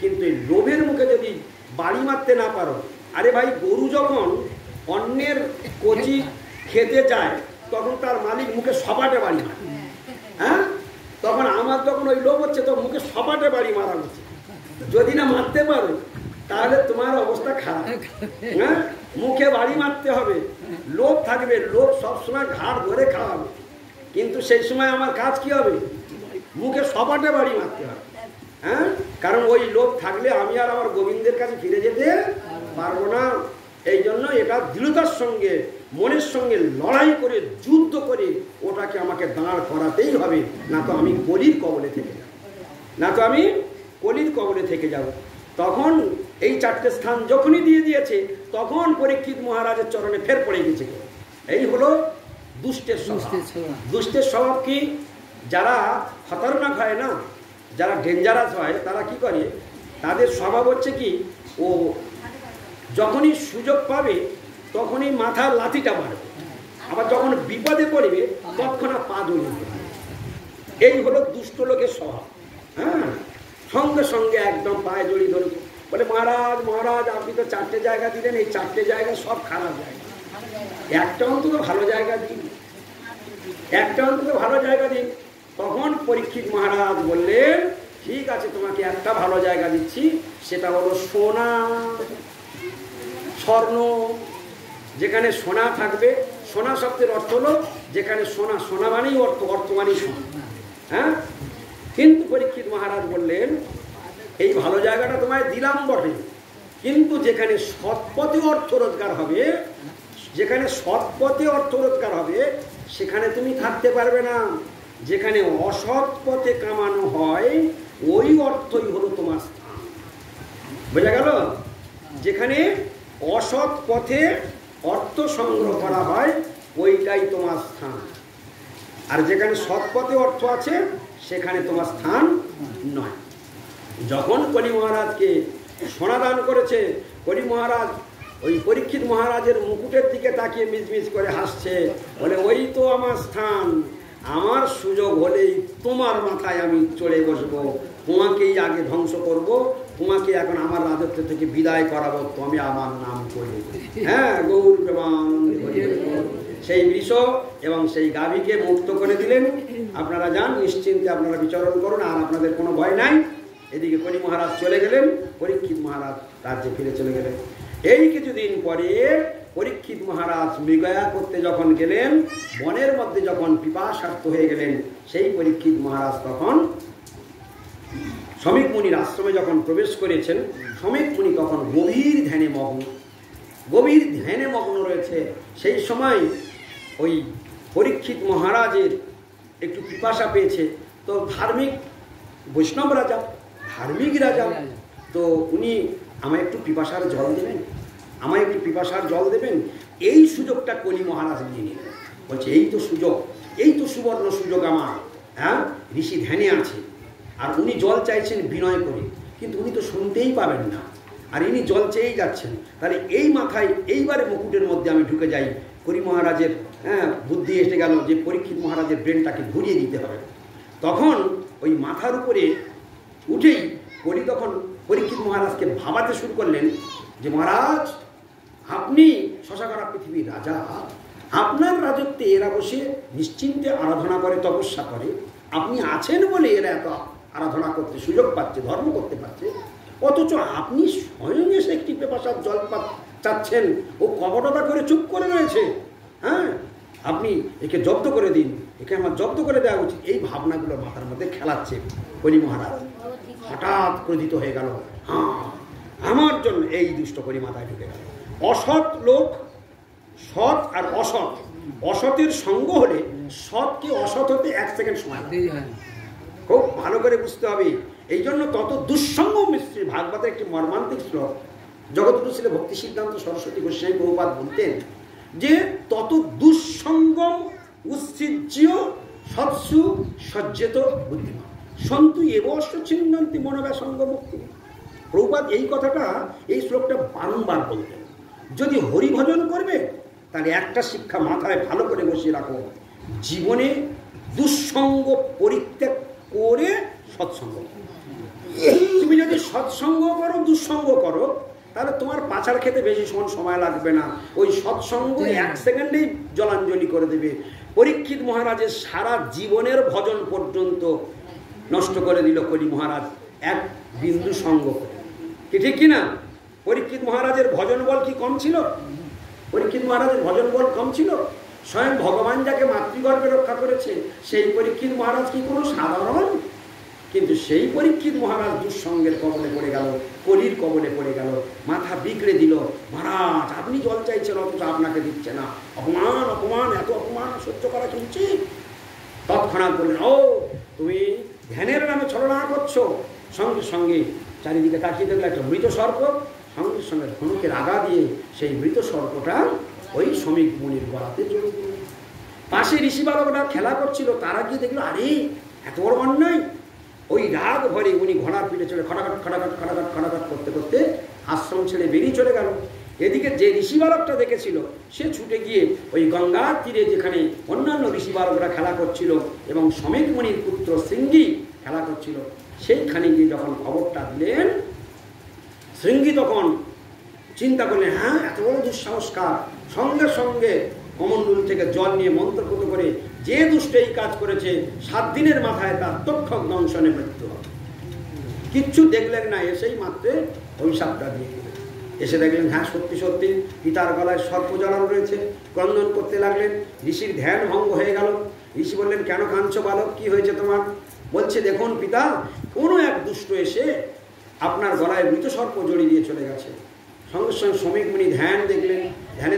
কিন্তু এই লোভের মুখে যদি বাড়ি মারতে না পারো, আরে ভাই গরু যখন অন্যের কচি খেতে যায় তখন তার মালিক মুখে সপাটে বাড়ি মারে, হ্যাঁ তখন আমার যখন ওই লোভ হচ্ছে তো মুখে সপাটে বাড়ি মারা হচ্ছে। যদি না মারতে পারো তাহলে তোমার অবস্থা খারাপ, হ্যাঁ মুখে বাড়ি মারতে হবে। লোভ থাকবে, লোভ সবসময় ঘাড় ধরে খাওয়াবে, কিন্তু সেই সময় আমার কাজ কি হবে? মুখে সপাটে বাড়ি মারতে হবে, হ্যাঁ কারণ ওই লোভ থাকলে আমি আর আমার গোবিন্দের কাছে ফিরে যেতে পারবো না। এই জন্য এটা দৃঢ়তার সঙ্গে মনের সঙ্গে লড়াই করে যুদ্ধ করে ওটাকে আমাকে দাঁড় করাতেই হবে, না তো আমি কলির কবলে থেকে যাব, না তো আমি কলির কবলে থেকে যাব। তখন এই চারটে স্থান যখনই দিয়ে দিয়েছে তখন পরীক্ষিত মহারাজের চরণে ফের পড়ে গেছে। এই হলো দুষ্টের স্বভাব। দুষ্টের স্বভাব কি? যারা খতরনাক হয় না, যারা ডেঞ্জারাস হয়, তারা কি করে? তাদের স্বভাব হচ্ছে কি, ও যখনই সুযোগ পাবে তখনই মাথার লাথিটা মারবে, আবার যখন বিপদে পড়বে তৎক্ষণাৎ পা জড়িয়ে দেবে। এই হলো দুষ্ট লোকের স্বভাব। হ্যাঁ সঙ্গে সঙ্গে একদম পায়ে জড়িয়ে ধরে বলে, মহারাজ মহারাজ আপনি তো চারটে জায়গা দিলেন, এই চারটে জায়গা সব খারাপ জায়গা, একটা অন্তত ভালো জায়গা দিন, একটা অন্তত ভালো জায়গা দিন। তখন পরীক্ষিত মহারাজ বললেন, ঠিক আছে তোমাকে একটা ভালো জায়গা দিচ্ছি, সেটা হলো সোনা স্বর্ণ। যেখানে সোনা থাকবে, সোনা শব্দের অর্থ হলো যেখানে সোনা, সোনা মানেই অর্থ, অর্থ মানেই সোনা, হ্যাঁ। কিন্তু পরীক্ষিত মহারাজ বললেন, এই ভালো জায়গাটা তোমায় দিলাম বটে, কিন্তু যেখানে সৎপথে অর্থ রোজগার হবে, যেখানে সৎপথে অর্থ রোজগার হবে সেখানে তুমি থাকতে পারবে না। যেখানে অসৎ পথে কামানো হয় ওই অর্থই হলো তোমার স্থান। বোঝা গেল? যেখানে অসৎ পথে অর্থ সংগ্রহ করা হয় ওইটাই তোমার স্থান, আর যেখানে সৎ পথে অর্থ আছে সেখানে তোমার স্থান নয়। যখন কলি মহারাজকে সোনা দান করেছে, কলি মহারাজ ওই পরীক্ষিত মহারাজের মুকুটের দিকে তাকিয়ে মিজমিজ করে হাসছে, বলে ওই তো আমার স্থান, আমার সুযোগ হলেই তোমার মাথায় আমি চড়ে বসবো, তোমাকেই আগে ধ্বংস করব, তোমাকে এখন আমার রাজত্ব থেকে বিদায় করাবো, তো আমি আমার নাম করে, হ্যাঁ গৌর প্রেমানন্দ। সেই বৃষ এবং সেই গাভীকে মুক্ত করে দিলেন। আপনারা যান, নিশ্চিন্তে আপনারা বিচরণ করুন, আর আপনাদের কোনো ভয় নাই। এদিকে কলি মহারাজ চলে গেলেন, পরীক্ষিত মহারাজ রাজ্যে ফিরে চলে গেলেন। এই কিছুদিন পরে পরীক্ষিত মহারাজ মৃগয়া করতে যখন গেলেন, বনের মধ্যে যখন পিপাসার্ত হয়ে গেলেন, সেই পরীক্ষিত মহারাজ তখন শমিক মুনির আশ্রমে যখন প্রবেশ করেছেন, শমিক মুনি তখন গভীর ধ্যানে মগ্ন, গভীর ধ্যানে মগ্ন রয়েছে। সেই সময় ওই পরীক্ষিত মহারাজের একটু পিপাসা পেয়েছে, তো ধার্মিক বৈষ্ণব রাজা, ধার্মিক রাজা, তো উনি আমায় একটু পিপাসার জল দেবেন, আমায় একটু পিপাসার জল দেবেন। এই সুযোগটা কলি মহারাজ নিয়ে নিলেন, বলছে এই তো সুযোগ, এই তো সুবর্ণ সুযোগ আমার, হ্যাঁ ঋষি ধ্যানে আছে আর উনি জল চাইছেন বিনয় করে, কিন্তু উনি তো শুনতেই পাবেন না, আর ইনি জল চেয়েই যাচ্ছেন। তাহলে এই মাথায় এইবারে মুকুটের মধ্যে আমি ঢুকে যাই। কলি মহারাজের বুদ্ধি এসে গেল যে পরীক্ষিত মহারাজের ব্রেনটাকে ঘুরিয়ে দিতে হবে। তখন ওই মাথার উপরে উঠেই কলি তখন পরীক্ষিত মহারাজকে ভাবাতে শুরু করলেন যে মহারাজ আপনি শশাকরা পৃথিবীর রাজা, আপনার রাজত্বে এরা বসে নিশ্চিন্তে আরাধনা করে, তপস্যা করে, আপনি আছেন বলে এরা এত আরাধনা করতে সুযোগ পাচ্ছে, ধর্ম করতে পারছে, অথচ আপনি স্বয়ং এসে একটি পেপাসার জল চাচ্ছেন, ও কপটতা করে চুপ করে রয়েছে, হ্যাঁ আপনি একে জব্দ করে দিন, একে আমার জব্দ করে দেওয়া উচিত। এই ভাবনাগুলো মাথার মধ্যে খেলাচ্ছে কলি মহারাজ। হঠাৎ ক্রোধিত হয়ে গেল, হ্যাঁ আমার জন্য এই দুষ্ট কলি মাথায় ঢুকে গেল। অসৎ লোক, সৎ আর অসৎ, অসতের সঙ্গ হলে সৎকে অসৎ হতে 1 সেকেন্ড সময় লাগে, খুব ভালো করে বুঝতে হবে। এই জন্য তত দুঃসঙ্গ মিস্ত্রি, ভাগবতের একটি মর্মান্তিক শ্লোক, জগৎগুরু ছিল ভক্তি সিদ্ধান্ত সরস্বতী গোস্বামী প্রভুপাদ বলতেন যে তত দুঃসঙ্গম উৎসৃজ্য সৎসু সজ্জেত বুদ্ধিমান সন্তু এবশ্য ছিন্নন্তি মনোব্যাসঙ্গ মুক্তি। প্রভুপাদ এই কথাটা, এই শ্লোকটা বারংবার বলতেন। যদি হরিভজন করবে তাহলে একটা শিক্ষা মাথায় ভালো করে বসিয়ে রাখো, জীবনে দুঃসঙ্গ পরিত্যাগ করে সৎসঙ্গ। তুমি যদি সৎসঙ্গ করো দুঃসঙ্গ করো তাহলে তোমার পাছার খেতে বেশি সময় লাগবে না, ওই সৎসঙ্গ 1 সেকেন্ডেই জলাঞ্জলি করে দেবে। পরীক্ষিত মহারাজের সারা জীবনের ভজন পর্যন্ত নষ্ট করে দিল কলি মহারাজ এক বিন্দু সঙ্গ করে, কি ঠিক কিনা? পরীক্ষিত মহারাজের ভজন বল কি কম ছিল? পরীক্ষিত মহারাজের ভজন বল কম ছিল? স্বয়ং ভগবান যাকে মাতৃগর্ভে রক্ষা করেছে সেই পরীক্ষিত মহারাজ কি কোনো সাধারণ? কিন্তু সেই পরীক্ষিত মহারাজ দুঃসঙ্গের কবলে পড়ে গেল, কলির কবলে পড়ে গেল, মাথা বিগড়ে দিল। মহারাজ আপনি জল চাইছেন অথচ আপনাকে দিচ্ছে না, অপমান অপমান, এত অপমান সহ্য করা কি উচিত? তৎক্ষণাৎ বললেন, ও তুমি ধ্যানের নামে ছলনা করছো। সঙ্গে সঙ্গে চারিদিকে তাকিয়ে দেখলে একটা মৃত সর্প, সঙ্গে সঙ্গে ধনুকের আগা দিয়ে সেই মৃত সর্পটা ওই শ্রমিক মুনির গলাতে জড়িয়ে দিল। পাশে ঋষি বালকরা খেলা করছিল, তারা গিয়ে দেখলো আরে এত বড় অন্যায়। ওই রাগ ভরে উনি ঘোড়ার পিঠে চলে খটাখট খটাখট খটাখট খটাখট করতে করতে আশ্রম ছেড়ে বেরিয়ে চলে গেল। এদিকে যে ঋষি বালকটা দেখেছিল সে ছুটে গিয়ে ওই গঙ্গার তীরে যেখানে অন্যান্য ঋষি বালকরা খেলা করছিল এবং শ্রমিক মুনির পুত্র শৃঙ্গি খেলা করছিল সেইখানে গিয়ে যখন খবরটা দিলেন, শৃঙ্গি তখন চিন্তা করলেন, হ্যাঁ এত বড় দুঃসাহসকার। সঙ্গে সঙ্গে কমণ্ডল থেকে জল নিয়ে মন্ত্রপুত করে যে দুষ্ট এই কাজ করেছে 7 দিনের মাথায় তার তক্ষক দংশনে মৃত্যু হবে। কিচ্ছু দেখলেন না, এসেই মাত্র অভিশাপটা দিয়ে দিলেন। এসে দেখলেন হ্যাঁ সত্যি সত্যি পিতার গলায় সর্প জড়ানো রয়েছে। ক্রন্দন করতে লাগলেন, ঋষির ধ্যান ভঙ্গ হয়ে গেল। ঋষি বললেন, কেন কাঁদছো বালক, কি হয়েছে তোমার? বলছে, দেখুন পিতা, কোনো এক দুষ্ট এসে আপনার গলায় মৃত সর্প জড়িয়ে দিয়ে চলে গেছে। সঙ্গে সঙ্গে শ্রমিক মুনি ধ্যানে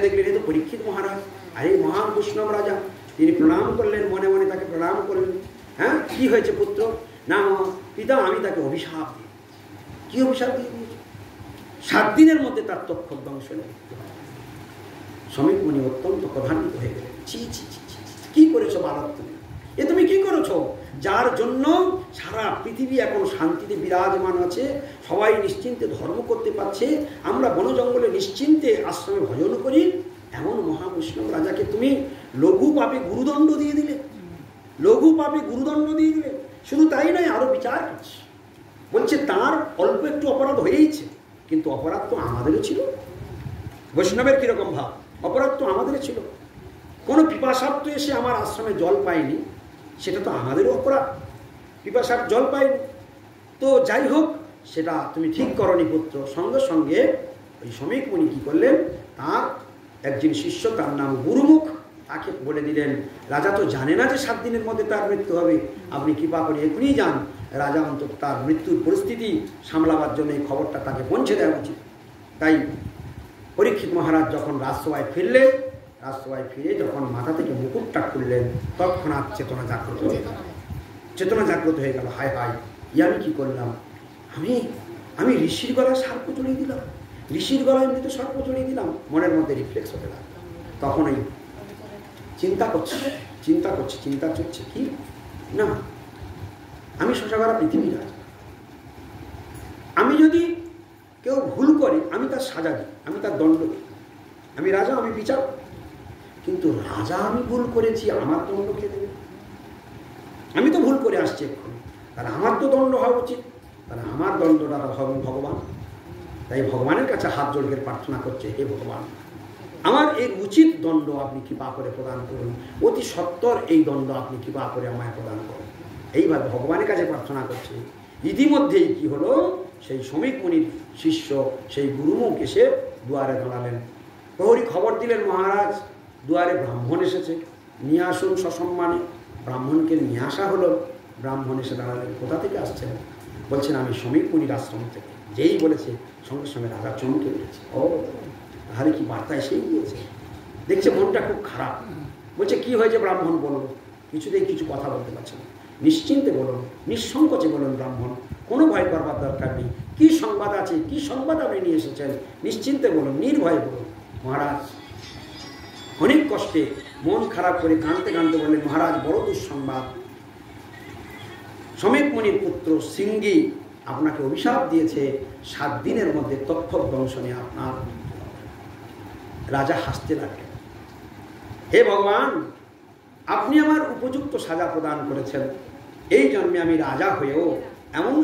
দেখলেন এ তো পরীক্ষিত মহারাজ, আরে মহান বৈষ্ণব রাজা। তিনি প্রণাম করলেন, মনে মনে তাকে প্রণাম করলেন। হ্যাঁ কি হয়েছে পুত্র? না পিতা, আমি তাকে অভিশাপ দিই। কি অভিশাপ দিয়ে দিয়েছি? 7 দিনের মধ্যে তার তক্ষক দংশনে মৃত্যু হয়। শ্রমিক মুনি অত্যন্ত ক্রধান্বিত হয়ে গেলেন। ছি ছি ছি ছি, কি করেছো বালক তুমি? এ তুমি কি করেছো? যার জন্য সারা পৃথিবী এখন শান্তিতে বিরাজমান আছে, সবাই নিশ্চিন্তে ধর্ম করতে পারছে, আমরা বন জঙ্গলে নিশ্চিন্তে আশ্রমে ভজন করি, এমন মহাবৈষ্ণব রাজাকে তুমি লঘু পাপে গুরুদণ্ড দিয়ে দিলে। লঘু পাপে গুরুদণ্ড দিয়ে দিলে। শুধু তাই নয়, আরো বিচার করছে। বলছে তার অল্প একটু অপরাধ হয়েছে, কিন্তু অপরাধ তো আমাদেরও ছিল। বৈষ্ণবের কিরকম ভাব? অপরাধ তো আমাদেরও ছিল। কোনো পিপাসার্থ এসে আমার আশ্রমে জল পায়নি, সেটা তো আমাদেরও অপরাধ। পিপাসার জল পায়নি, তো যাই হোক সেটা তুমি ঠিক করনি পুত্র। সঙ্গে সঙ্গে ওই শ্রমিক মুনি কী করলেন, তার একজন শিষ্য, তার নাম গুরুমুখ, তাকে বলে দিলেন, রাজা তো জানে না যে 7 দিনের মধ্যে তার মৃত্যু হবে, আপনি কৃপা করে এখনই যান। রাজা অন্তত তার মৃত্যুর পরিস্থিতি সামলাবার জন্য এই খবরটা তাকে পৌঁছে দেওয়া উচিত। তাই পরীক্ষিত মহারাজ যখন রাজসভায় ফিরলেন, রাজসভায় ফিরে যখন মাথা থেকে মুকুটটা খুললেন, তৎক্ষণাৎ চেতনা জাগ্রত হয়ে গেল। চেতনা জাগ্রত হয়ে গেল, হায় হায়, আমি কি করলাম? আমি ঋষির গলায় সর্প জড়িয়ে দিলাম, ঋষির গলায় মৃত সর্প জড়িয়ে দিলাম। মনের মধ্যে রিফ্লেক্স হতে লাগলো। তখনই চিন্তা করছে, চিন্তা চলছে কি না, আমি শশাগড়া পৃথিবী রাজা। আমি যদি কেউ ভুল করে আমি তার সাজা দিই, আমি তার দণ্ড দিই। আমি রাজা, আমি বিচার। কিন্তু রাজা আমি ভুল করেছি, আমার দণ্ড কে দেবে? আমি তো ভুল করে আসছি এক্ষুনি, তাহলে আমার তো দণ্ড হওয়া উচিত, তাহলে আমার দণ্ডটা হবে ভগবান। তাই ভগবানের কাছে হাত জড়িয়ে প্রার্থনা করছে, হে ভগবান, আমার এই উচিত দণ্ড আপনি কৃপা করে প্রদান করুন, অতি সত্বর এই দণ্ড আপনি কৃপা করে আমায় প্রদান করুন। এইভাবে ভগবানের কাছে প্রার্থনা করছে। ইতিমধ্যেই কি হলো, সেই শ্রমিক মুনির শিষ্য সেই গুরুমুখ এসে দুয়ারে দাঁড়ালেন। প্রহরী খবর দিলেন, মহারাজ দুয়ারে ব্রাহ্মণ এসেছে, নিয়ে আসুন সসম্মানে। ব্রাহ্মণকে নিয়ে আসা হলো। ব্রাহ্মণ এসে দাঁড়ালেন, কোথা থেকে আসছেন? বলছেন আমি শ্রমিক মুনির আশ্রম থেকে। যেই বলেছে সঙ্গে সঙ্গে রাজা চমকে উঠেছে, ও তাহলে কি বার্তা এসেই গিয়েছে। দেখছে মনটা খুব খারাপ। বলছে কি হয়েছে ব্রাহ্মণ বলল। কিছুতেই কিছু কথা বলতে পারছে না। নিশ্চিন্তে বলুন, নিঃসংকোচে বলুন ব্রাহ্মণ, কোনো ভয় করবার দরকার নেই। কি সংবাদ আছে, কি সংবাদ আপনি নিয়ে এসেছেন, নিশ্চিন্তে বলুন, নির্ভয়ে বলুন। মহারাজ অনেক কষ্টে মন খারাপ করে কাঁদতে কাঁদতে বললেন, মহারাজ বড় দুঃসংবাদ, সমেত মুনির পুত্র সিঙ্গি আপনাকে অভিশাপ দিয়েছে, 7 দিনের মধ্যে তক্ষক দংশনে আপনার। রাজা হাসতে লাগলেন, হে ভগবান, আপনি আমার উপযুক্ত সাজা প্রদান করেছেন। এই জন্মে আমি রাজা হয়েও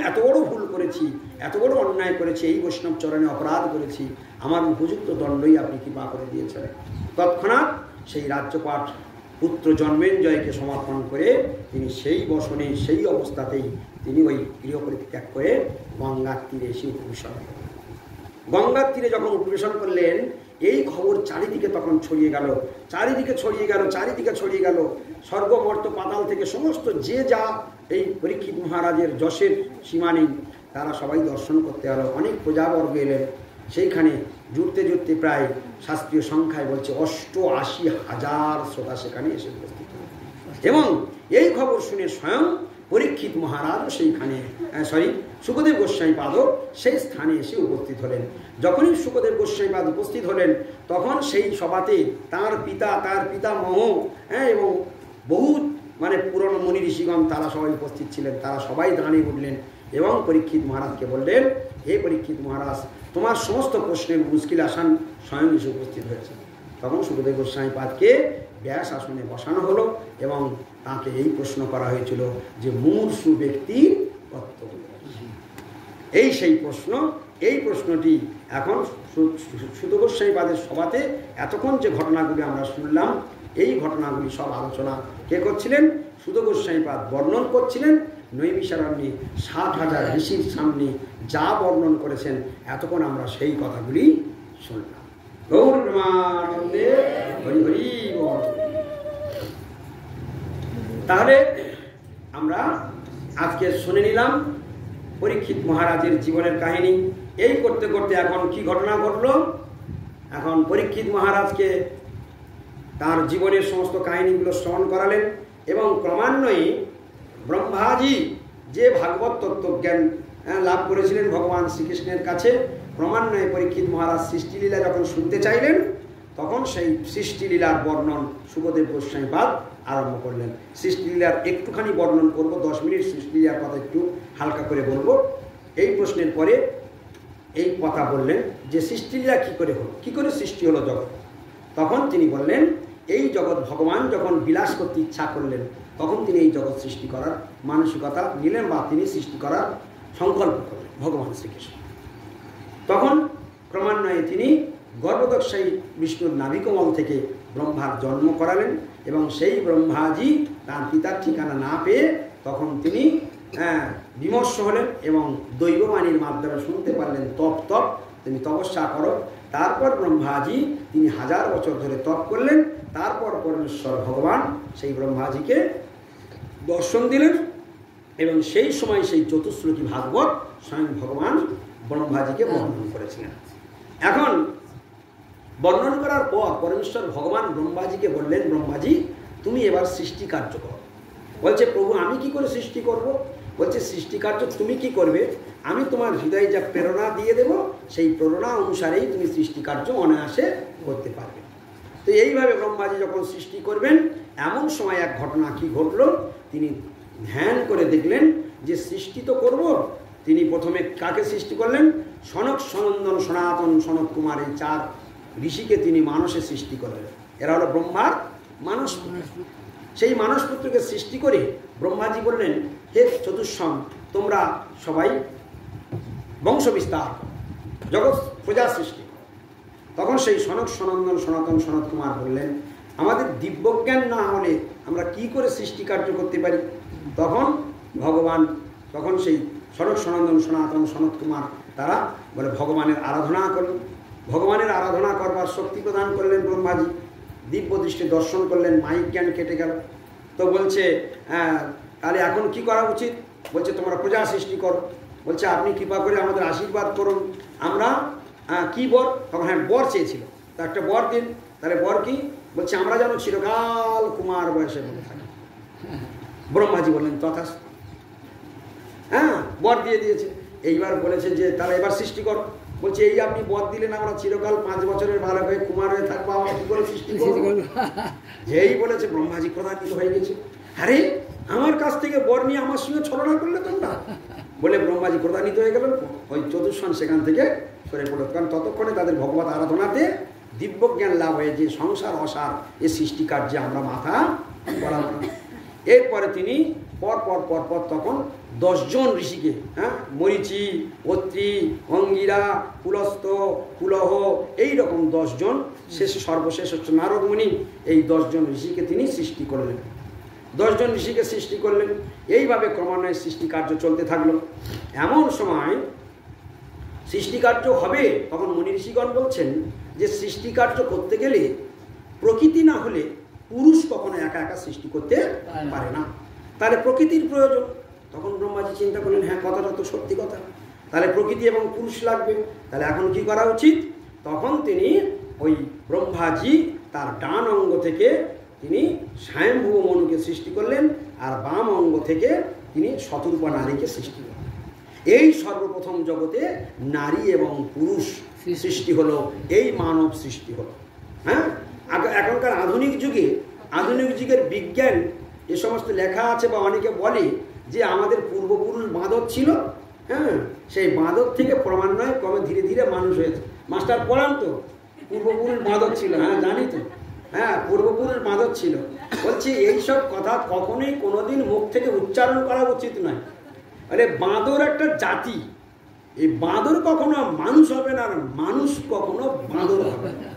এত বড় ভুল করেছি, এত বড় অন্যায় করেছি, এই বৈষ্ণব চরণে অপরাধ করেছি, আমার উপযুক্ত দণ্ডই আপনি কৃপা করে দিয়েছেন। তৎক্ষণাৎ সেই রাজ্যপাঠ পুত্র জন্মেঞ্জয়কে সমর্পণ করে তিনি সেই বসনে, সেই অবস্থাতেই তিনি ওই গৃহ পরিত্যাগ করে গঙ্গার তীরে এসে উপবেশন করলেন। গঙ্গার তীরে যখন উপবেশন করলেন, এই খবর চারিদিকে তখন ছড়িয়ে গেল, চারিদিকে ছড়িয়ে গেল। স্বর্গ মর্ত পাতাল থেকে সমস্ত যে যা এই পরীক্ষিত মহারাজের যশের সীমা নেই, তারা সবাই দর্শন করতে গেল। অনেক প্রজাবর্গ এলেন, সেইখানে জুড়তে প্রায় শাস্ত্রীয় সংখ্যায় বলছে 88,000 শ্রোতা সেখানে এসে উপস্থিত হল। এবং এই খবর শুনে স্বয়ং পরীক্ষিত মহারাজ সেইখানে সুখদেব গোস্বামীপাদও সেই স্থানে এসে উপস্থিত হলেন। যখনই সুখদেব গোস্বামীপাদ উপস্থিত হলেন, তখন সেই সভাতে তার পিতামহ এবং বহু পুরনো মুনি ঋষিগণ তারা সবাই উপস্থিত ছিলেন। তারা সবাই দাঁড়িয়ে উঠলেন এবং পরীক্ষিত মহারাজকে বললেন, হে পরীক্ষিত মহারাজ, তোমার সমস্ত প্রশ্নের মুশকিল আসান স্বয়ং এসে উপস্থিত হয়েছে। তখন সুখদেব গোস্বামীপাদকে ব্যাস আসনে বসানো হলো এবং তাকে এই প্রশ্ন করা হয়েছিল যে মুমূর্ষু ব্যক্তির কর্তব্য। এই সেই প্রশ্ন, এই প্রশ্নটি এখন সুত গোস্বামীপাদের সভাতে এতক্ষণ যে ঘটনাগুলি আমরা শুনলাম, এই ঘটনাগুলি সব আলোচনা কে করছিলেন? সুত গোস্বামীপাদ বর্ণন করছিলেন। নৈমিষারণ্যে 60,000 ঋষির সামনে যা বর্ণন করেছেন, এতক্ষণ আমরা সেই কথাগুলি শুনলাম। গৌর প্রেমানন্দে হরি হরি বল। তাহলে আমরা আজকে শুনে নিলাম পরীক্ষিত মহারাজের জীবনের কাহিনী। এই করতে করতে এখন কি ঘটনা ঘটল? এখন পরীক্ষিত মহারাজকে তার জীবনের সমস্ত কাহিনীগুলো শ্রবণ করালেন এবং ক্রমান্বয়ে ব্রহ্মাজি যে ভাগবত তত্ত্বজ্ঞান লাভ করেছিলেন ভগবান শ্রীকৃষ্ণের কাছে, ক্রমান্বয়ে পরীক্ষিত মহারাজ সৃষ্টিলীলা যখন শুনতে চাইলেন, তখন সেই সৃষ্টিলীলার বর্ণন সুখদেব গোস্বামীপাদ আরম্ভ করলেন। সৃষ্টিলীলার একটুখানি বর্ণন করব, 10 মিনিট সৃষ্টিলীলার কথা একটু হালকা করে বলবো। এই প্রশ্নের পরে এই কথা বললেন যে সৃষ্টিলীলা কী করে হলো, কী করে সৃষ্টি হলো জগৎ। তখন তিনি বললেন, এই জগৎ ভগবান যখন বিলাস করতে ইচ্ছা করলেন, তখন তিনি এই জগৎ সৃষ্টি করার মানসিকতা নিলেন বা তিনি সৃষ্টি করার সংকল্প করলেন ভগবান শ্রীকৃষ্ণ। তখন ক্রমান্বয়ে তিনি গর্ভদক্ষায়ী বিষ্ণুর নাভিকমল থেকে ব্রহ্মার জন্ম করালেন এবং সেই ব্রহ্মাজি তার পিতার ঠিকানা না পেয়ে তখন তিনি বিমর্ষ হলেন এবং দৈববাণীর মাধ্যমে শুনতে পারলেন, তপ তপ, তুমি তপস্যা করো। তারপর ব্রহ্মাজি তিনি 1000 বছর ধরে তপ করলেন। তারপর পরমেশ্বর ভগবান সেই ব্রহ্মাজিকে দর্শন দিলেন এবং সেই সময় সেই চতুশ্লোকী ভাগবত স্বয়ং ভগবান ব্রহ্মাজিকে বর্ণন করেছিলেন। এখন বর্ণন করার পর পরমেশ্বর ভগবান ব্রহ্মাজিকে বললেন, ব্রহ্মাজি তুমি এবার সৃষ্টি কার্য করো। বলছে, প্রভু আমি কি করে সৃষ্টি করব? বলছে, সৃষ্টি কার্য তুমি কি করবে, আমি তোমার হৃদয়ে যা প্রেরণা দিয়ে দেব, সেই প্রেরণা অনুসারেই তুমি সৃষ্টি কার্য অনায়াসে করতে পারবে। তো এইভাবে ব্রহ্মাজি যখন সৃষ্টি করবেন, এমন সময় এক ঘটনা কি ঘটল, তিনি ধ্যান করে দেখলেন যে সৃষ্টি তো করব। তিনি প্রথমে কাকে সৃষ্টি করলেন? সনক, সনন্দন, সনাতন, সনৎ কুমার, এই 4 ঋষিকে তিনি মানসে সৃষ্টি করলেন। এরা হলো ব্রহ্মার মানস পুত্র। সেই মানস পুত্রকে সৃষ্টি করে ব্রহ্মাজি বললেন, হে চতুষ্সম, তোমরা সবাই বংশ বিস্তার, জগৎ প্রজা সৃষ্টি। তখন সেই সনক, সনন্দন, সনাতন, সনৎ কুমার বললেন, আমাদের দিব্যজ্ঞান না হলে আমরা কি করে সৃষ্টি কার্য করতে পারি? তখন ভগবান, তখন সেই সনক, সনন্দন, সনাতন, সনৎ কুমার তারা বলে ভগবানের আরাধনা করলেন। ভগবানের আরাধনা করবার শক্তি প্রদান করলেন ব্রহ্মাজি। দিব্য দৃষ্টি দর্শন করলেন, মায়িক জ্ঞান কেটে গেল। তো বলছে, তাহলে এখন কি করা উচিত? বলছে, তোমরা প্রজা সৃষ্টি করো। বলছে, আপনি কৃপা করে আমাদের আশীর্বাদ করুন। আমরা কি বর? তখন হ্যাঁ, বর চেয়েছিল, তো একটা বর দিন। তাহলে বর কি? বলছে, আমরা যেন চিরকাল কুমার বয়সে বলে থাকি। ব্রহ্মাজি বললেন, তথাস্তু। বর দিয়ে দিয়েছে। এইবার বলেছে যে তাহলে এবার সৃষ্টি করো। বলছে এই আপনি বর দিলেন, আমরা চিরকাল 5 বছরের ভালো হয়ে কুমার হয়ে থাকবো, আমরা কি করে সৃষ্টি করবো? যেই বলেছে ব্রহ্মাজি ক্রোধান্বিত হয়ে গেছে, আরে আমার কাছ থেকে বর নিয়ে আমার সঙ্গে ছলনা করলে তোমরা, বলে ব্রহ্মাজি ক্রোধান্বিত হয়ে গেলেন। ওই চতুষ্ষণ সেখান থেকে সরে পড়ল, কারণ ততক্ষণে তাদের ভগবত আরাধনাতে দিব্য জ্ঞান লাভ হয়ে যে সংসার অসার এ সৃষ্টি কার্যে আমরা মাথা বলাবো না। এরপরে তিনি পর তখন 10 জন ঋষিকে, মরিচি, অত্রি, অঙ্গিরা, পুলস্ত, পুলহ, এইরকম 10 জন, সর্বশেষ হচ্ছে নারদ মুনি, এই 10 জন ঋষিকে তিনি সৃষ্টি করলেন। 10 জন ঋষিকে সৃষ্টি করলেন। এইভাবে ক্রমান্বয়ে সৃষ্টি কার্য চলতে থাকলো। এমন সময় সৃষ্টিকার্য হবে, তখন মুনি ঋষিগণ বলছেন যে সৃষ্টিকার্য করতে গেলে প্রকৃতি না হলে পুরুষ কখনো একা একা সৃষ্টি করতে পারে না, তাহলে প্রকৃতির প্রয়োজন। তখন ব্রহ্মাজি চিন্তা করলেন, হ্যাঁ কথাটা তো সত্যি কথা, তাহলে প্রকৃতি এবং পুরুষ লাগবে, তাহলে এখন কি করা উচিত? তখন তিনি ওই ব্রহ্মাজি তার ডান অঙ্গ থেকে তিনি স্বয়ম্ভুব মনুকে সৃষ্টি করলেন, আর বাম অঙ্গ থেকে তিনি শতরূপা নারীকে সৃষ্টি করলেন। এই সর্বপ্রথম জগতে নারী এবং পুরুষ সৃষ্টি হলো, এই মানব সৃষ্টি হলো। হ্যাঁ, এখনকার আধুনিক যুগের বিজ্ঞান এ সমস্ত লেখা আছে, বা অনেকে বলে যে আমাদের পূর্বপুরুষ বাঁদর ছিল, হ্যাঁ, সেই বাঁদর থেকে ক্রমান্বয়ে ক্রমে ধীরে ধীরে মানুষ হয়েছে। মাস্টার পড়ান তো, পূর্বপুরুষ বাঁদর ছিল, হ্যাঁ জানি তো, হ্যাঁ পূর্বপুরুষ বাঁদর ছিল। বলছি এইসব কথা কখনোই কোনোদিন মুখ থেকে উচ্চারণ করা উচিত নয়। আরে বাঁদর একটা জাতি, এই বাঁদর কখনো মানুষ হবে না, মানুষ কখনো বাঁদর হবে না,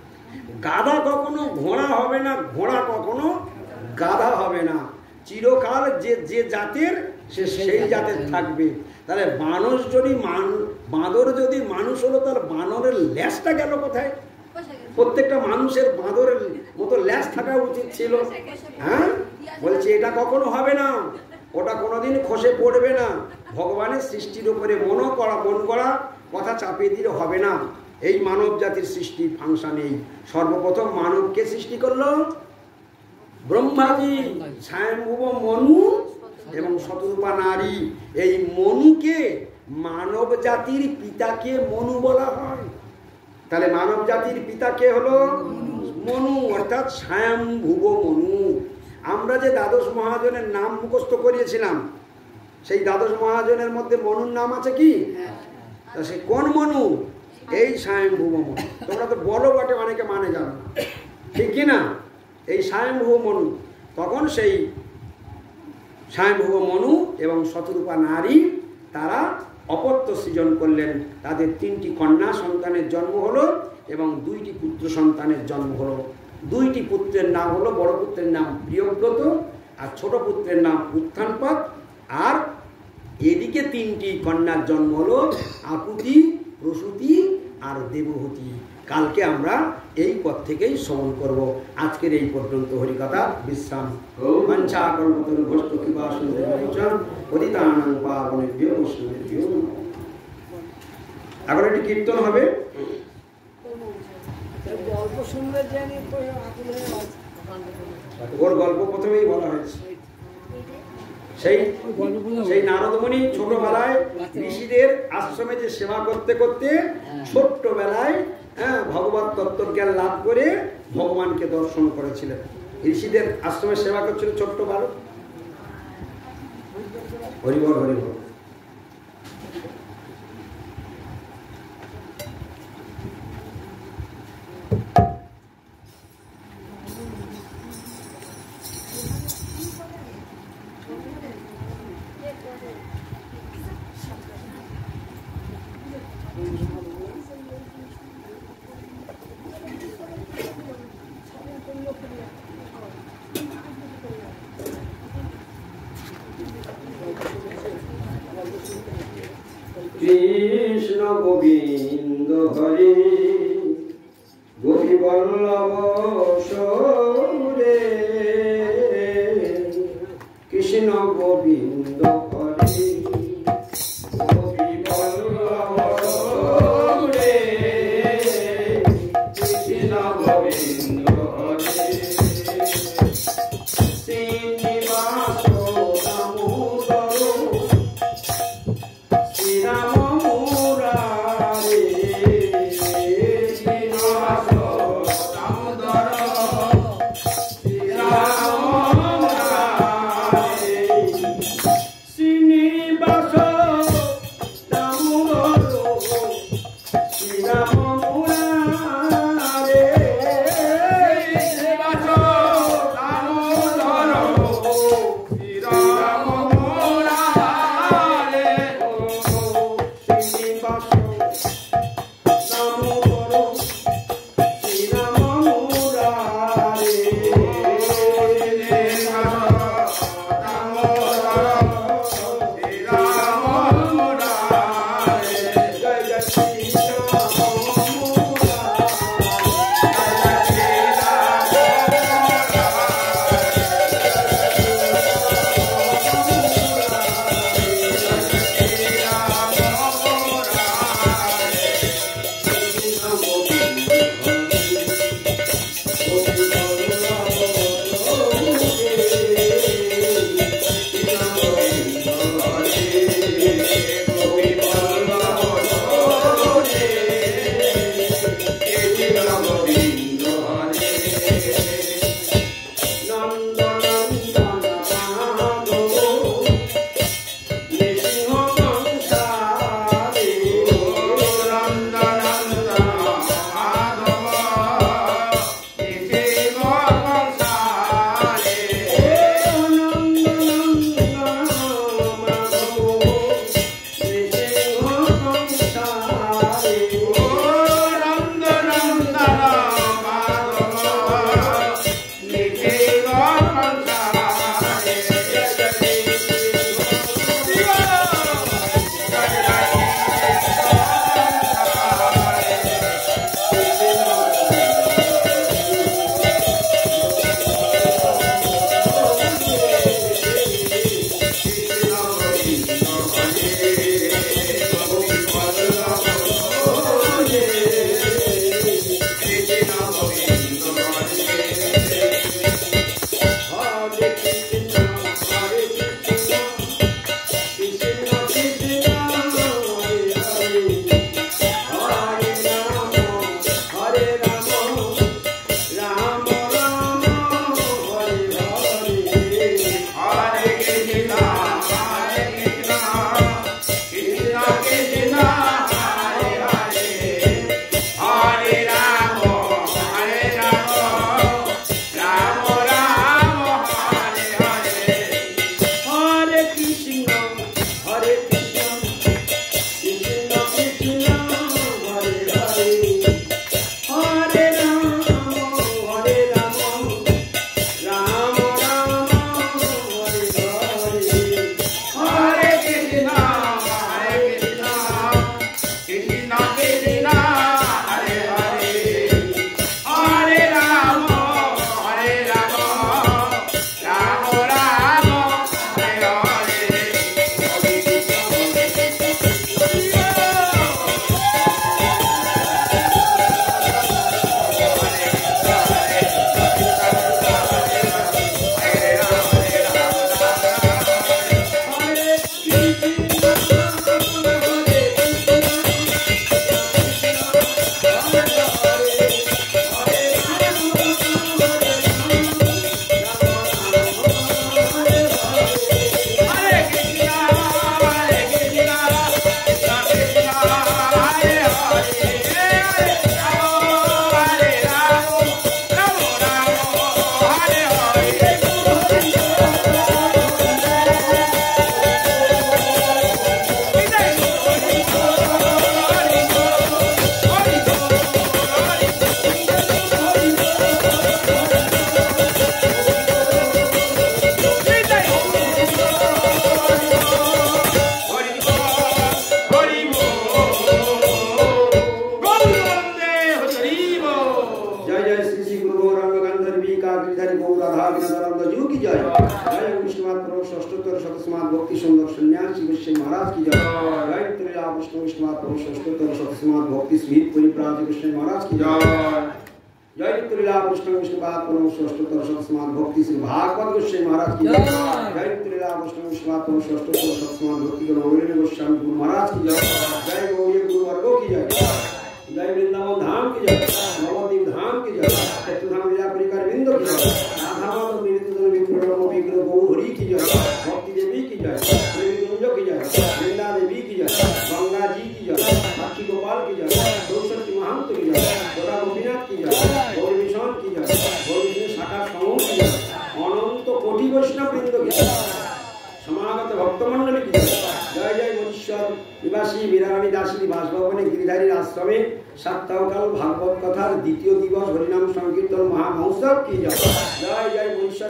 গাধা কখনো ঘোড়া হবে না, ঘোড়া কখনো গাধা হবে না। চিরকাল যে জাতের সে সেই জাতের থাকবে। তাহলে বাঁদর যদি মানুষ হলো, তাহলে বানরের ল্যাসটা গেল কোথায়? প্রত্যেকটা মানুষের বাঁদরের মতো ল্যাস থাকা উচিত ছিল। হ্যাঁ, বলছে এটা কখনো হবে না, ওটা কোনোদিন খসে পড়বে না। ভগবানের সৃষ্টির উপরে মন করা কথা চাপিয়ে দিলে হবে না। এই মানব জাতির সৃষ্টির ফাংশন এই। সর্বপ্রথম মানবকে সৃষ্টি করলো ব্রহ্মাজি, স্বয়ম্ভুব মনু এবং শতরূপা নারী। এই মনুকে, মানব জাতির পিতাকে মনু বলা হয়। তাহলে মানব জাতির পিতাকে হলো মনু, অর্থাৎ স্বয়ম্ভুব মনু। আমরা যে দ্বাদশ মহাজনের নাম মুখস্থ করিয়েছিলাম, সেই দ্বাদশ মহাজনের মধ্যে মনুর নাম আছে কি? তা সে কোন মনু? এই স্বয়ম্ভুব মনু। তোমরা তো বলো বটে, অনেকে মানে জানো না, ঠিক কিনা? এই স্বয়ম্ভুব মনু। তখন সেই স্বয়ম্ভুব মনু এবং শতরূপা নারী তারা অপত্য সৃজন করলেন। তাদের 3টি কন্যা সন্তানের জন্ম হলো এবং 2টি পুত্র সন্তানের জন্ম হলো। 2টি পুত্রের নাম হলো, বড় পুত্রের নাম প্রিয়ব্রত আর ছোট পুত্রের নাম উত্থানপাত। আর এদিকে 3টি কন্যার জন্ম হলো আকুতি, প্রসূতি আর দেবহূতি। কালকে আমরা এই পথ থেকেই শ্রবণ করব। আজকের এই পর্যন্ত হরিকথা বিশ্রাম। এখন একটি কীর্তন হবে। ওর গল্প প্রথমেই বলা হয়েছে। সেই নারদমুনি ছোটবেলায় ঋষিদের আশ্রমে যে সেবা করতে করতে ছোট্টবেলায় ভগবত তত্ত্বজ্ঞান লাভ করে ভগবানকে দর্শন করেছিলেন। ঋষিদের আশ্রমে সেবা করছিল ছোট্ট বালক। হরিবল হরিবল। কৃষ্ণ গোবিন্দ হরে গোপী বল্লভ সৌরে, কৃষ্ণ গোবিন্দ হরে গোপী বল্লভ সৌরে, কৃষ্ণ গোবিন্দ হরে শ্রীনিবাস দামোদর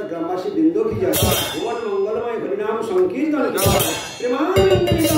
ग्रामवासी बिंदु की जय भुवन मंगलमय हरिनाम संकीर्तन की जय।